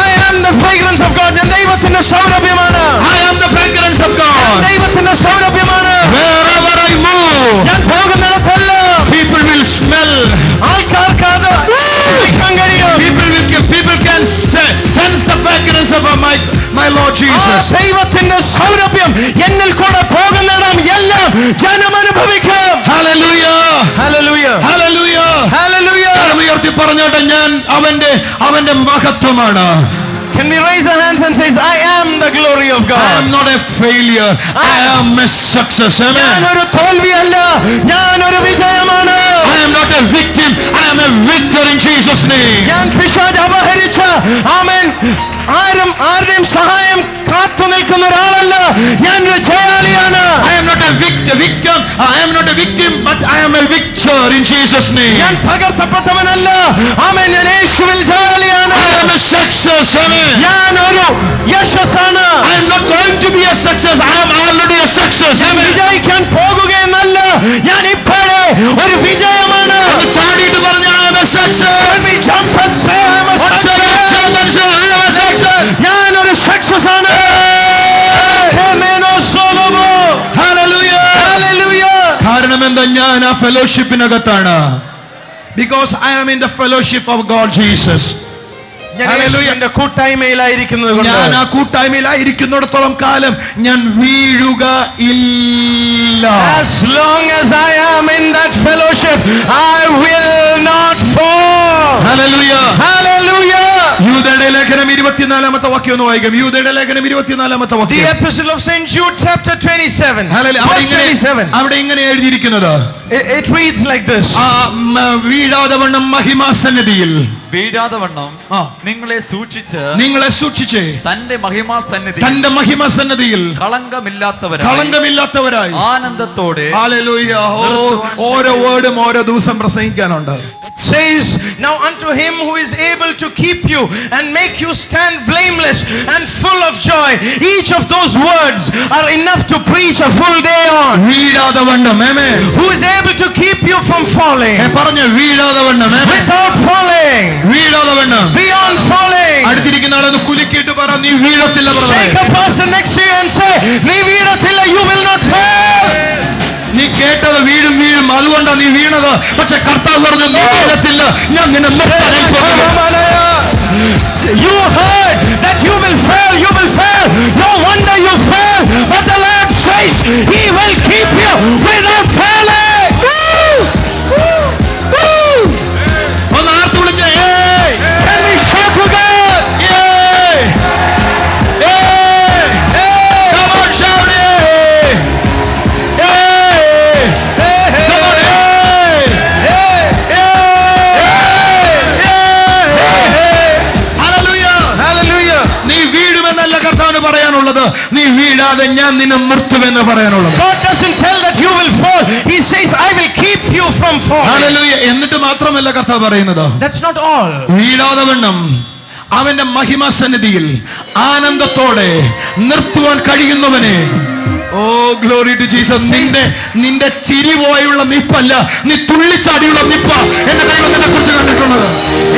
I am the fragrance of God. ഞാൻ ദൈവത്തിന്റെ സൗരഭ്യമാണ്. I am the fragrance of God. ദൈവത്തിന്റെ സൗരഭ്യമാണ്. Wherever I move, ഞാൻ പോകുന്നിടത്തെല്ലാം people will smell. ആൾക്കാർക്ക് അത് ഗ്രഹിക്കാൻ കഴിയും. People can sense the fragrance of my Lord Jesus. ദൈവത്തിന്റെ സൗരഭ്യം എന്നിൽ കൂടെ പോകുന്നിടം എല്ലാം ജനം അനുഭവിക്കും. Hallelujah. Hallelujah. Hallelujah. Hallelujah. ഉയർത്തി പറഞ്ഞോട്ടെ, ഞാൻ അവന്റെ മഹത്വമാണ്. Can we raise our hands and say, I am the glory of God? I am not a failure. I am a success. Amen. ഞാനൊരു തോൽവിയല്ല, ഞാനൊരു വിജയമാണ്. I am not a victim. I am a victor in Jesus' name. ഞാൻ പിശാച് അപഹരിച്ച ആമേൻ ആരുടെയും സഹായം കാത്തു നിൽക്കുന്ന ഒരാളല്ല, ഞാനൊരു ജയാളിയാണ്. I am not a victim. I am not a victim, but I am a victor in Jesus' name. ഞാൻ തകർത്തപ്പെട്ടവനല്ല, ആമേൻ, ഞാൻ യേശുവിൽ ജയാളിയാണ്. I am a success. Amen. ഞാനൊരു യശസ്സാണ്. I am not going to be a success. I am already a success. ഞാൻ Amen. വിജയിക്കാൻ പോകുകയെന്നല്ല, ഞാൻ ഇപ്പോഴേ ഒരു വിജയമാണ്. ചാടിയിട്ട് പറഞ്ഞ I am a success. Let me jump and say I am a success. ഞാനൊരു success ആണ്. കാരണം എന്താ? ഞാൻ ആ ഫെലോഷിപ്പിനകത്താണ്. Because I am in the fellowship of God Jesus. ഞാൻ കൂട്ടായ്മയിലായിരിക്കുന്നത് ഞാൻ ആ കൂട്ടായ്മയിലായിരിക്കുന്നിടത്തോളം കാലം ഞാൻ വീഴുക ഇല്ല. As long as I am in that fellowship, I will not fall. Hallelujah. Hallelujah. യൂദയുടെ യൂദയുടെ ലേഖനം 24-ാമത്തെ വാക്യം ഒന്ന് വായിക്കാം. യൂദയുടെ ലേഖനം 24-ാമത്തെ The വാക്യം. epistle of St. Jude chapter 27. Verse 27. അവിടെ ഇങ്ങനെ എഴുതിയിരിക്കുന്നത്, It reads like this. വീഴാതെ വണ്ണം മഹിമാസന്നിധിയിൽ വീഴാതെ വണ്ണം നിങ്ങളെ സൂക്ഷിച്ച് തന്റെ മഹിമാസന്നിധിയിൽ കളങ്കമില്ലാത്തവരായി ആനന്ദത്തോടെ. ഹല്ലേലൂയ. ഓരോ വേർഡും ഓരോ ദിവസം പ്രസംഗിക്കാനുണ്ട്. Says, now unto him who is able to keep you and make you stand blameless and full of joy. Each of those words are enough to preach a full day on. വീഴാതെ വണ്ണം. ആമേൻ. Who is able to keep you from falling. പറഞ്ഞു വീഴാതെ വണ്ണം. Without falling. വീഴാതെ വണ്ണം. Beyond falling. അടുത്തിരിക്കുന്ന ആളെ കുലുക്കിയിട്ട് പറ, നീ വീഴത്തില്ല. Shake a person next to you and say, നീ വീഴത്തില്ല, you will not fail. നീ കേട്ടത് വീഴും അതുകൊണ്ടാണ് നീ വീണത്. പക്ഷെ കർത്താവ് പറഞ്ഞു, നീ വീഴത്തില്ല, ഞാൻ നിന്നെ നിർത്താനായി പോകുന്നു. You heard that you will fail, you will fail. No wonder you fail. But the Lord says he will keep you without failing. ഒന്ന് ആർത്തു വിളിച്ചേ. Can we shout to God? Come on, shout it. പറയാനുള്ളത്, നീ വീഴാതെ ഞാൻ നിന്നെ നിർത്തുമെന്ന് പറയാനുള്ളത്. God doesn't tell that you will fall. He says I will keep you from falling. Hallelujah. എന്നിട്ട് മാത്രമല്ല കർത്താവ് പറയുന്നത്, that's not all. വീഴാതെ വണ്ണം അവന്റെ മഹിമാസന്നിധിയിൽ ആനന്ദത്തോടെ നിർത്തുവാൻ കഴിയുന്നവനെ. Oh glory to Jesus. നിന്റെ ചിരി പോയുള്ള നിപ്പല്ല, നീ തുള്ളിച്ചാടിയുള്ള നിപ്പ എന്റെ ദൈവത്തിനെ കുറിച്ച് കണ്ടിട്ടുള്ളത്.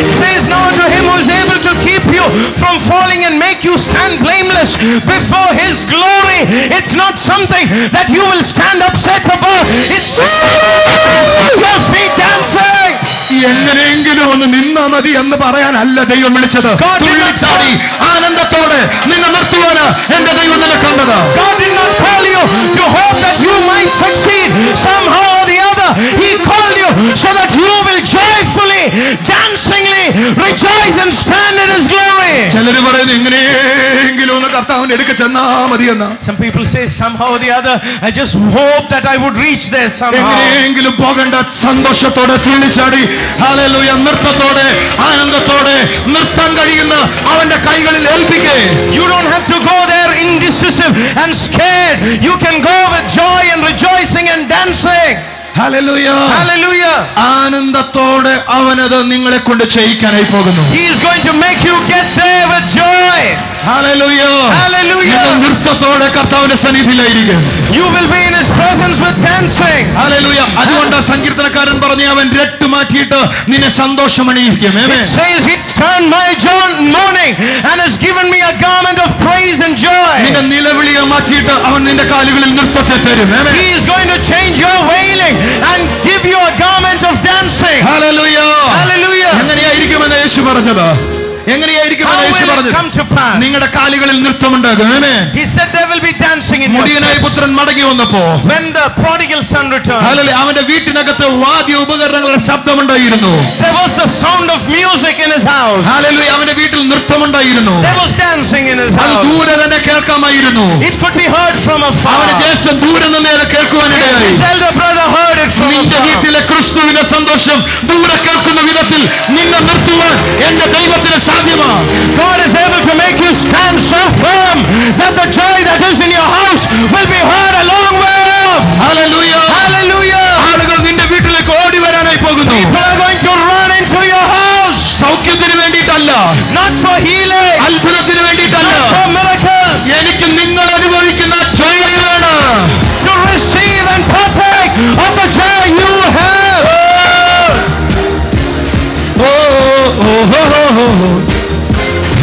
It says now to him who is able to keep you from falling and make you stand blameless before his glory. It's not something that you will stand upset about. It's your feet dancing. എങ്ങനെയെങ്കിലും ഒന്ന് നിന്നാ മതി എന്ന് പറയാനല്ല ദൈവം വിളിച്ചത്. തുള്ളിച്ചാടി ആനന്ദത്തോടെ നിന്നെ നിർത്തുവാന് എന്റെ ദൈവം നിന്നെ കണ്ടത്. God did not call you to hope that you might succeed somehow or the other. He called you so that you will joyfully, dancingly rejoice and stand in his glory. ചിലര് പറയുന്നു എങ്ങനെയെങ്കിലും ഒന്ന് കർത്താവിന്റെ അടുക്ക ചെന്നാ മതി എന്ന്. Some people say somehow or the other, I just hope that I would reach there somehow. എങ്ങനെയെങ്കിലും പോകണ്ട, സന്തോഷത്തോടെ തുള്ളിച്ചാടി ഹല്ലേലൂയ നൃത്തത്തോടെ ആനന്ദത്തോടെ നിർത്താൻ കഴിയുന്ന അവന്റെ കൈകളിൽ ഏൽപ്പിക്കേ. You don't have to go there indecisive and scared. You can go with joy and rejoicing and dancing. Hallelujah. Hallelujah. ആനന്ദത്തോടെ അവനത് നിങ്ങളെ കൊണ്ട് ചെയ്യിക്കാനായി പോകുന്നു. He is going to make you get there with joy. Hallelujah. Hallelujah. നൃത്തത്തോടെ കർത്താവിന്റെ സന്നിധിയിലായിരിക്കും. You will be in his presence with dancing. Hallelujah. അതുകൊണ്ട് സങ്കീർത്തനക്കാരൻ പറഞ്ഞു, അവൻ രട്ട് മാറ്റിയിട്ട് നിന്നെ സന്തോഷമണിയിക്കും. It says he turned my mourning and has given me a garment of praise and joy. നിന്റെ നിലവിളിയെ മാറ്റിയിട്ട് അവൻ നിന്റെ കാലുകളിൽ നൃത്തത്തെ തരും. He is going to change your wailing and give you a garment of dancing. Hallelujah. Hallelujah. എങ്ങനെയായിരിക്കുമെന്ന് യേശു പറഞ്ഞത്? എങ്ങനെയായിരിക്കുമെന്ന് യേശു പറഞ്ഞത്? നിങ്ങളുടെ കാലുകളിൽ നൃത്തമുണ്ടാകും. He said there will be dancing in your മുടിയനായ പുത്രൻ മടങ്ങി വന്നപ്പോ, when the prodigal son returned, hallelujah, അവന്റെ വീട്ടിനകത്ത് വാദ്യ ഉപകരണങ്ങളുടെ ശബ്ദമുണ്ടായിരുന്നു. There was the sound of music in his house. Hallelujah, അവന്റെ വീട്ടിൽ നൃത്തമുണ്ടായിരുന്നു. There was dancing in his അത് house. ദൂരെ തന്നെ കേൾക്കാമായിരുന്നു. It could be heard from afar. അവന്റെ ജ്യേഷ്ഠൻ ദൂരെ നിന്ന് അത് കേൾക്കുവാനിടയായി. His elder brother heard it from നിന്റെ afar. വീട്ടിലെ ക്രിസ്തുവിന്റെ സന്തോഷം ദൂരെ കേൾക്കുന്ന വിധത്തിൽ നിന്നെ നിർത്തുവാൻ എന്റെ ദൈവത്തിന് സാധ്യമാണ്. God is able to make you stand so firm that the joy that is in your house will be heard a long way off. Hallelujah. Hallelujah. ആളുകൾ നിന്റെ വീട്ടിലേക്ക് ഓടി വരാനായി പോകുന്നു. People are going to run into your house. സൗഖ്യത്തിന് വേണ്ടിയിട്ടല്ല, not for healing, അത്ഭുതത്തിന് വേണ്ടിയിട്ടല്ല, not for miracles. എനിക്ക് നിങ്ങൾ അനുഭവിക്കുന്ന ജോയാണ്. To receive and partake of the joy you have.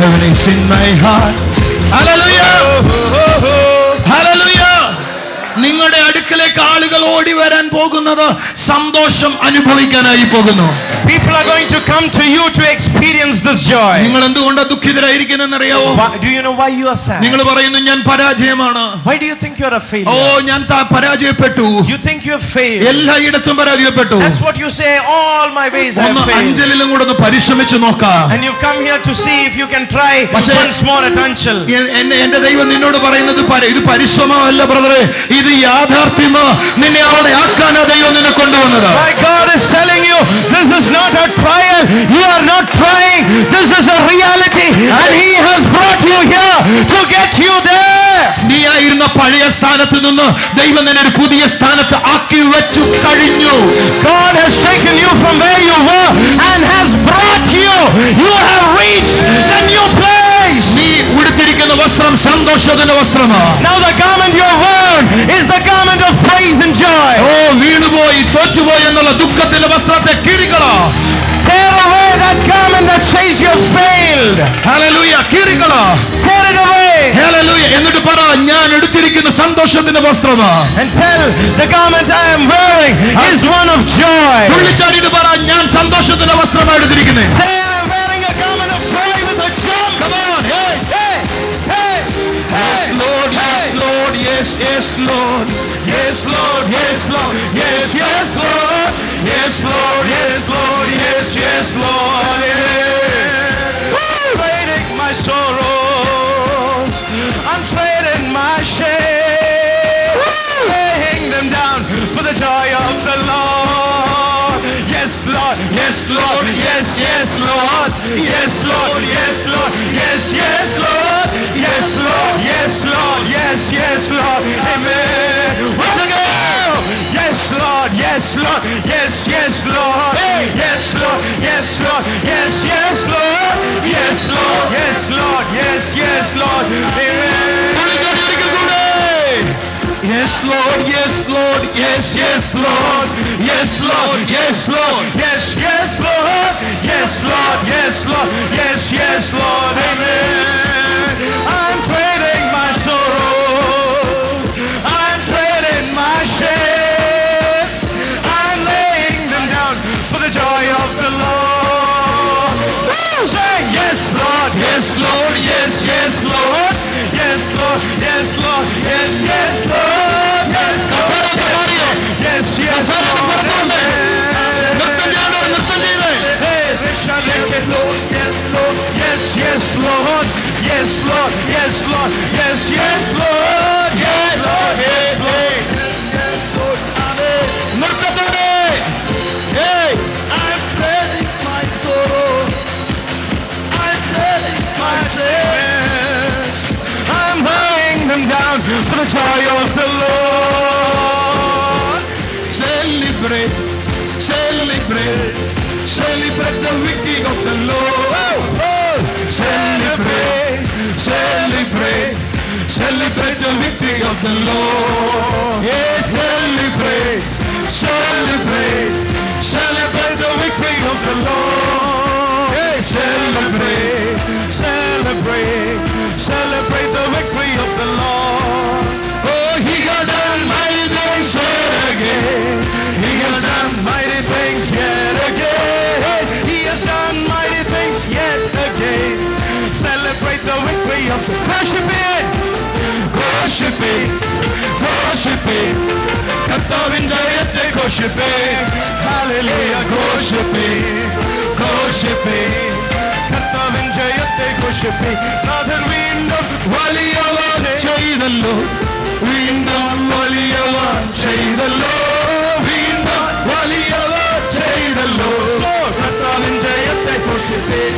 Heaven is in my heart. Hallelujah. Hallelujah. നിങ്ങളുടെ അടുക്കലേക്ക് ആളുകൾ ഓടി വരാൻ പോകുന്നത് സന്തോഷം അനുഭവിക്കാനായി പോകുന്നു. People are going to come to you to experience this joy. നിങ്ങൾ എന്തുകൊണ്ട് ദുഃഖിതരായിരിക്കുന്നതെന്ന് അറിയാവോ? Do you know why you are sad? നിങ്ങൾ പറയുന്നു ഞാൻ പരാജയമാണ്. Why do you think you are a failure? ഞാൻ പരാജയപ്പെട്ടു. You think you have failed. എല്ലായിടത്തും പരാജയപ്പെട്ടു. That's what you say. All my ways I have failed. അഞ്ചലിലും കൂടെ ഒന്ന് പരിശ്രമിച്ചു നോക്കാം. And you've come here to see if you can try once more at Anchal. എന്റെ ദൈവം നിന്നോട് പറയുന്നത് ഇത് പരിശ്രമമല്ല ബ്രദറെ, ഇത് യാഥാർത്ഥ്യമാ. നിന്നെ അവിടെ ആക്കാനാ ദൈവം നിന്നെ കൊണ്ടുവന്നത്. My God is telling you, this is not a trial. You are not trying. This is a reality, and He has brought you here to get you there. നീ ആയിരുന്ന പഴയ സ്ഥാനത്ത് നിന്ന് ദൈവം നിന്നെ ഒരു പുതിയ സ്ഥാനത്ത് ആക്കി വെച്ചു കഴിഞ്ഞു. God has taken you from where you were and has brought you. You have reached the new place. നീ ഉടുത്തിരിക്കുന്ന വസ്ത്രം സന്തോഷത്തിന്റെ വസ്ത്രമാണ്. Now the garment you have worn is the garment of praise and joy. വീണുപോയി തോറ്റുപോയി എന്നുള്ള ദുഃഖത്തിന്റെ വസ്ത്രത്തെ കീറിക്കളാ. Tear away that garment that says you have failed. Hallelujah. കീറിക്കളാ. Tear it away. Hallelujah. എന്നിട്ട് പറ ഞാൻ എടുത്തിരിക്കുന്ന സന്തോഷത്തിന്റെ വസ്ത്രമാണ്. And tell the garment I am wearing is one of joy. തുള്ളിച്ചാടിയിട്ട് പറ ഞാൻ സന്തോഷത്തിന്റെ വസ്ത്രമാണ് എടുത്തിരിക്കുന്നത്. Say I am wearing a garment of joy with a jump. Come on. Yes. Hey. Hey. Yes Lord. Yes Lord. Yes. Yes Lord. Yes Lord. Yes Lord. Yes. Yes Lord. Yes Lord. Yes Lord. Yes. Yes Lord. Trading my sorrows, I'm trading my shame, laying them down for the joy of the Lord. Yes Lord, yes Lord, yes, yes Lord, yes Lord, yes Lord, yes, yes Lord, yes Lord, yes Lord, yes, yes Lord, amen. Once again, yes Lord, yes Lord, yes, yes Lord, yes Lord, yes Lord, yes, yes Lord, yes Lord, yes Lord, yes, yes Lord, amen. Yes Lord, yes Lord, yes, yes Lord, yes Lord, yes Lord, Yes, yes Lord, yes Lord, yes Lord, yes, yes Lord, amen. I'm trading my sorrow, I'm trading my shame, I'm laying them down for the joy of the Lord. Say yes Lord, yes Lord, yes, yes Lord, yes Lord, yes Lord, yes, yes Lord, yes Lord, yes, yes Lord, amen. Yes, yes, Lord. Yes, Lord. Yes, Lord. Yes, yes, Lord. Yes, Lord. Yes, Lord. Yes, Lord. Amen. Hey, I'm bearing my sorrow. I'm bearing my sins. I'm laying them down for the joy of the Lord. celebrate, celebrate, celebrate the victory of the Lord. Celebrate, celebrate, celebrate the victory of the Lord. Yeah, celebrate, celebrate, celebrate the victory of the Lord. Yeah, celebrate, celebrate, celebrate the victory of the Lord. Oh, He has done mighty things yet again. He has done mighty things yet again. He has done mighty things yet again. Celebrate the victory of the worship it, worship it, worship it. കർത്താവിൻ ജയത്തെ ഘോഷിപ്പേൻ. Hallelujah, ഘോഷിപ്പേൻ, ഘോഷിപ്പേൻ. കർത്താവിൻ ജയത്തെ ഘോഷിപ്പേൻ. നാഥൻ വീണ്ടും വലിയവ ചെയ്തല്ലോ, വീണ്ടും വലിയവ ചെയ്തല്ലോ, വീണ്ടും വലിയവ ചെയ്തല്ലോ. കർത്താവിൻ ജയത്തെ ഘോഷിപ്പേൻ.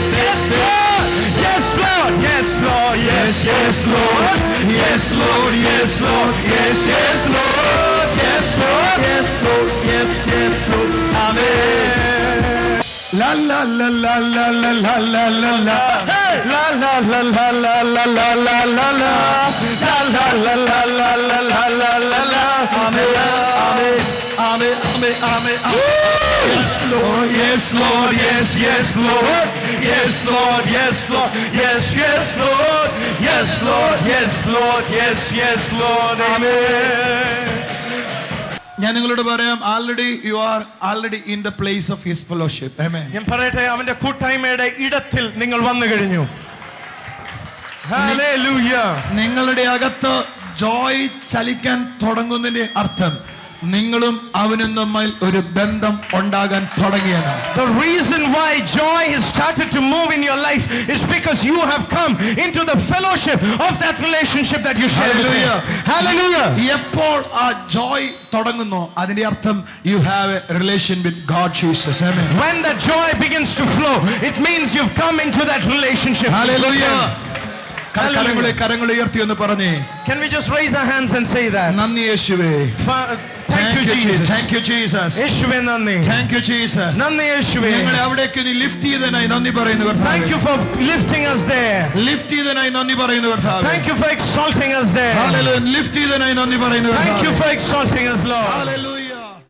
Yes, Lord, yes, Lord, yes, yes, Lord, yes, Lord, yes, Lord, yes, yes, Lord, yes, Lord, yes, Lord, yes, yes, Lord, Amen. La la la la la la la la la la, la la la la la la la la la la, la la la la la la la la la la, Amen, Amen, Amen, Amen, Amen, Amen. Lord, yes, Lord, yes, yes, Lord, yes, Lord, yes, Lord, yes, yes, Lord, yes, Lord, yes, Lord, yes, yes, Lord, Amen. ഞാൻ നിങ്ങളോട് പറയാം, already you are already in the place of his fellowship. Amen. ഞാൻ പറയട്ടെ, അവന്റെ കൂട്ടായ്മയുടെ ഇടത്തിൽ നിങ്ങൾ വന്നു കഴിഞ്ഞു. ഹല്ലേലൂയ. നിങ്ങളുടെ അകത്ത് ജോയ് ചലിക്കാൻ തുടങ്ങുന്നതിന്റെ അർത്ഥം നിങ്ങളും അവനും തമ്മിൽ ഒരു ബന്ധം ഉണ്ടാകാൻ തുടങ്ങിയാണ്. The reason why joy has started to move in your life is because you have come into the fellowship of that relationship that you share with him. Hallelujah. എപ്പോൾ ആ ജോയ് തുടങ്ങുന്നു അതിന്റെ അർത്ഥം you have a relation with God Jesus. Amen. When that joy begins to flow, it means you've come into that relationship. Hallelujah. കരങ്ങൾ ഉയർത്തി ഒന്ന് പറഞ്ഞേ. Can we just raise our hands and say that? നന്ദി യേശുവേ. Thank you Jesus. Thank you Jesus. യേശുവേ നന്ദി. Thank you Jesus. നന്ദി യേശുവേ. ഞങ്ങളെ അവിടേക്ക് നീ ലിഫ്റ്റ് ചെയ്തതിനായി നന്ദി പറയുന്നു കർത്താവേ. Thank you for lifting us there. Lift ചെയ്തതിനായി നന്ദി പറയുന്നു കർത്താവേ. Thank you for exalting us there. Hallelujah. Lift ചെയ്തതിനായി നന്ദി പറയുന്നു കർത്താവേ. Thank you for exalting us, Lord. Hallelujah.